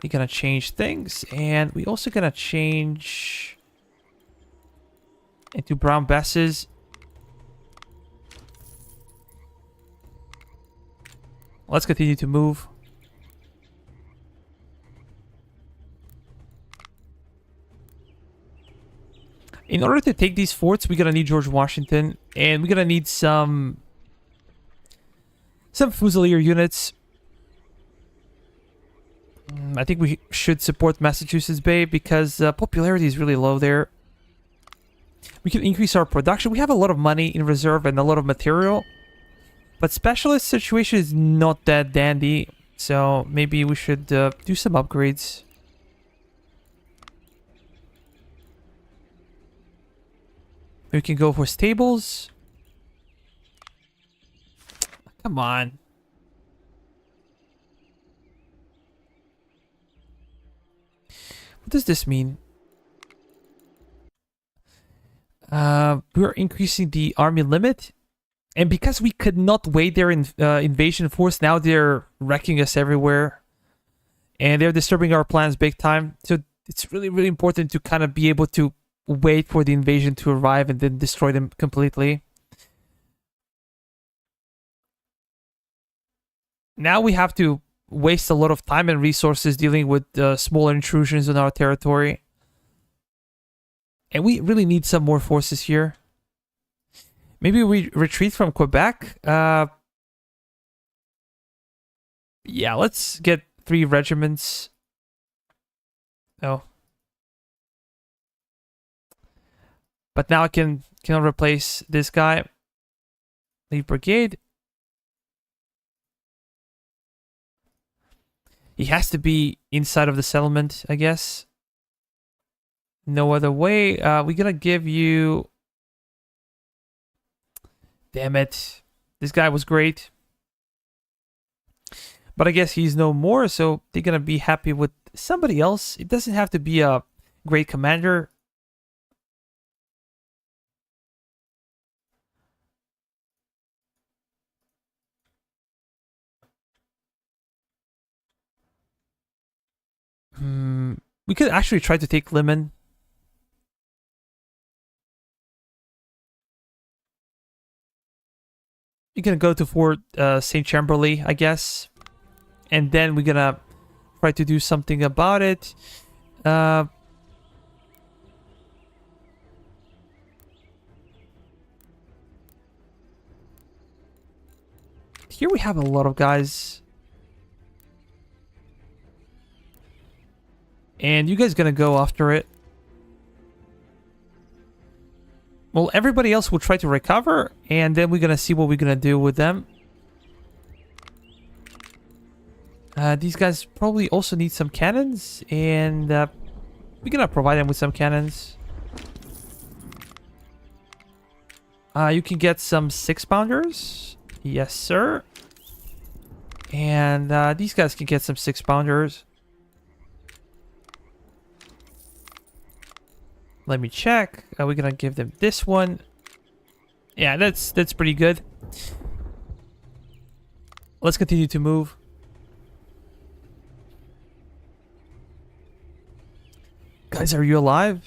We're gonna change things, and we also gonna change into brown besses. Let's continue to move. In order to take these forts, we're gonna need George Washington, and we're gonna need some Fusilier units. I think we should support Massachusetts Bay because popularity is really low there. We can increase our production. We have a lot of money in reserve and a lot of material. But specialist situation is not that dandy. So maybe we should do some upgrades. We can go for stables. Come on. What does this mean? We're increasing the army limit, and because we could not wait their invasion force, now they're wrecking us everywhere, and they're disturbing our plans big time. So it's really, really important to kind of be able to wait for the invasion to arrive and then destroy them completely. Now we have to waste a lot of time and resources dealing with smaller intrusions on our territory. And we really need some more forces here. Maybe we retreat from Quebec. Yeah, let's get 3 regiments. Oh. But now I can replace this guy. Leave brigade. He has to be inside of the settlement, I guess. No other way. We're gonna give you... Damn it. This guy was great. But I guess he's no more, so they're gonna be happy with somebody else. It doesn't have to be a great commander. We could actually try to take Lemon. We're gonna go to Fort St. Chamberlain, I guess. And then we're gonna try to do something about it. Here we have a lot of guys. And you guys gonna go after it. Well, everybody else will try to recover, and then we're gonna see what we're gonna do with them. These guys probably also need some cannons, and we're gonna provide them with some cannons. You can get some 6-pounders. Yes, sir. And these guys can get some 6-pounders. Let me check. We're gonna give them this one. Yeah, that's pretty good. Let's continue to move. Guys, are you alive?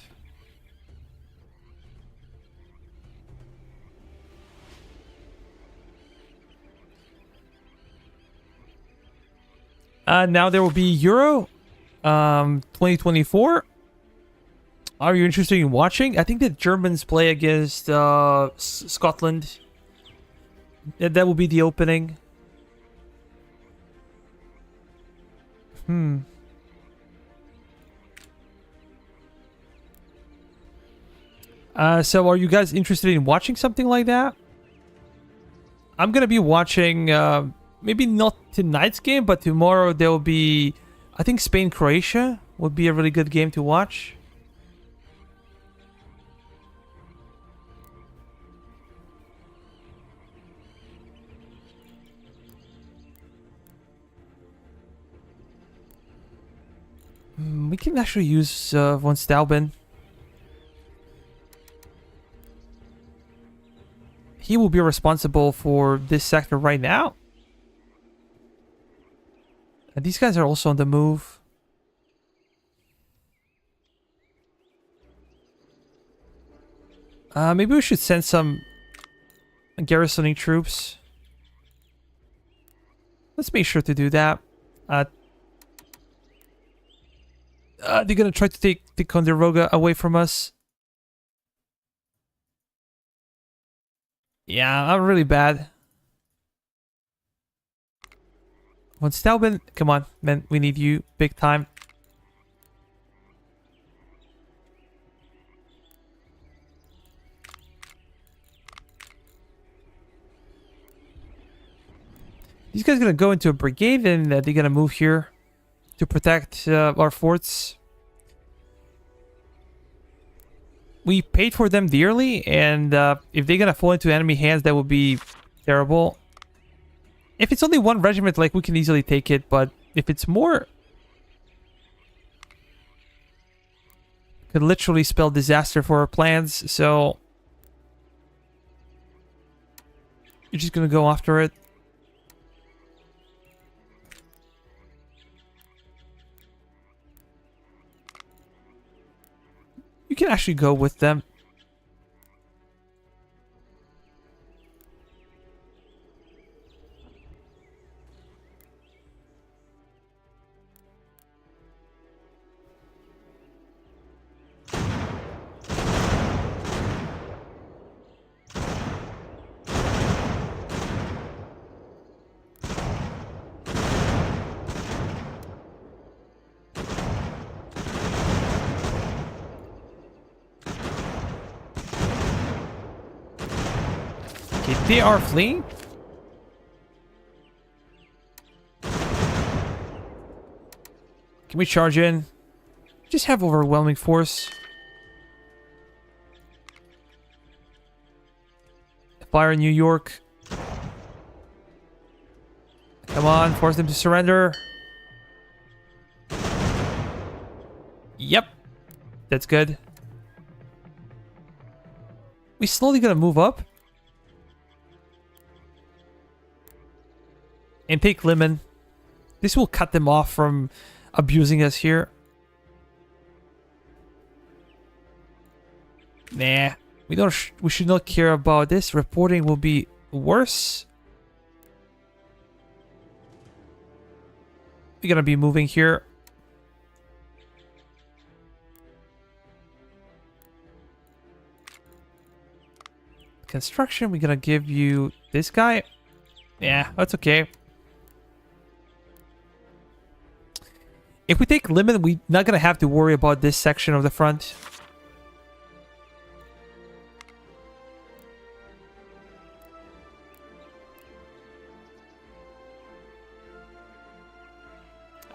Now there will be Euro 2024. Are you interested in watching? I think the Germans play against Scotland. That will be the opening. So are you guys interested in watching something like that? I'm gonna be watching, maybe not tonight's game, but tomorrow there will be, I think Spain-Croatia would be a really good game to watch. We can actually use von Stauben. He will be responsible for this sector right now. These guys are also on the move. Maybe we should send some garrisoning troops. Let's make sure to do that. They're gonna try to take Ticonderoga away from us. Yeah, I'm really bad. Von Stauben, come on, man, we need you big time. These guys are gonna go into a brigade, and they're gonna move here to protect our forts. We paid for them dearly, and if they're gonna fall into enemy hands, that would be terrible. If it's only one regiment, like, we can easily take it, but if it's more, could literally spell disaster for our plans, so you're just gonna go after it. You can actually go with them. Okay, they are fleeing. Can we charge in? Just have overwhelming force. Fire in New York. Come on, force them to surrender. Yep. That's good. We slowly gonna move up. And take Lemon. This will cut them off from abusing us here. Nah. We should not care about this. Reporting will be worse. We're gonna be moving here. Construction, we're gonna give you this guy. Yeah, that's okay. If we take Lemon, we're not gonna have to worry about this section of the front.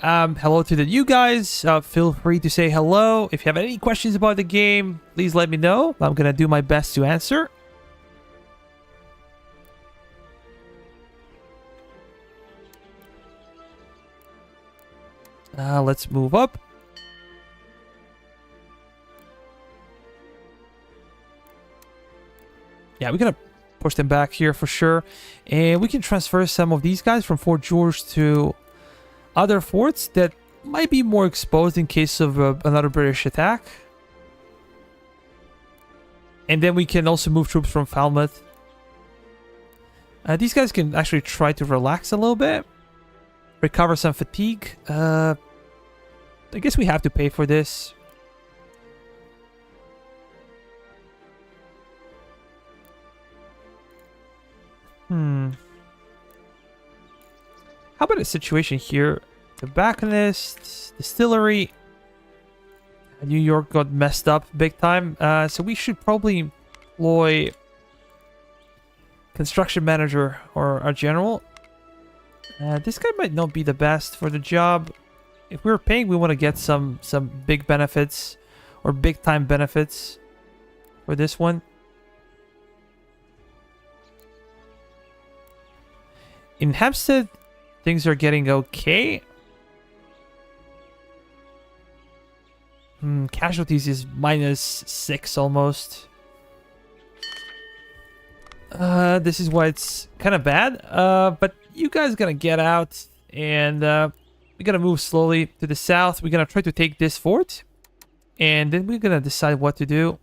Hello to the new guys. Feel free to say hello. If you have any questions about the game, please let me know. I'm gonna do my best to answer. Let's move up. Yeah, we're gonna push them back here for sure. And we can transfer some of these guys from Fort George to other forts that might be more exposed in case of another British attack. And then we can also move troops from Falmouth. These guys can actually try to relax a little bit. Recover some fatigue. I guess we have to pay for this. How about a situation here? Tobacconist, distillery. New York got messed up big time. So we should probably employ construction manager or a general. This guy might not be the best for the job. If we're paying, we want to get some big benefits or big time benefits for this one. In Hampstead, things are getting okay. Casualties is -6 almost. This is why it's kind of bad. But you guys are gonna get out, and we're gonna move slowly to the south. We're gonna try to take this fort, and then we're gonna decide what to do.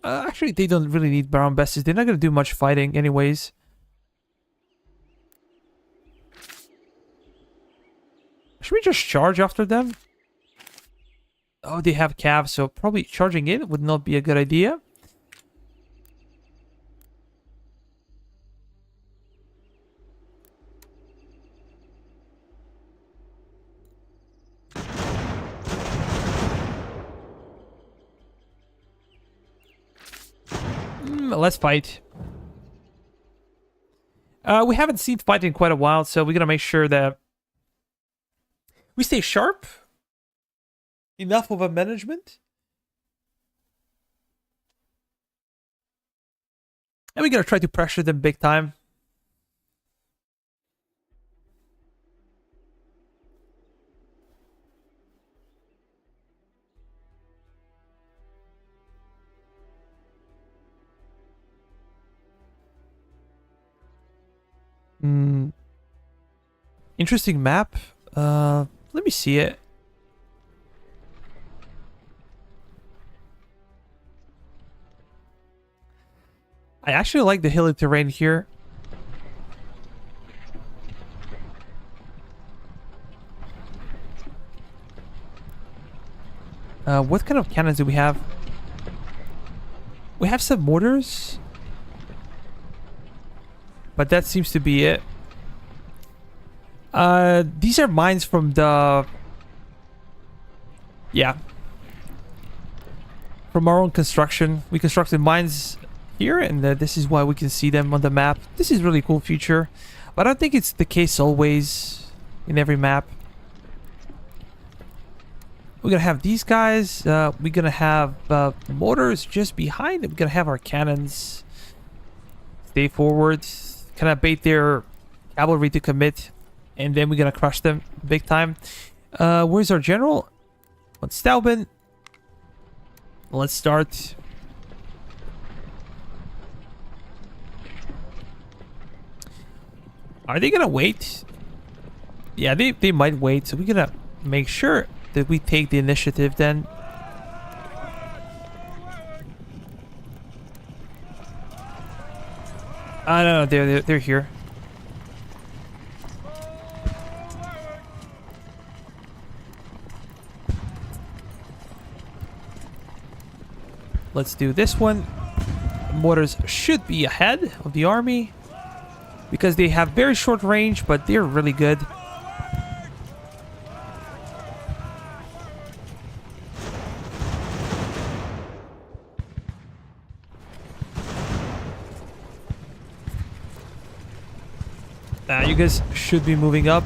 Actually, they don't really need brown besties. They're not gonna do much fighting anyways. Should we just charge after them? Oh, they have calves, so probably charging in would not be a good idea. Let's fight. We haven't seen fight in quite a while, so we're gonna make sure that we stay sharp. Enough of a management. And we're gonna try to pressure them big time. Interesting map. Let me see it. I actually like the hilly terrain here. What kind of cannons do we have? We have some mortars. But that seems to be it. These are mines from the... Yeah. From our own construction. We constructed mines here, and this is why we can see them on the map. This is really cool feature, but I don't think it's the case always in every map. We're gonna have these guys. We're gonna have mortars just behind. We're gonna have our cannons stay forward, kind of bait their cavalry to commit, and then we're gonna crush them big time. Where's our general? On Stauben. Let's start. Are they gonna wait? Yeah, they might wait, so we're gonna make sure that we take the initiative then. No, they're here. Let's do this one. Mortars should be ahead of the army because they have very short range, but they're really good. You guys should be moving up.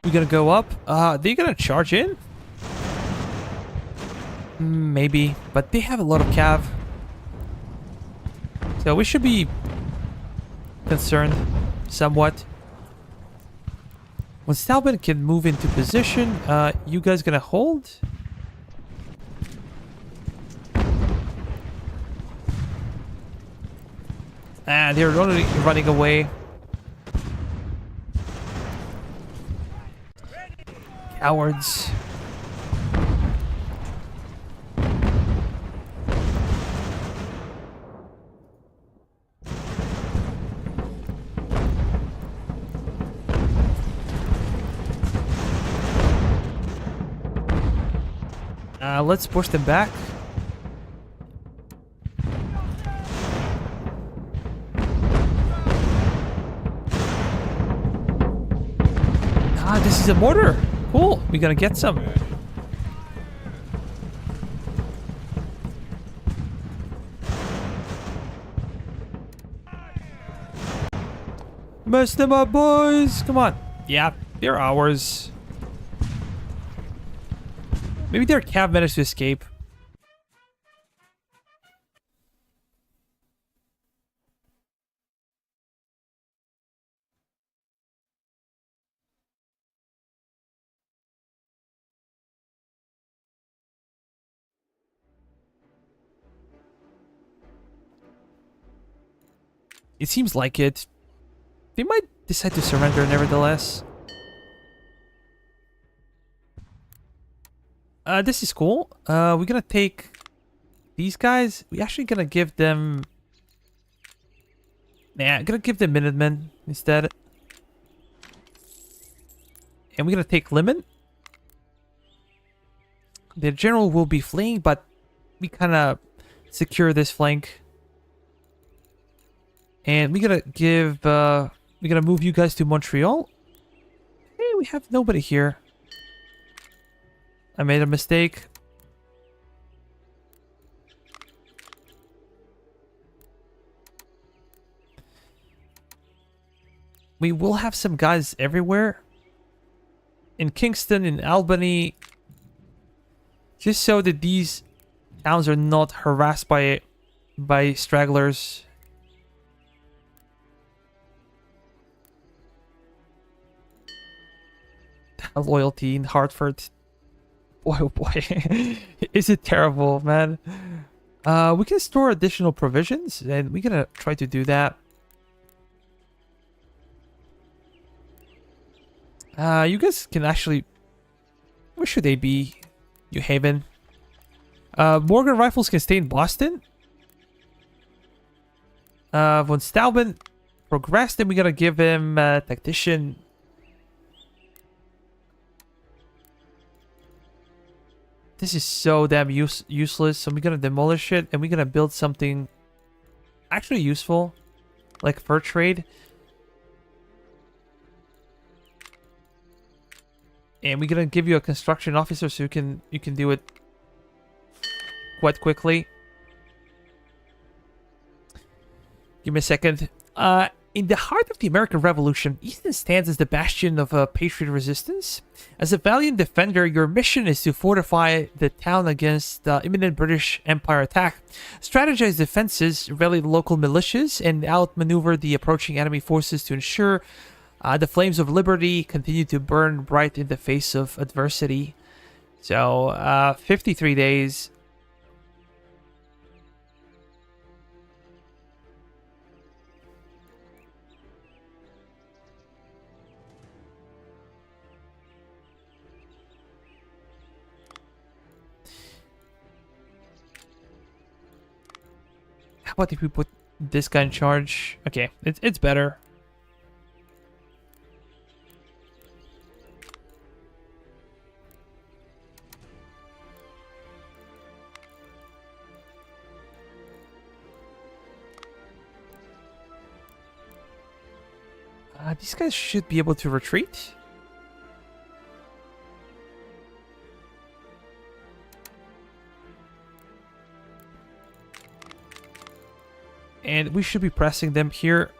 We're gonna go up. They're gonna charge in? Maybe, but they have a lot of cav. So we should be concerned somewhat. When Stalbin can move into position, you guys gonna hold? They're already running away. Cowards. Let's push them back. This is a mortar. Cool, we're gonna get some. Mess them up, boys. Come on. Yeah, they're ours. Maybe their cav managed to escape. It seems like it. They might decide to surrender nevertheless. This is cool. We're gonna take these guys. We're actually gonna give them... Nah, I'm gonna give them Minutemen instead. And we're gonna take Lemon. The general will be fleeing, but we kind of secure this flank. And we're gonna give... we're gonna move you guys to Montreal. Hey, we have nobody here. I made a mistake. We will have some guys everywhere. In Kingston, in Albany. Just so that these towns are not harassed by stragglers. Loyalty in Hartford. Boy, oh boy. Is it terrible, man. We can store additional provisions, and we're gonna try to do that. You guys can actually... Where should they be? New Haven. Morgan rifles can stay in Boston. Von Stauben progressed, then we gotta give him tactician. This is so damn useless. So we're gonna demolish it, and we're gonna build something actually useful, like fur trade. And we're gonna give you a construction officer so you can do it quite quickly. Give me a second. In the heart of the American Revolution, Easton stands as the bastion of patriot resistance. As a valiant defender, your mission is to fortify the town against the imminent British Empire attack, strategize defenses, rally the local militias, and outmaneuver the approaching enemy forces to ensure the flames of liberty continue to burn bright in the face of adversity. So, 53 days. How about if we put this guy in charge? Okay, it's better. These guys should be able to retreat. And we should be pressing them here.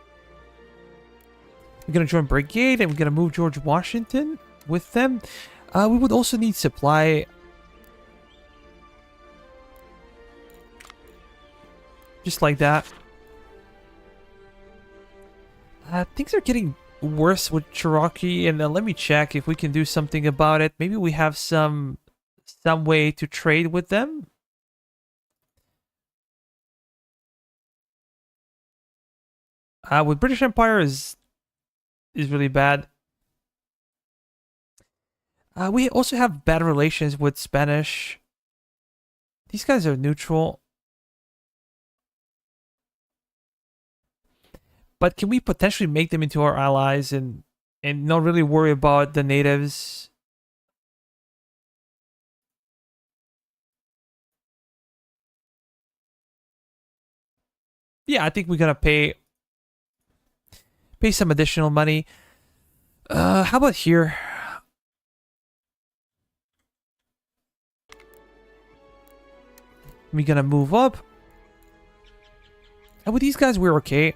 We're going to join Brigade, and we're going to move George Washington with them. We would also need supply. Just like that. Things are getting worse with Cherokee, and let me check if we can do something about it. Maybe we have some way to trade with them. With British Empire is really bad. We also have bad relations with Spanish. These guys are neutral. But can we potentially make them into our allies and not really worry about the natives? Yeah, I think we're gonna pay some additional money. How about here? We're gonna move up. And with these guys, we're okay.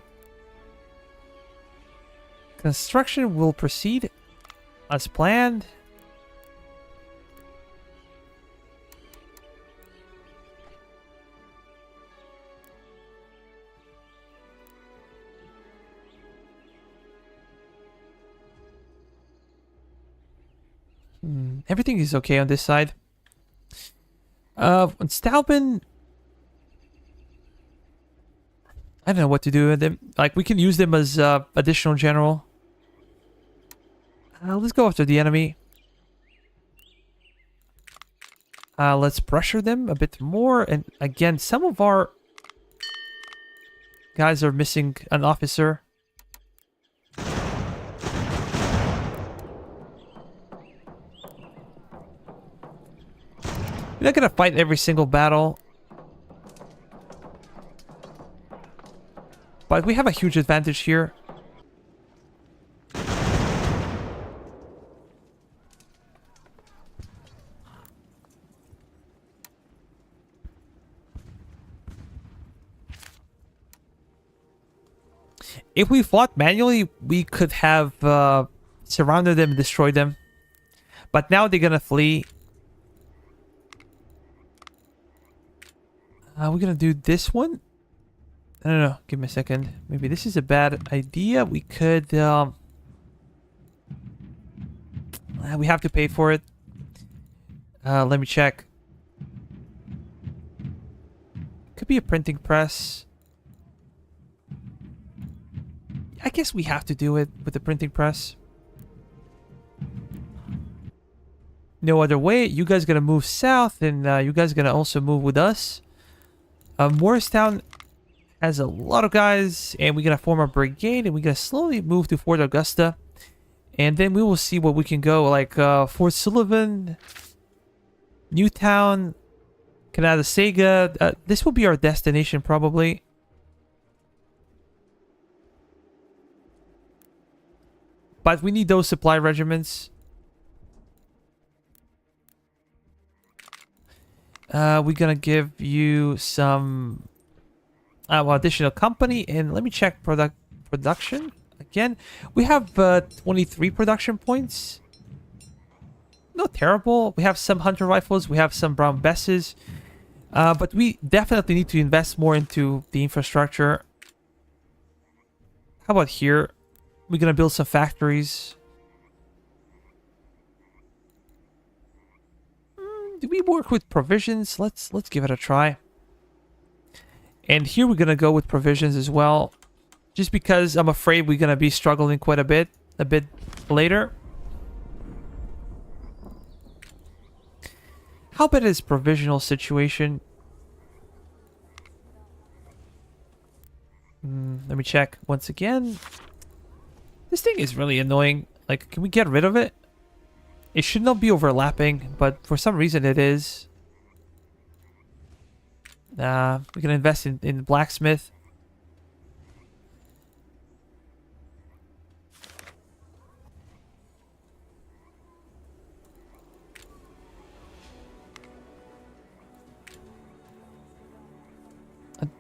Construction will proceed as planned. Everything is okay on this side. On Stauben, I don't know what to do with them. Like, we can use them as additional general. Let's go after the enemy. Let's pressure them a bit more. And again, some of our guys are missing an officer. We're not gonna fight every single battle. But we have a huge advantage here. If we fought manually, we could have surrounded them and destroyed them. But now they're gonna flee. We're gonna do this one. I don't know. Give me a second. Maybe this is a bad idea. We could... we have to pay for it. Let me check. Could be a printing press. I guess we have to do it with the printing press. no other way. You guys gonna move south, and you guys gonna also move with us. Morristown has a lot of guys, and we're gonna form a brigade, and we're gonna slowly move to Fort Augusta, and then we will see what we can go, like Fort Sullivan, Newtown, Canada-Sega. This will be our destination probably. But we need those supply regiments. We're gonna give you some additional company, and let me check production again. We have 23 production points. Not terrible. We have some hunter rifles. We have some brown besses. But we definitely need to invest more into the infrastructure. How about here? We're gonna build some factories. Do we work with provisions? Let's give it a try. And here we're gonna go with provisions as well, just because I'm afraid we're gonna be struggling quite a bit later. How bad is provisional situation? Let me check once again. This thing is really annoying. Like, can we get rid of it? It should not be overlapping, but for some reason it is. We're gonna invest in blacksmith.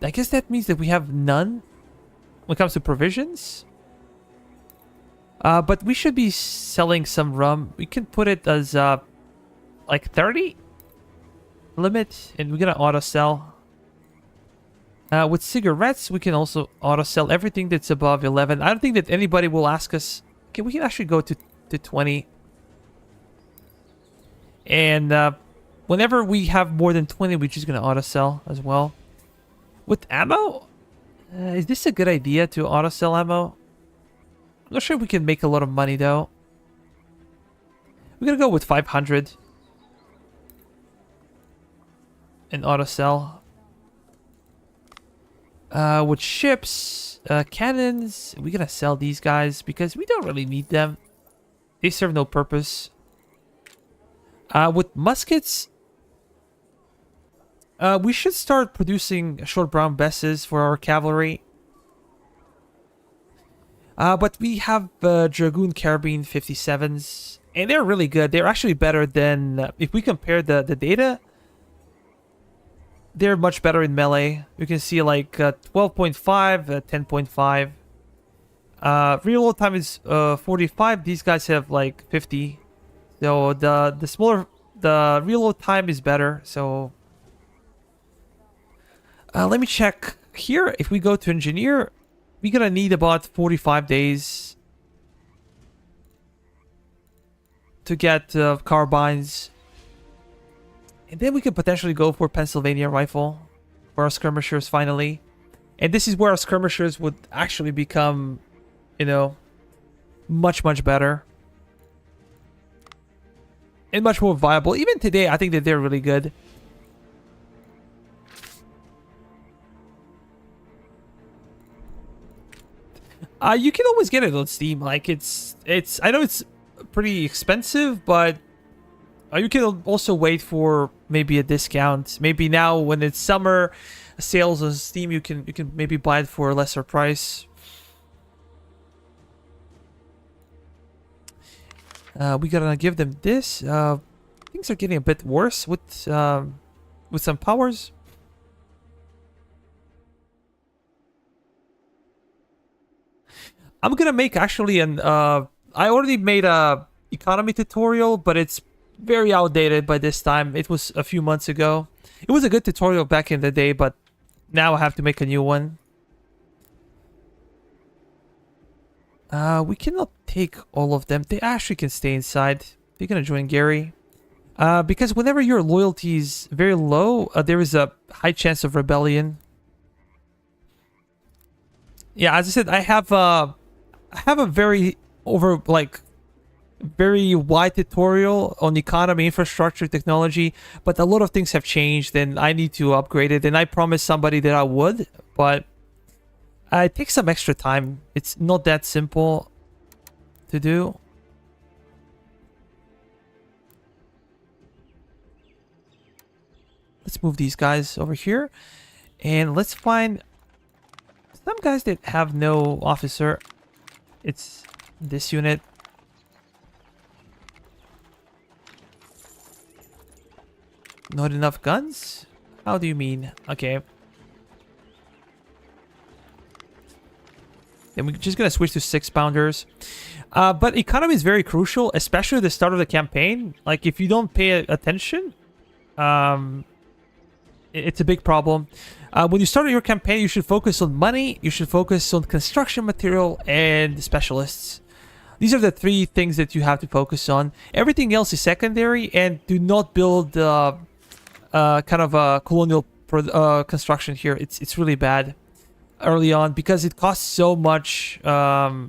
I guess that means that we have none when it comes to provisions. But we should be selling some rum. We can put it as like 30 limit, and we're gonna auto sell. With cigarettes, we can also auto sell everything that's above 11. I don't think that anybody will ask us. Okay, we can actually go to 20. And whenever we have more than 20, we're just gonna auto sell as well. With ammo, is this a good idea to auto sell ammo? I'm not sure if we can make a lot of money though. We're gonna go with 500 and auto sell. With ships, cannons, we're gonna sell these guys because we don't really need them. They serve no purpose. With muskets, we should start producing short brown besses for our cavalry. But we have Dragoon Carabine 57s, and they're really good. They're actually better than, if we compare the data, they're much better in melee. You can see like 12.5, 10.5. Reload time is 45. These guys have like 50. So the reload time is better. So let me check here. If we go to engineer, we're gonna need about 45 days to get carbines. And then we could potentially go for Pennsylvania rifle for our skirmishers finally. And this is where our skirmishers would actually become, you know, much, much better. And much more viable. Even today, I think that they're really good. You can always get it on Steam. Like, it's I know it's pretty expensive, but you can also wait for maybe a discount. Maybe now when it's summer sales on Steam, you can maybe buy it for a lesser price. We gotta give them this. Things are getting a bit worse with some powers. I'm gonna make actually an I already made a economy tutorial, but it's very outdated by this time. It was a few months ago. It was a good tutorial back in the day, but now I have to make a new one. We cannot take all of them. They actually can stay inside. They're gonna join Gary. Because whenever your loyalty is very low, there is a high chance of rebellion. Yeah, as I said, I have a very very wide tutorial on economy, infrastructure, technology, but a lot of things have changed and I need to upgrade it. And I promised somebody that I would, but it takes some extra time. It's not that simple to do. Let's move these guys over here. And let's find some guys that have no officer. It's this unit. Not enough guns? How do you mean? Okay. Then we're just gonna switch to 6-pounders. But economy is very crucial, especially at the start of the campaign. Like, if you don't pay attention, it's a big problem. When you start your campaign, you should focus on money, you should focus on construction material, and specialists. These are the 3 things that you have to focus on. Everything else is secondary, and do not build kind of a colonial construction here. It's really bad early on because it costs so much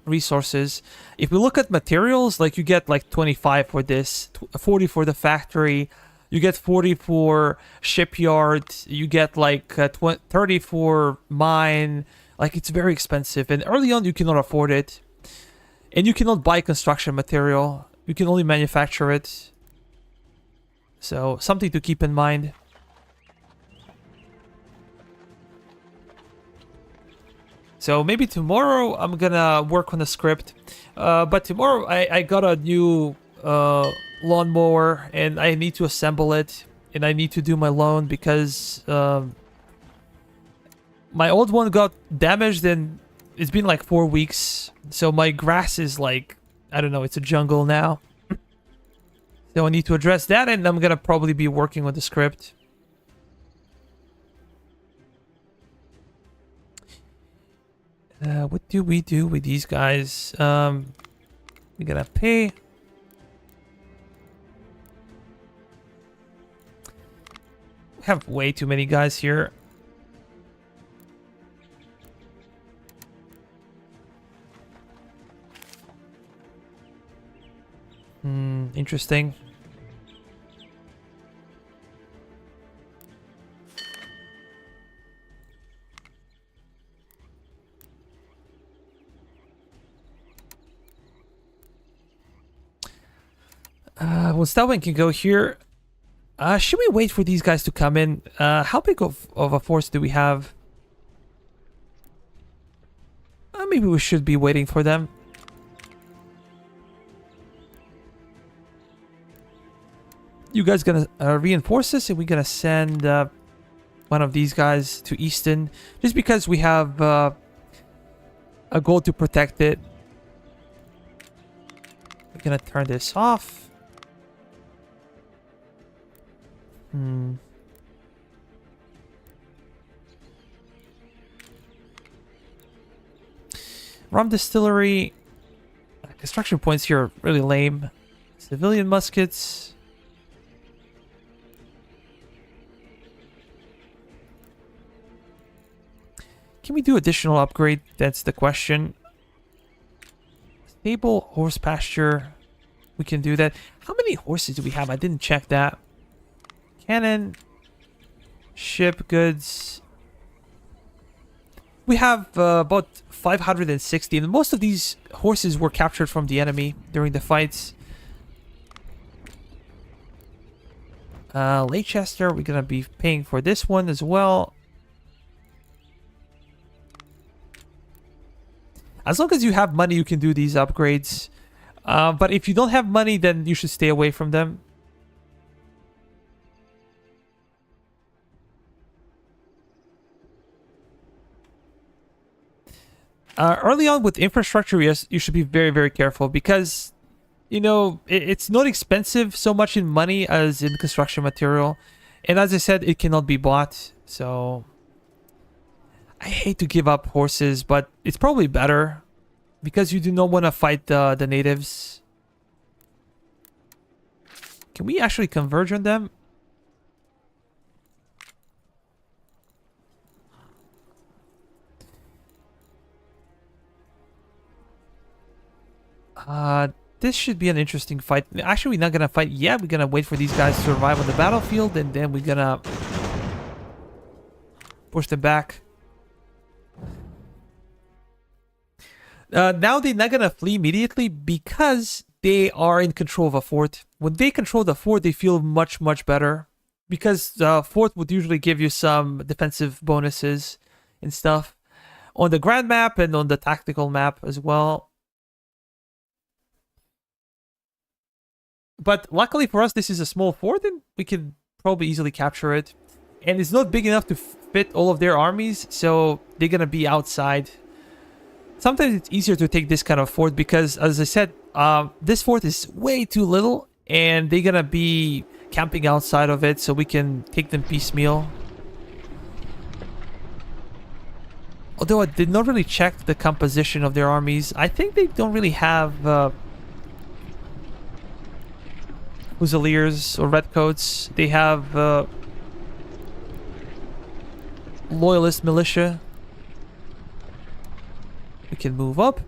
resources. If we look at materials, like you get like 25 for this, 40 for the factory, you get 40 for shipyard, you get like 30 for mine. Like, it's very expensive, and early on you cannot afford it, and you cannot buy construction material. You can only manufacture it. So something to keep in mind. So maybe tomorrow I'm gonna work on the script. But tomorrow I got a new lawnmower and I need to assemble it. And I need to do my loan because my old one got damaged and it's been like 4 weeks. So my grass is like, I don't know, it's a jungle now. So I need to address that, and I'm gonna probably be working on the script. What do we do with these guys? We gotta pay. We have way too many guys here. Interesting. Well, Stelvin can go here. Should we wait for these guys to come in? How big of a force do we have? Maybe we should be waiting for them. You guys gonna reinforce this, and we're gonna send one of these guys to Easton, just because we have a goal to protect it. We're gonna turn this off. Rum distillery. Construction points here are really lame. Civilian muskets. Can we do additional upgrade? That's the question. Stable horse pasture. We can do that. How many horses do we have? I didn't check that. Cannon. Ship goods. We have about 560, and most of these horses were captured from the enemy during the fights. Leicester, we're gonna be paying for this one as well. As long as you have money, you can do these upgrades. But if you don't have money, then you should stay away from them. Early on with infrastructure, yes, you should be very, very careful because, you know, it's not expensive so much in money as in construction material. And as I said, it cannot be bought. So I hate to give up horses, but it's probably better because you do not want to fight the natives. Can we actually converge on them? This should be an interesting fight. Actually, we're not gonna fight yet. We're gonna wait for these guys to survive on the battlefield, and then we're gonna push them back. Now they're not gonna flee immediately because they are in control of a fort. When they control the fort, they feel much, much better. Because the fort would usually give you some defensive bonuses and stuff. On the grand map and on the tactical map as well. But luckily for us, this is a small fort and we can probably easily capture it. And it's not big enough to fit all of their armies, so they're gonna be outside. Sometimes it's easier to take this kind of fort because, as I said, this fort is way too little and they're gonna be camping outside of it, so we can take them piecemeal. Although I did not really check the composition of their armies. I think they don't really have Fusiliers or Redcoats. They have Loyalist militia. We can move up.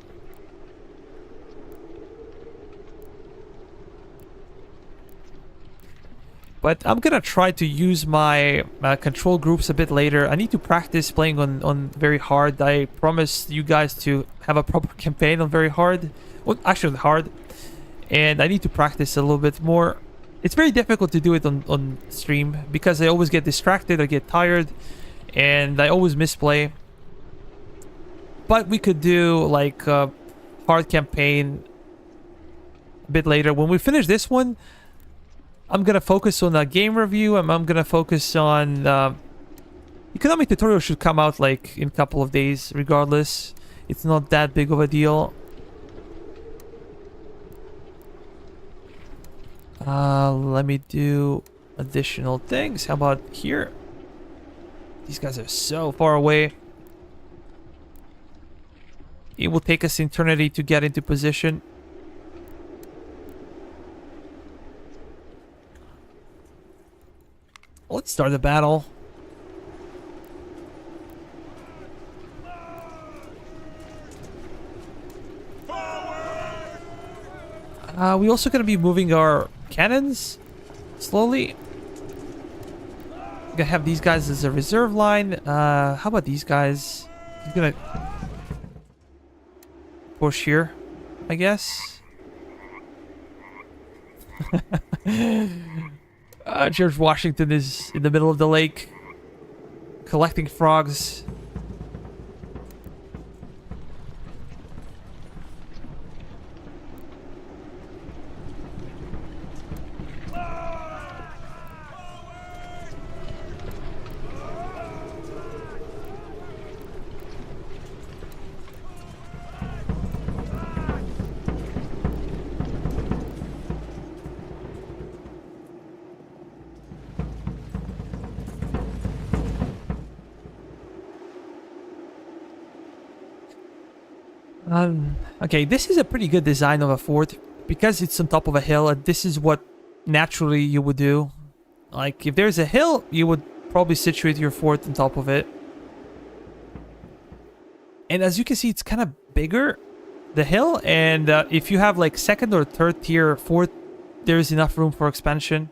But I'm gonna try to use my control groups a bit later. I need to practice playing on very hard. I promised you guys to have a proper campaign on very hard. Well, actually hard. And I need to practice a little bit more. It's very difficult to do it on stream because I always get distracted, I get tired, and I always misplay. But we could do like a hard campaign a bit later. When we finish this one, I'm gonna focus on a game review, and I'm gonna focus on economic tutorial should come out like in a couple of days regardless. It's not that big of a deal. Let me do additional things. How about here? These guys are so far away. It will take us eternity to get into position. Let's start the battle. We also gonna be moving our cannons slowly. We're gonna have these guys as a reserve line. How about these guys? I'm gonna push here, I guess. George Washington is in the middle of the lake, collecting frogs. Okay, this is a pretty good design of a fort because it's on top of a hill, and this is what naturally you would do. Like, if there's a hill, you would probably situate your fort on top of it. And as you can see, it's kind of bigger, the hill, and if you have like second or third tier fort, there's enough room for expansion.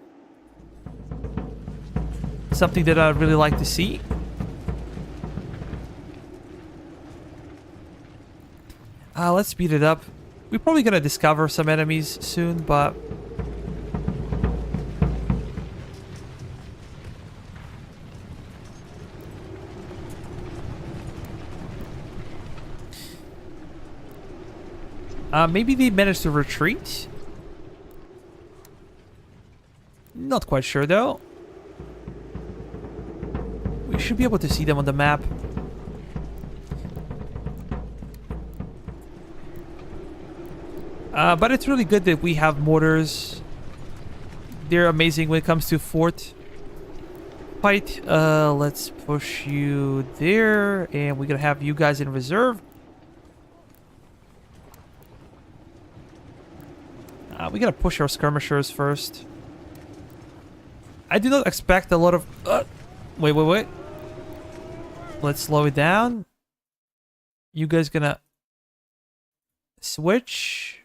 Something that I really like to see. Let's speed it up. We're probably gonna discover some enemies soon, but... maybe they managed to retreat? Not quite sure, though. We should be able to see them on the map. But it's really good that we have mortars. They're amazing when it comes to fort fight. Let's push you there, and we're gonna have you guys in reserve. We gotta push our skirmishers first. I do not expect a lot of... wait. Let's slow it down. You guys gonna switch.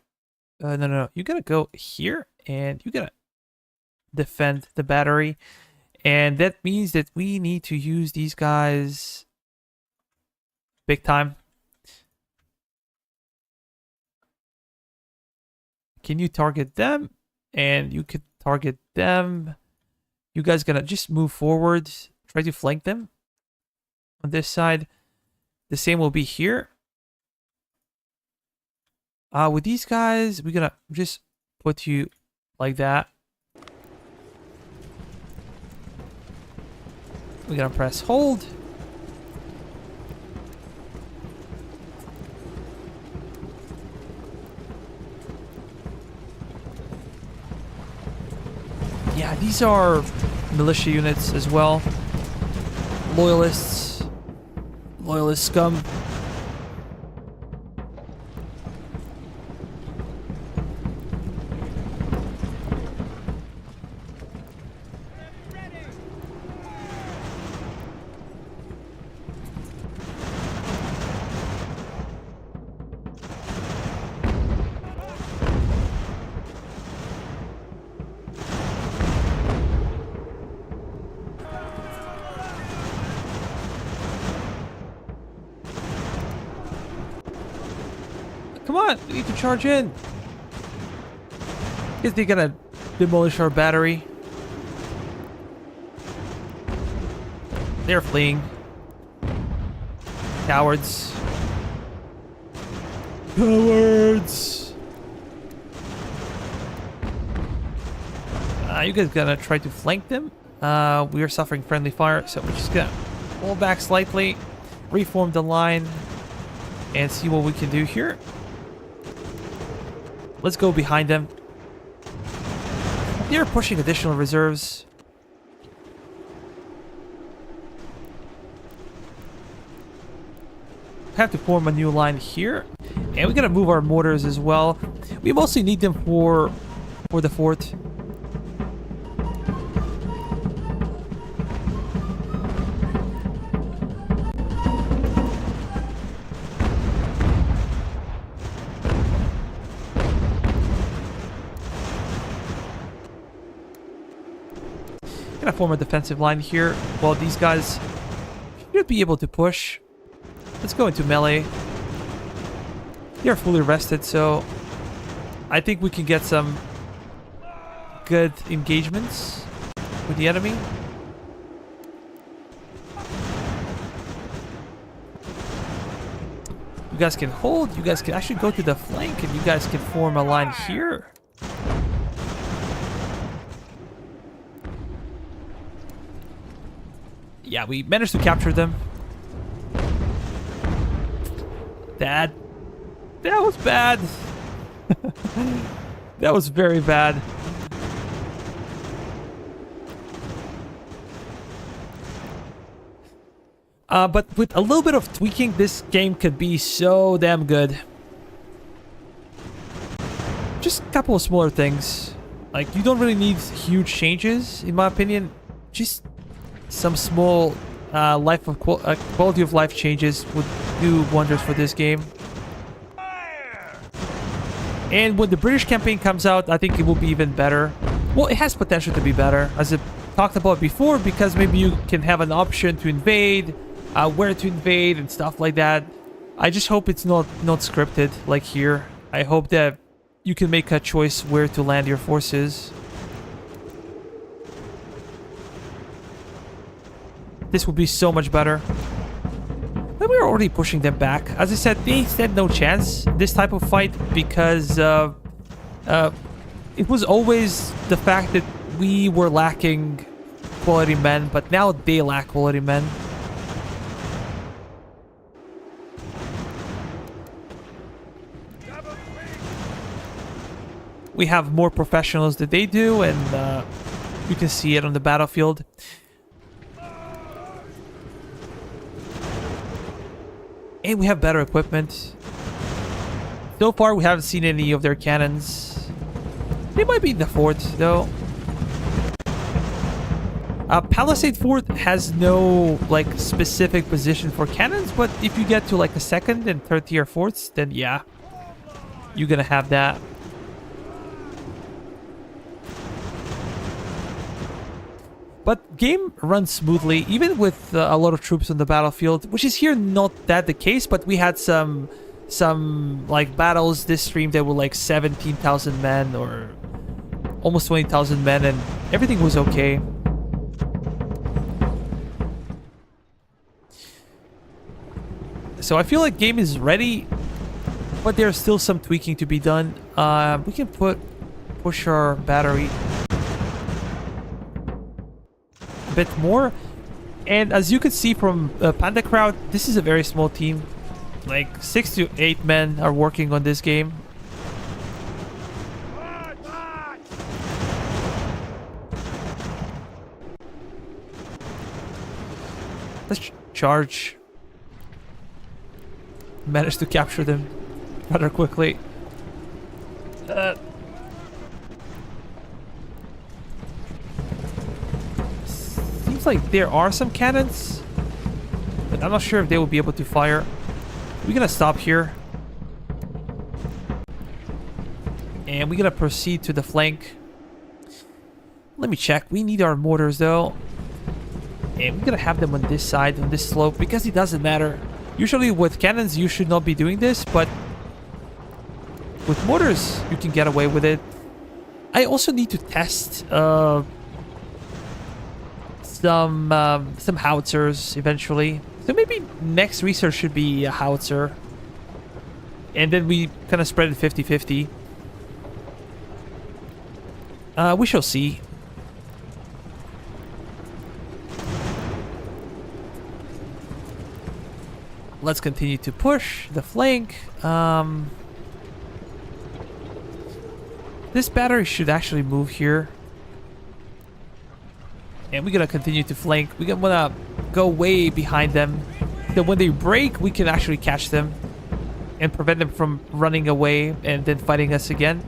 No. You gotta go here, and you gotta defend the battery. And that means that we need to use these guys big time. Can you target them? And you could target them. You guys gonna just move forward. Try to flank them on this side. The same will be here. With these guys, we're gonna just put you like that. We're gonna press hold. Yeah, these are militia units as well. Loyalists. Loyalist scum. Come on, we need to charge in. Guess they're gonna demolish our battery. They're fleeing. Cowards. Cowards. You guys gonna try to flank them? We are suffering friendly fire, so we're just gonna pull back slightly, reform the line, and see what we can do here. Let's go behind them. They're pushing additional reserves. Have to form a new line here. And we gotta move our mortars as well. We mostly need them for the fort. Gonna form a defensive line here. Well, these guys should be able to push. Let's go into melee. They are fully rested, so I think we can get some good engagements with the enemy. You guys can hold. You guys can actually go to the flank, and you guys can form a line here. Yeah, we managed to capture them. That was bad. That was very bad. But with a little bit of tweaking, this game could be so damn good. Just a couple of smaller things. Like, you don't really need huge changes, in my opinion. Just some small quality of life changes would do wonders for this game. And when the British campaign comes out, I think it will be even better. Well, it has potential to be better, as I talked about before, because maybe you can have an option to invade, where to invade, and stuff like that. I just hope it's not scripted like here. I hope that you can make a choice where to land your forces. This would be so much better. But we're already pushing them back. As I said, they stand no chance this type of fight because it was always the fact that we were lacking quality men, but now they lack quality men. We have more professionals than they do, and you can see it on the battlefield. And we have better equipment. So far, we haven't seen any of their cannons. They might be in the fort, though. Palisade Fort has no, like, specific position for cannons, but if you get to, like, the second and third tier forts, then yeah, you're gonna have that. But game runs smoothly, even with a lot of troops on the battlefield, which is here not that the case, but we had some like battles this stream that were like 17,000 men or almost 20,000 men, and everything was okay. So I feel like game is ready, but there's still some tweaking to be done. We can push our battery a bit more. And as you can see from Panda Crowd, this is a very small team. Like 6 to 8 men are working on this game. Let's charge. Managed to capture them rather quickly. Seems like there are some cannons, but I'm not sure if they will be able to fire. We're gonna stop here. And we're gonna proceed to the flank. Let me check. We need our mortars though. And we're gonna have them on this side, on this slope, because it doesn't matter. Usually with cannons, you should not be doing this, but with mortars, you can get away with it. I also need to test some howitzers eventually. So maybe next research should be a howitzer. And then we kind of spread it 50-50. We shall see. Let's continue to push the flank. This battery should actually move here. And we're gonna continue to flank. We're gonna go way behind them. So when they break, we can actually catch them and prevent them from running away and then fighting us again.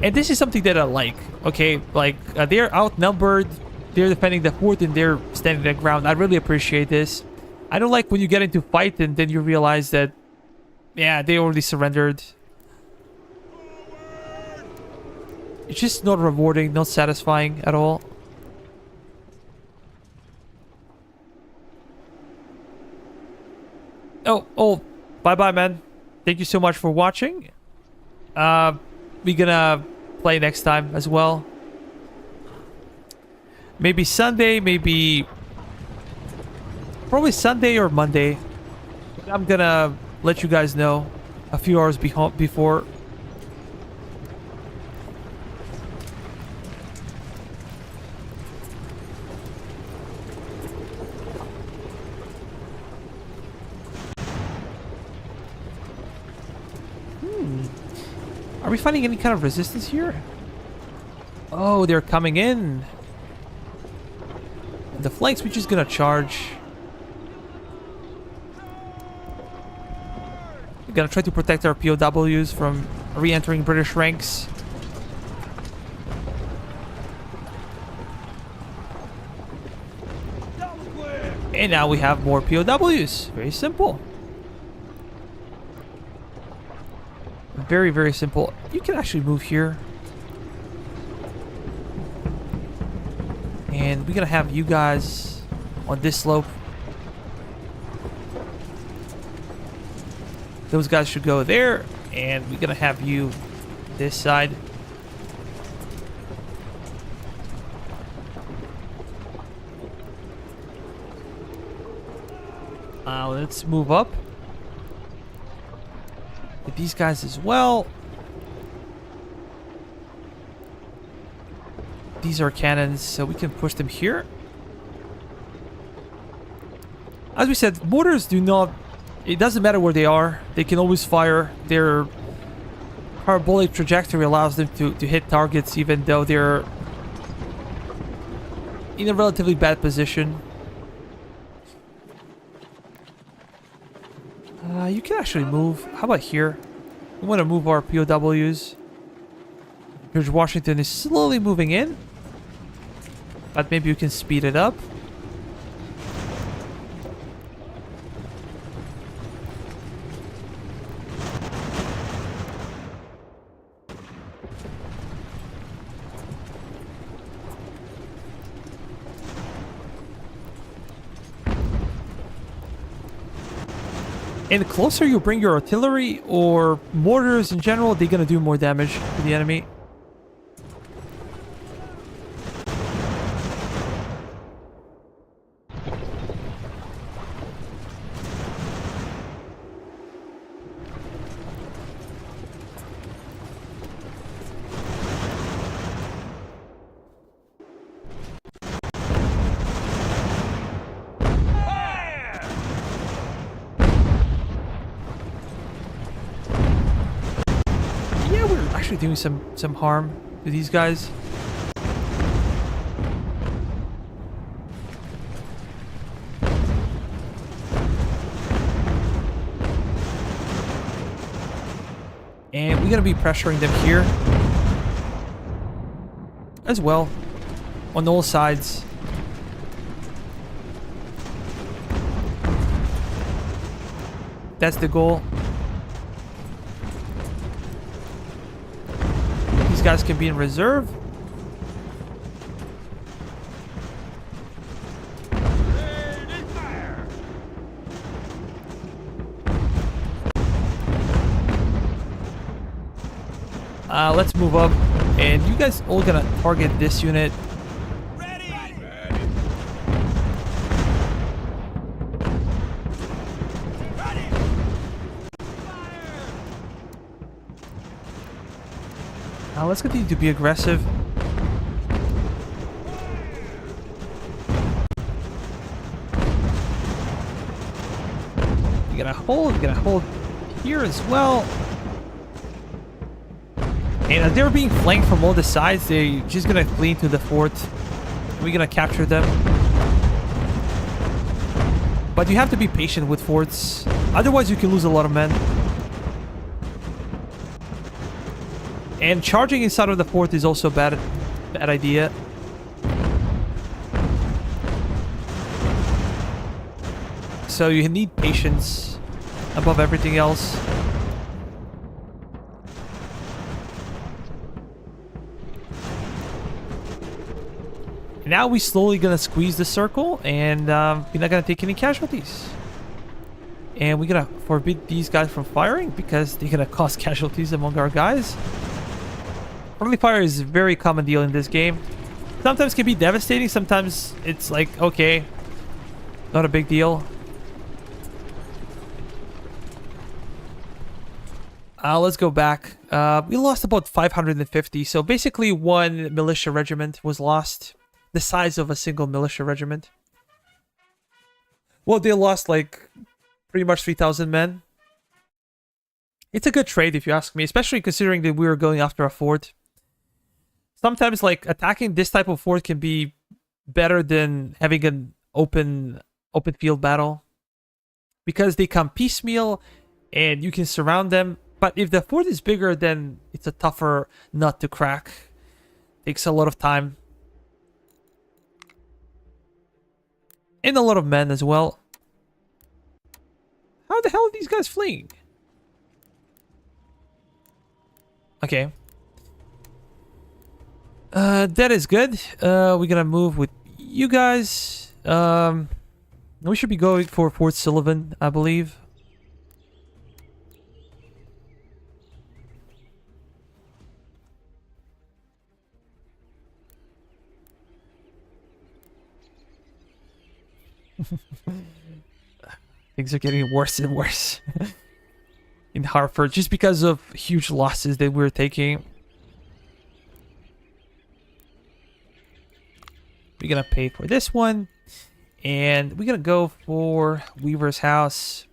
And this is something that I like. Okay, like they're outnumbered. They're defending the fort and they're standing their ground. I really appreciate this. I don't like when you get into fight and then you realize that, yeah, they already surrendered. It's just not rewarding, not satisfying at all. Oh, bye-bye, man. Thank you so much for watching. We're gonna play next time as well. Maybe Sunday, maybe... Probably Sunday or Monday. I'm gonna let you guys know a few hours before. Are we finding any kind of resistance here? Oh, they're coming in. The flanks, we're just gonna charge. We're gonna try to protect our POWs from re-entering British ranks. And now we have more POWs. Very simple. Very, very simple. You can actually move here. And we're gonna have you guys on this slope. Those guys should go there. And we're gonna have you this side. Let's move up. With these guys as well. These are cannons, so we can push them here. As we said, mortars do not... It doesn't matter where they are. They can always fire. Their parabolic trajectory allows them to hit targets even though they're in a relatively bad position. You can actually move. How about here? We want to move our POWs. George Washington is slowly moving in. But maybe you can speed it up. And the closer you bring your artillery or mortars in general, they're gonna do more damage to the enemy. Actually doing some harm to these guys. And we're gonna be pressuring them here as well on all sides. That's the goal. Guys can be in reserve. Let's move up, and you guys all gonna target this unit. Let's continue to be aggressive. You're gonna hold here as well. And as they're being flanked from all the sides, they're just gonna flee into the fort. We're gonna capture them. But you have to be patient with forts, otherwise you can lose a lot of men. And charging inside of the fort is also a bad idea. So you need patience above everything else. Now we're slowly gonna squeeze the circle, and we're not gonna take any casualties. And we're gonna forbid these guys from firing because they're gonna cause casualties among our guys. Friendly fire is a very common deal in this game. Sometimes can be devastating, sometimes it's like, okay, not a big deal. Let's go back. We lost about 550, so basically one militia regiment was lost. The size of a single militia regiment. Well, they lost like pretty much 3,000 men. It's a good trade if you ask me, especially considering that we were going after a fort. Sometimes like attacking this type of fort can be better than having an open field battle, because they come piecemeal and you can surround them. But if the fort is bigger, then it's a tougher nut to crack. Takes a lot of time. And a lot of men as well. How the hell are these guys fleeing? Okay. That is good. We're gonna move with you guys. We should be going for Fort Sullivan, I believe. Things are getting worse and worse in Hartford just because of huge losses that we're taking. We're gonna pay for this one, and we're gonna go for Weaver's house.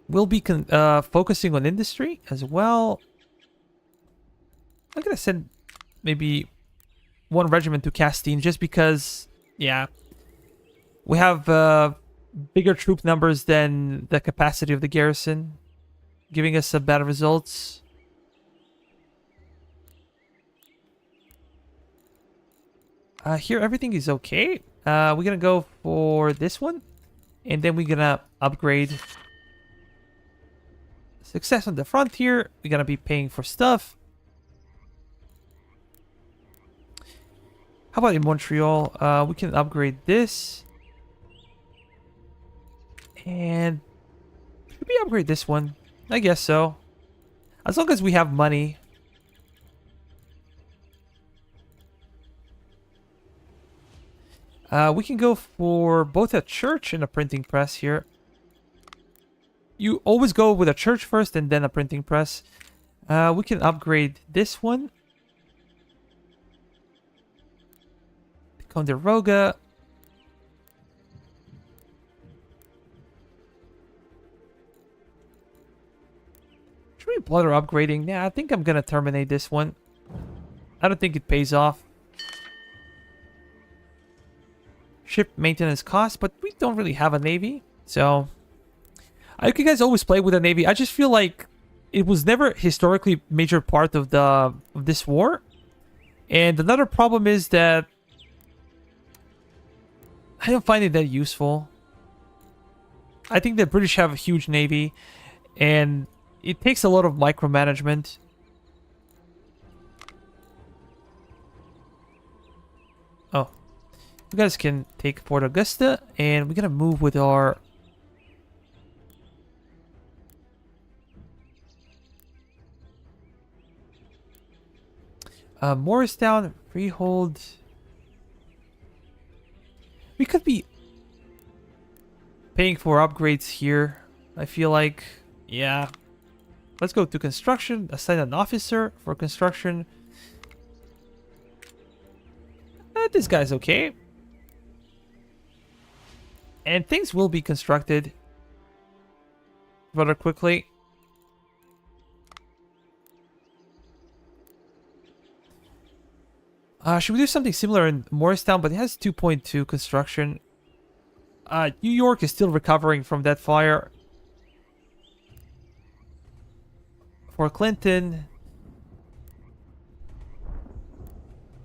We'll be focusing on industry as well. I'm gonna send maybe one regiment to Castine just because, yeah, we have bigger troop numbers than the capacity of the garrison, giving us some better results. Here everything is okay. We're gonna go for this one, and then we're gonna upgrade. Success on the front here. We're gonna be paying for stuff. How about in Montreal? We can upgrade this. And should we upgrade this one? I guess so. As long as we have money. We can go for both a church and a printing press here. You always go with a church first and then a printing press. We can upgrade this one. Ticonderoga. Should we bother upgrading? Yeah, I think I'm gonna terminate this one. I don't think it pays off. Ship maintenance costs, but we don't really have a navy, so you guys always play with a navy. I just feel like it was never historically major part of this war. And another problem is that I don't find it that useful. I think the British have a huge navy, and it takes a lot of micromanagement. Oh, you guys can take Port Augusta, and we're gonna move with our Morristown, Freehold. We could be paying for upgrades here, I feel like. Yeah. Let's go to construction. Assign an officer for construction. This guy's okay. And things will be constructed rather quickly. Should we do something similar in Morristown? But it has 2.2 construction. New York is still recovering from that fire. For Clinton,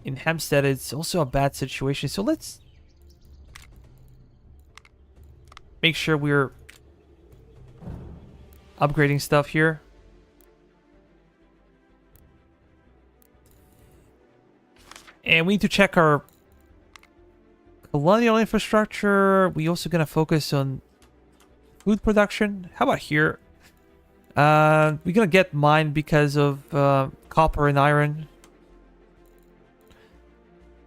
in Hempstead, it's also a bad situation. So let's make sure we're upgrading stuff here. And we need to check our colonial infrastructure. We also gonna focus on food production. How about here? We're gonna get mined because of copper and iron.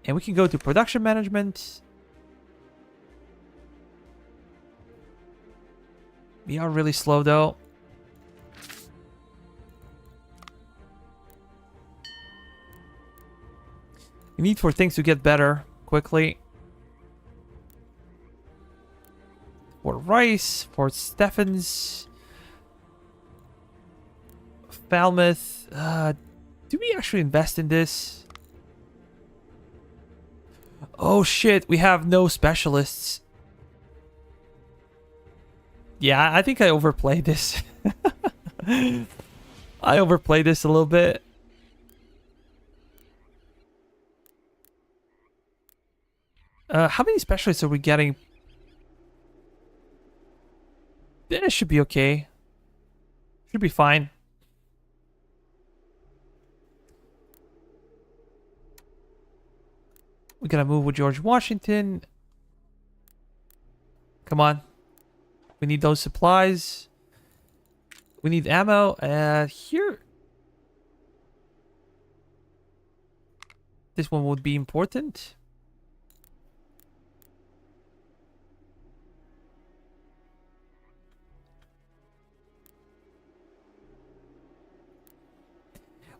And we can go to production management. We are really slow though. We need for things to get better quickly. Fort Rice, Fort Stephens, Falmouth. Do we actually invest in this? Oh shit, we have no specialists. Yeah, I think I overplayed this. I overplayed this a little bit. How many specialists are we getting? It should be okay. Should be fine. We're gonna move with George Washington. Come on. We need those supplies. We need ammo. Here. This one would be important.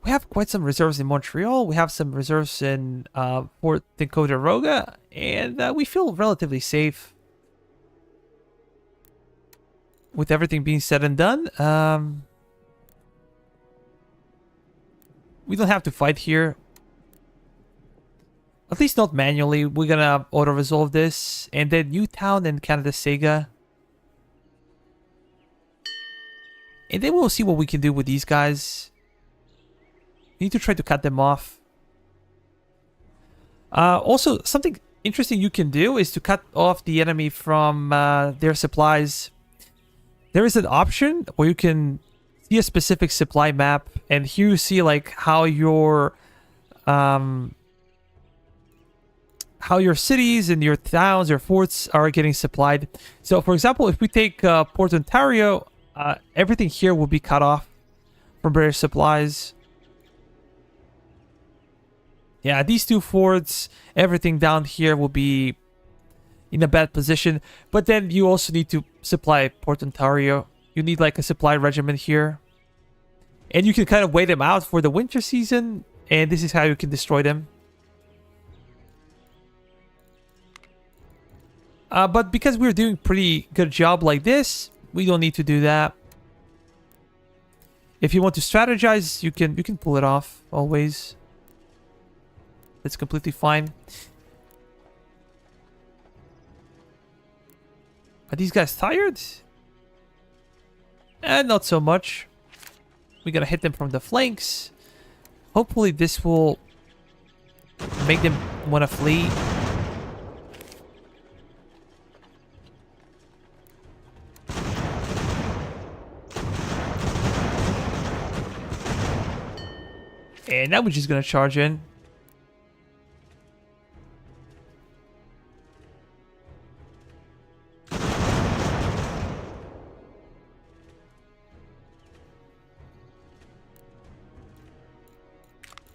We have quite some reserves in Montreal. We have some reserves in Fort Ticonderoga. And we feel relatively safe. With everything being said and done. We don't have to fight here. At least not manually. We're gonna auto-resolve this. And then Newtown and Canada-Sega. And then we'll see what we can do with these guys. We need to try to cut them off. Also, something interesting you can do is to cut off the enemy from their supplies. There is an option where you can see a specific supply map, and here you see like how your how your cities and your towns, your forts are getting supplied. So, for example, if we take Port Ontario, everything here will be cut off from British supplies. Yeah, these two forts, everything down here will be in a bad position. But then you also need to supply Port Ontario. You need like a supply regiment here. And you can kind of wait them out for the winter season. And this is how you can destroy them. But because we're doing pretty good job like this, we don't need to do that. If you want to strategize, you can pull it off always. That's completely fine. Are these guys tired? Not so much. We're gonna hit them from the flanks. Hopefully this will make them want to flee. And now we're just gonna charge in.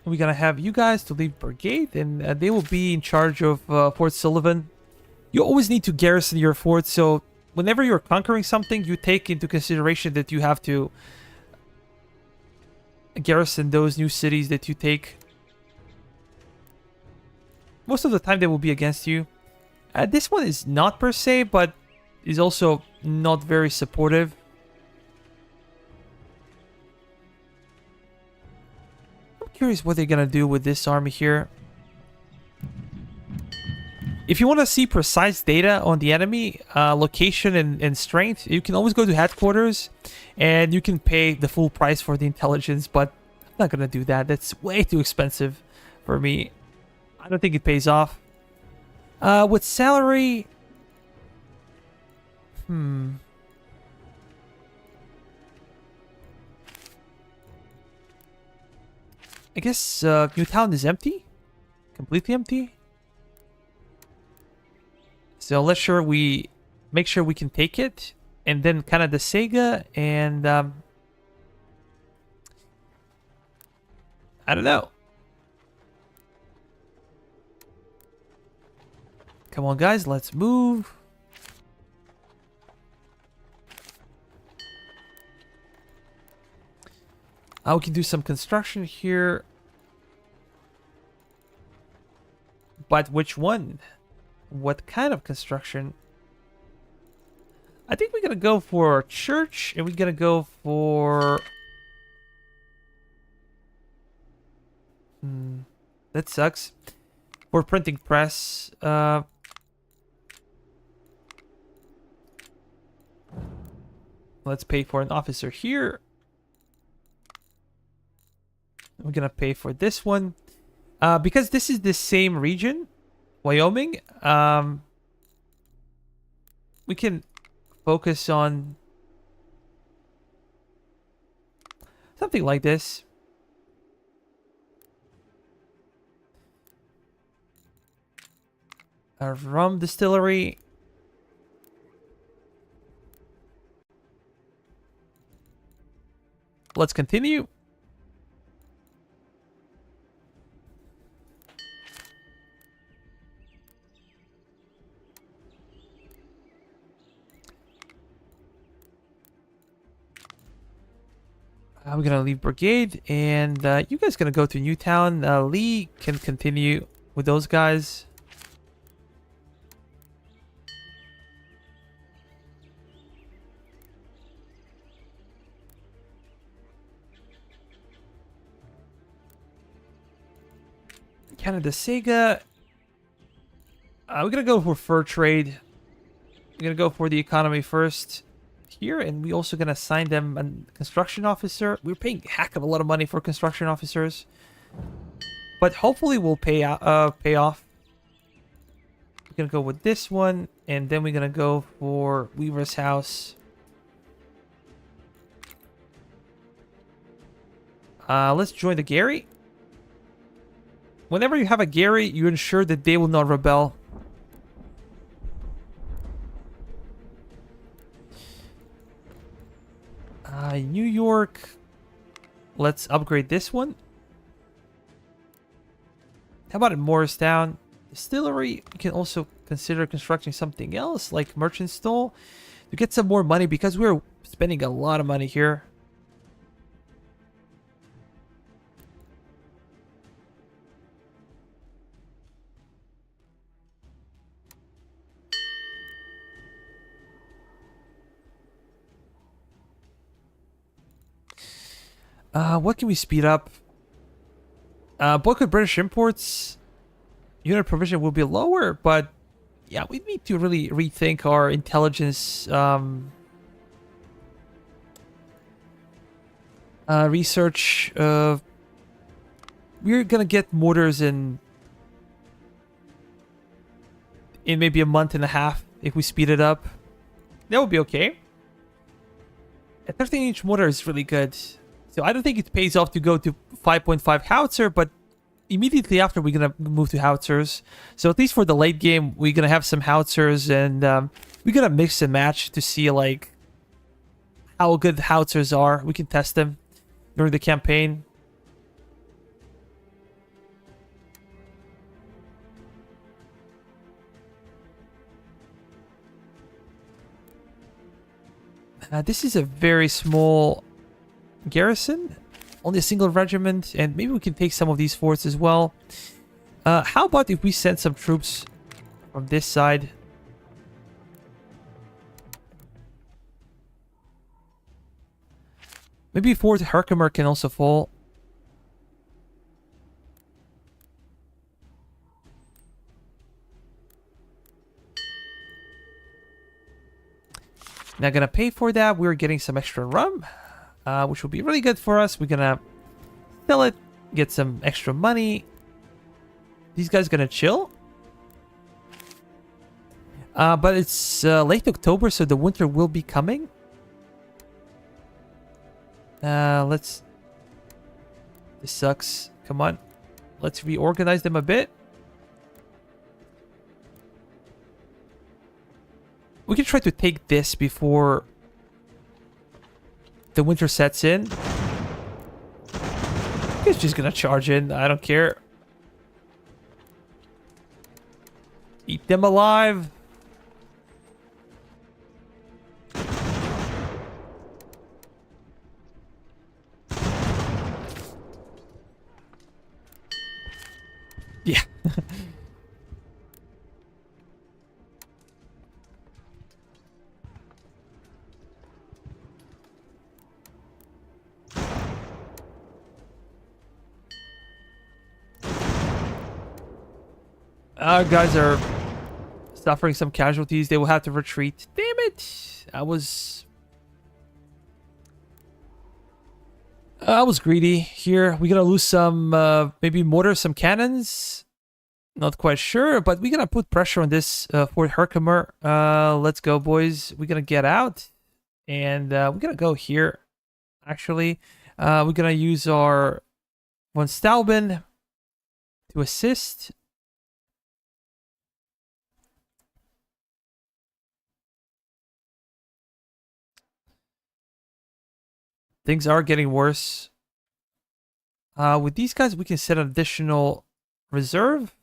We're gonna have you guys to leave brigade, and they will be in charge of Fort Sullivan. You always need to garrison your fort, so whenever you're conquering something, you take into consideration that you have to garrison those new cities that you take. Most of the time they will be against you. This one is not per se, but is also not very supportive. I'm curious what they're gonna do with this army here. If you want to see precise data on the enemy, location and strength, you can always go to headquarters and you can pay the full price for the intelligence, but I'm not gonna do that. That's way too expensive for me. I don't think it pays off. With salary... I guess Newtown is empty? Completely empty? So let's make sure we can take it. And then kind of the Sega and... I don't know. Come on, guys, let's move. We can do some construction here. But which one? What kind of construction? I think we're gonna go for church, and we're gonna go for... that sucks. For printing press, let's pay for an officer here. We're gonna pay for this one. Because this is the same region, Wyoming, we can focus on something like this. A rum distillery. Let's continue. We're gonna leave brigade, and you guys gonna go to Newtown. Lee can continue with those guys. Canada Sega. We're gonna go for fur trade. We're gonna go for the economy first here, and we also gonna assign them a construction officer. We're paying a heck of a lot of money for construction officers, but hopefully we'll pay off. We're gonna go with this one, and then we're gonna go for Weaver's House. Let's join the Gary. Whenever you have a Gary, you ensure that they will not rebel. New York. Let's upgrade this one. How about in Morristown? Distillery. You can also consider constructing something else, like Merchant Stall, to get some more money, because we're spending a lot of money here. What can we speed up? Boycott British imports. Unit provision will be lower, but yeah, we need to really rethink our intelligence research. We're gonna get mortars in maybe a month and a half if we speed it up. That would be okay. A 13-inch mortar is really good. So I don't think it pays off to go to 5.5 howitzer, but immediately after we're gonna move to howitzers. So at least for the late game, we're gonna have some howitzers, and we're gonna mix and match to see like how good the howitzers are. We can test them during the campaign. This is a very small garrison, only a single regiment, and maybe we can take some of these forts as well. How about if we send some troops from this side? Maybe Fort Herkimer can also fall. Not gonna pay for that. We're getting some extra rum, which will be really good for us. We're gonna sell it, get some extra money. These guys gonna chill. But it's late October, so the winter will be coming. Let's... This sucks. Come on. Let's reorganize them a bit. We can try to take this before the winter sets in. He's just gonna charge in. I don't care. Eat them alive. Yeah. Our guys are suffering some casualties. They will have to retreat. Damn it! I was greedy here. We're gonna lose some, maybe mortars, some cannons. Not quite sure, but we're gonna put pressure on this Fort Herkimer. Let's go, boys. We're gonna get out, and we're gonna go here. Actually, we're gonna use our von Stauben to assist. Things are getting worse. With these guys, we can set an additional reserve.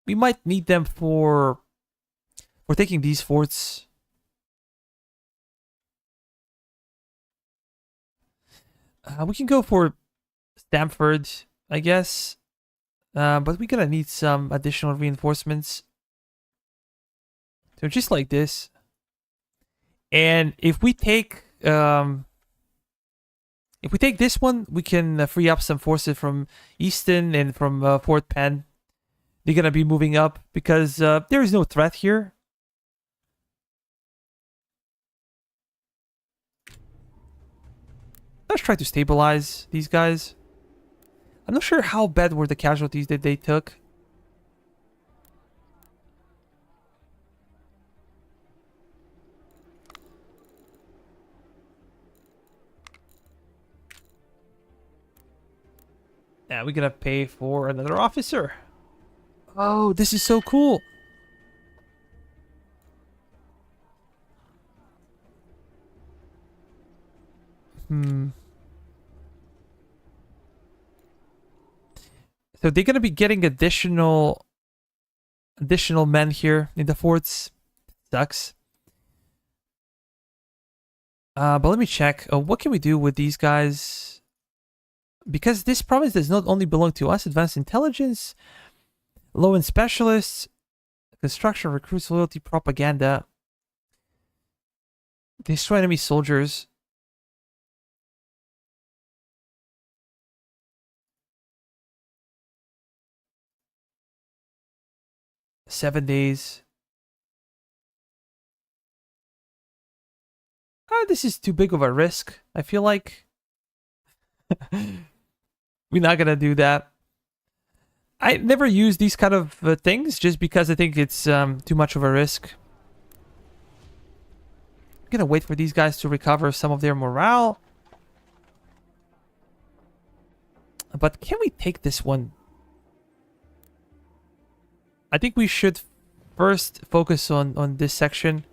We might need them for taking these forts. We can go for Stamford, I guess. But we're gonna need some additional reinforcements. So just like this. And if we take this one, we can free up some forces from Easton and from Fort Penn. They're gonna be moving up because there is no threat here. Let's try to stabilize these guys. I'm not sure how bad were the casualties that they took. And we're gonna pay for another officer. Oh, this is so cool. So they're gonna be getting additional men here in the forts. Sucks. But let me check. What can we do with these guys? Because this province does not only belong to us. Advanced intelligence, low-end specialists, construction, recruits, loyalty, propaganda. Destroy enemy soldiers. Seven days. This is too big of a risk. I feel like we're not gonna do that. I never use these kind of things just because I think it's too much of a risk. I'm gonna wait for these guys to recover some of their morale. But can we take this one? I think we should first focus on this section.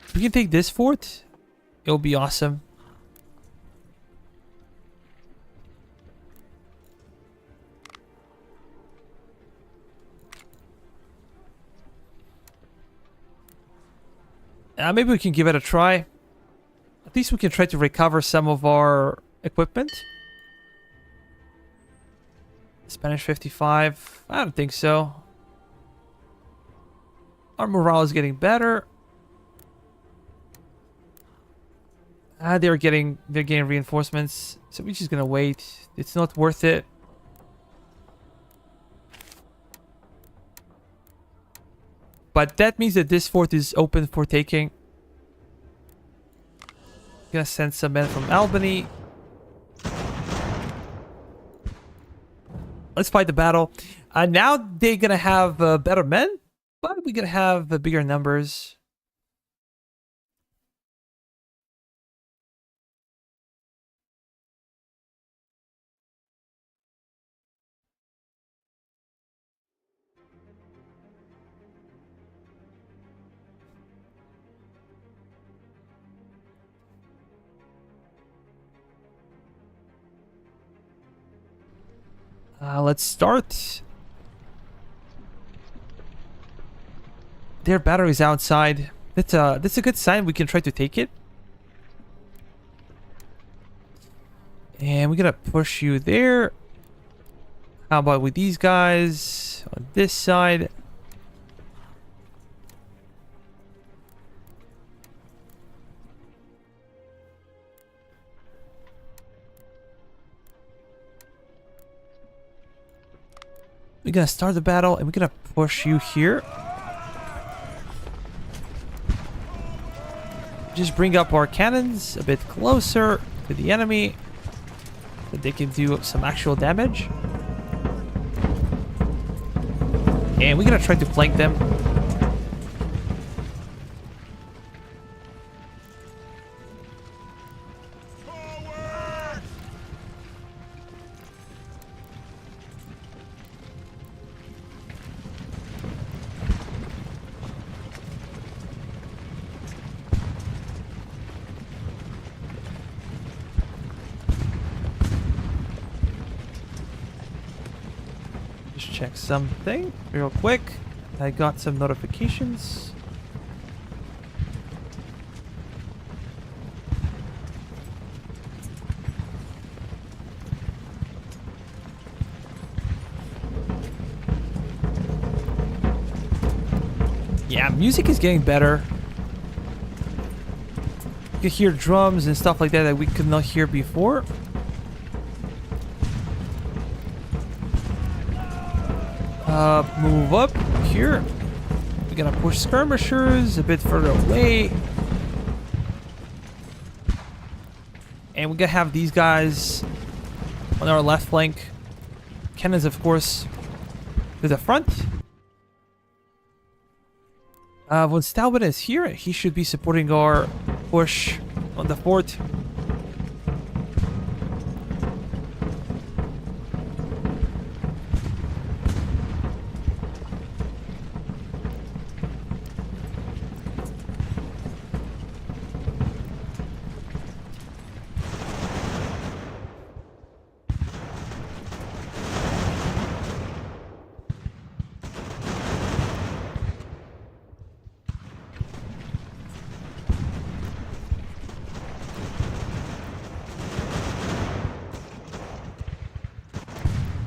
If we can take this fort, it'll be awesome. Maybe we can give it a try. At least we can try to recover some of our equipment. Spanish 55. I don't think so. Our morale is getting better. They're getting reinforcements, so we're just gonna wait. It's not worth it. But that means that this fort is open for taking. Gonna send some men from Albany. Let's fight the battle. Now they're gonna have better men, but we're gonna have bigger numbers. Let's start. Their battery's outside. That's a good sign. We can try to take it. And we're gonna push you there. How about with these guys on this side? We're gonna start the battle and we're gonna push you here. Just bring up our cannons a bit closer to the enemy so they can do some actual damage. And we're gonna try to flank them. Check something real quick. I got some notifications. Yeah, music is getting better. You can hear drums and stuff like that that we could not hear before. Move up here. We're gonna push skirmishers a bit further away. And we're gonna have these guys on our left flank. Cannons, of course, to the front. When Stalwin is here, he should be supporting our push on the fort.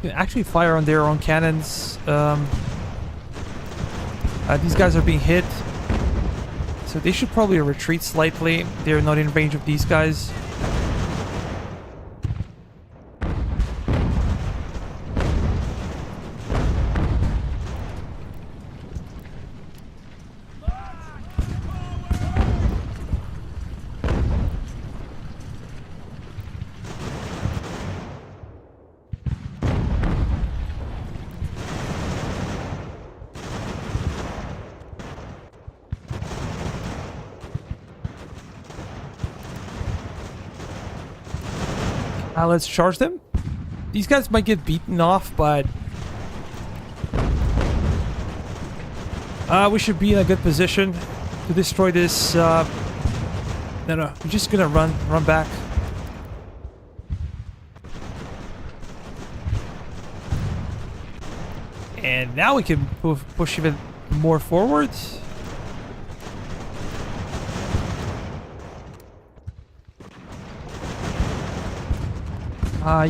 Can actually fire on their own cannons. These guys are being hit, so they should probably retreat slightly. They're not in range of these guys. Let's charge them. These guys might get beaten off, but we should be in a good position to destroy this. No, we're just gonna run back. And now we can push even more forward.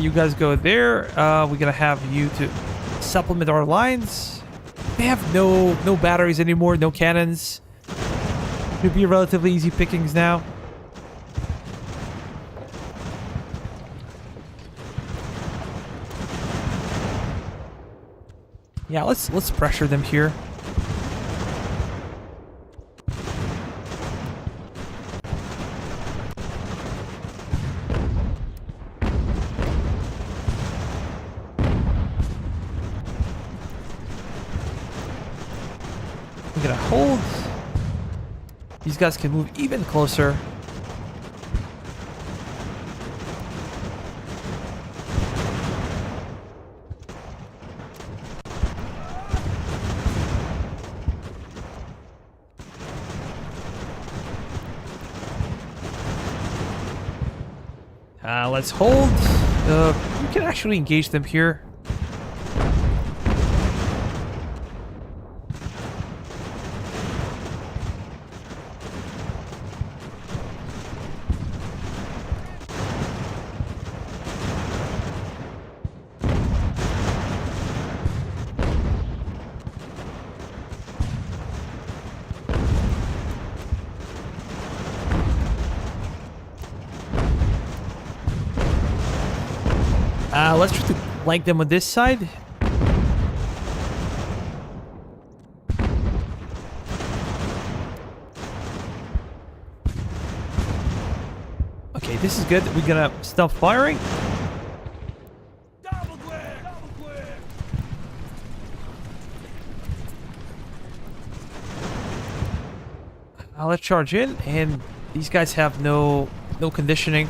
You guys go there. We're gonna have you to supplement our lines. They have no batteries anymore, no cannons. Should be relatively easy pickings now. Yeah, let's pressure them here. I'm gonna hold. These guys can move even closer. Let's hold. We can actually engage them here. Let's try to flank them on this side. Okay, this is good. We're gonna stop firing. Double clear! Double clear! Let's charge in, and these guys have no conditioning.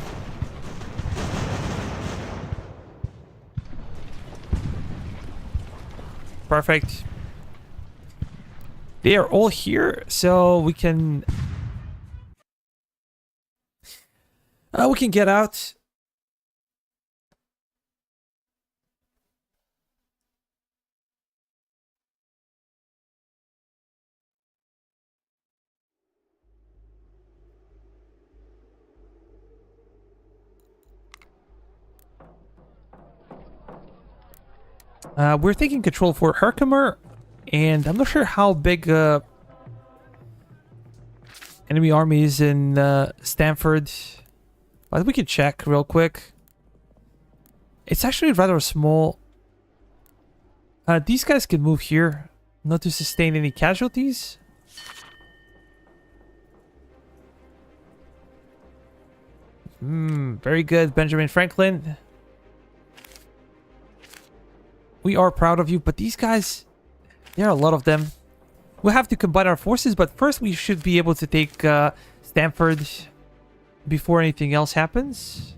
Perfect. They are all here, so we can get out. We're taking control for Herkimer, and I'm not sure how big enemy army is in Stamford, but we can check real quick. It's actually rather small. These guys can move here, not to sustain any casualties. Very good, Benjamin Franklin. We are proud of you, but these guys, there are a lot of them. We'll have to combine our forces, but first we should be able to take Stanford before anything else happens.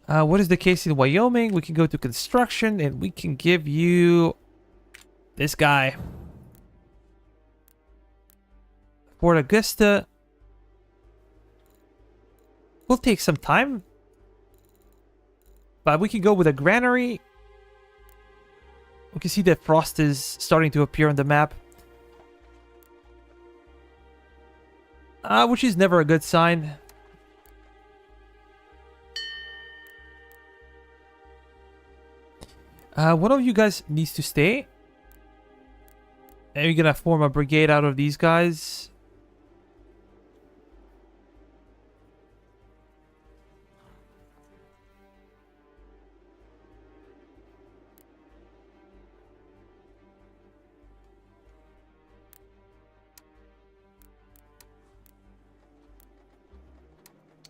What is the case in Wyoming? We can go to construction and we can give you this guy. Fort Augusta. Will take some time. But we can go with a granary. We can see that frost is starting to appear on the map. Which is never a good sign. One of you guys needs to stay. And you're gonna form a brigade out of these guys.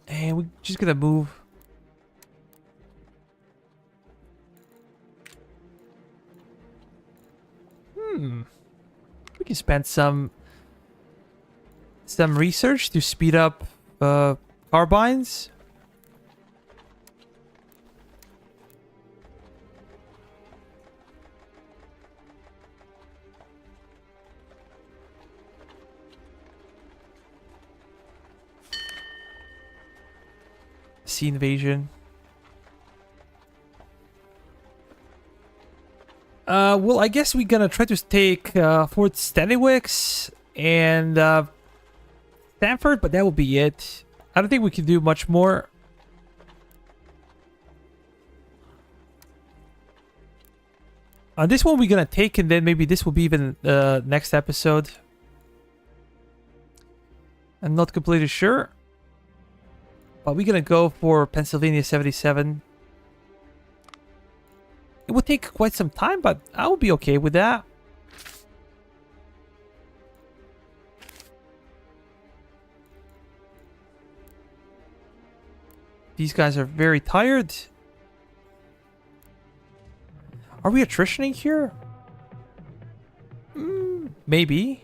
And we're just gonna move. We can spend some research to speed up carbines. Sea invasion. Well, I guess we're gonna try to take Fort Stanwix and Stanford, but that will be it. I don't think we can do much more. This one we're gonna take, and then maybe this will be even next episode. I'm not completely sure. But we're gonna go for Pennsylvania 77. It would take quite some time, but I will be okay with that. These guys are very tired. Are we attritioning here? Maybe.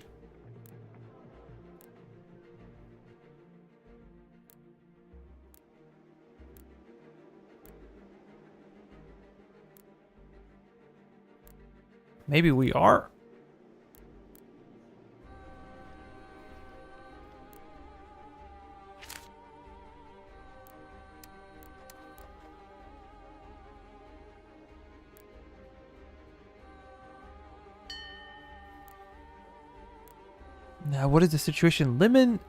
Maybe we are. Now, what is the situation? Lemon?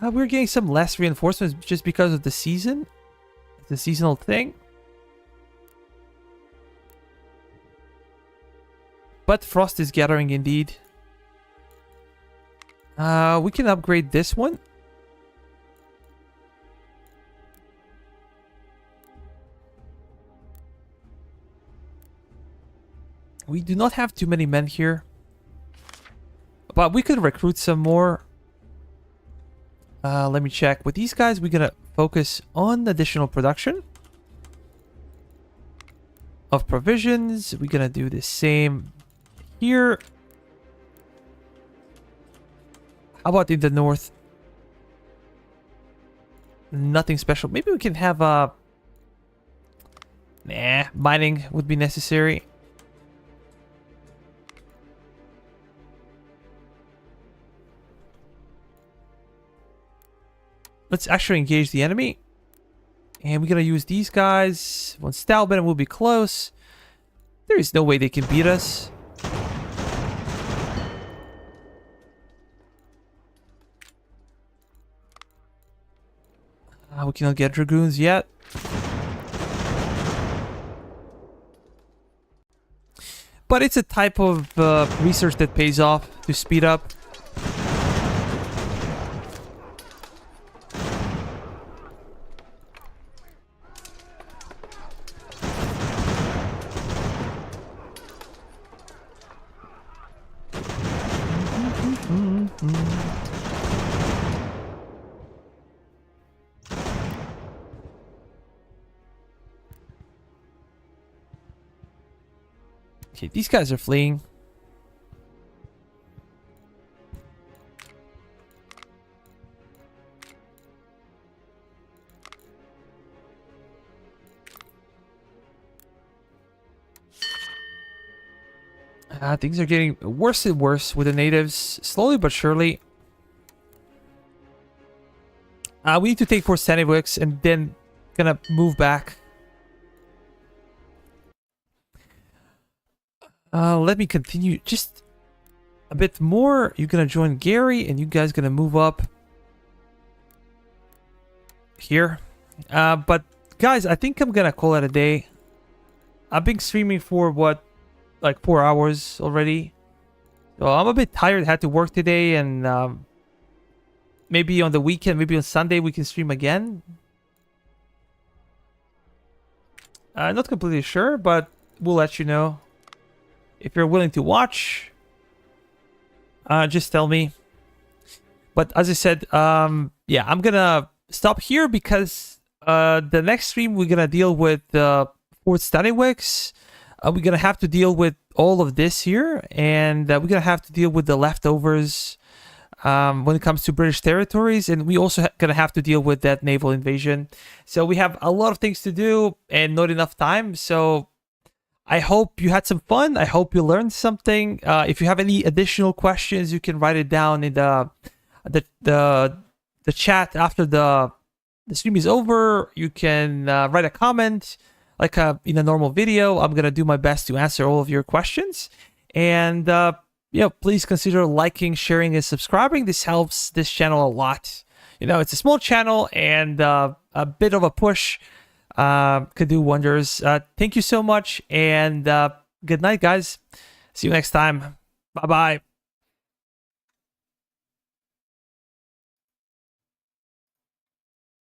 We're getting some less reinforcements just because of the season. It's a seasonal thing. But frost is gathering indeed. We can upgrade this one. We do not have too many men here. But we could recruit some more. Let me check. With these guys, we're gonna focus on additional production of provisions. We're gonna do the same here. How about in the north? Nothing special. Maybe we can have a... Nah, mining would be necessary. Let's actually engage the enemy. And we're gonna use these guys. One Stalbin will be close. There is no way they can beat us. We cannot get Dragoons yet. But it's a type of research that pays off to speed up. Okay, these guys are fleeing. Things are getting worse and worse with the natives, slowly but surely. We need to take 4 standing wicks and then gonna move back. Let me continue just a bit more. You're gonna join Gary, and you guys gonna move up here. But guys, I think I'm gonna call it a day. I've been streaming for what, like 4 hours already. So I'm a bit tired. Had to work today, and maybe on the weekend, maybe on Sunday, we can stream again. Not completely sure, but we'll let you know. If you're willing to watch, just tell me. But as I said, yeah, I'm gonna stop here because the next stream we're gonna deal with Fort Stanleywick's. We're gonna have to deal with all of this here, and we're gonna have to deal with the leftovers when it comes to British territories, and we also gonna have to deal with that naval invasion. So we have a lot of things to do and not enough time. So I hope you had some fun. I hope you learned something. If you have any additional questions, you can write it down in the chat after the stream is over. You can write a comment like in a normal video. I'm gonna do my best to answer all of your questions. And please consider liking, sharing, and subscribing. This helps this channel a lot. You know, it's a small channel, and a bit of a push could do wonders. Thank you so much, and good night, guys. See you next time. Bye bye.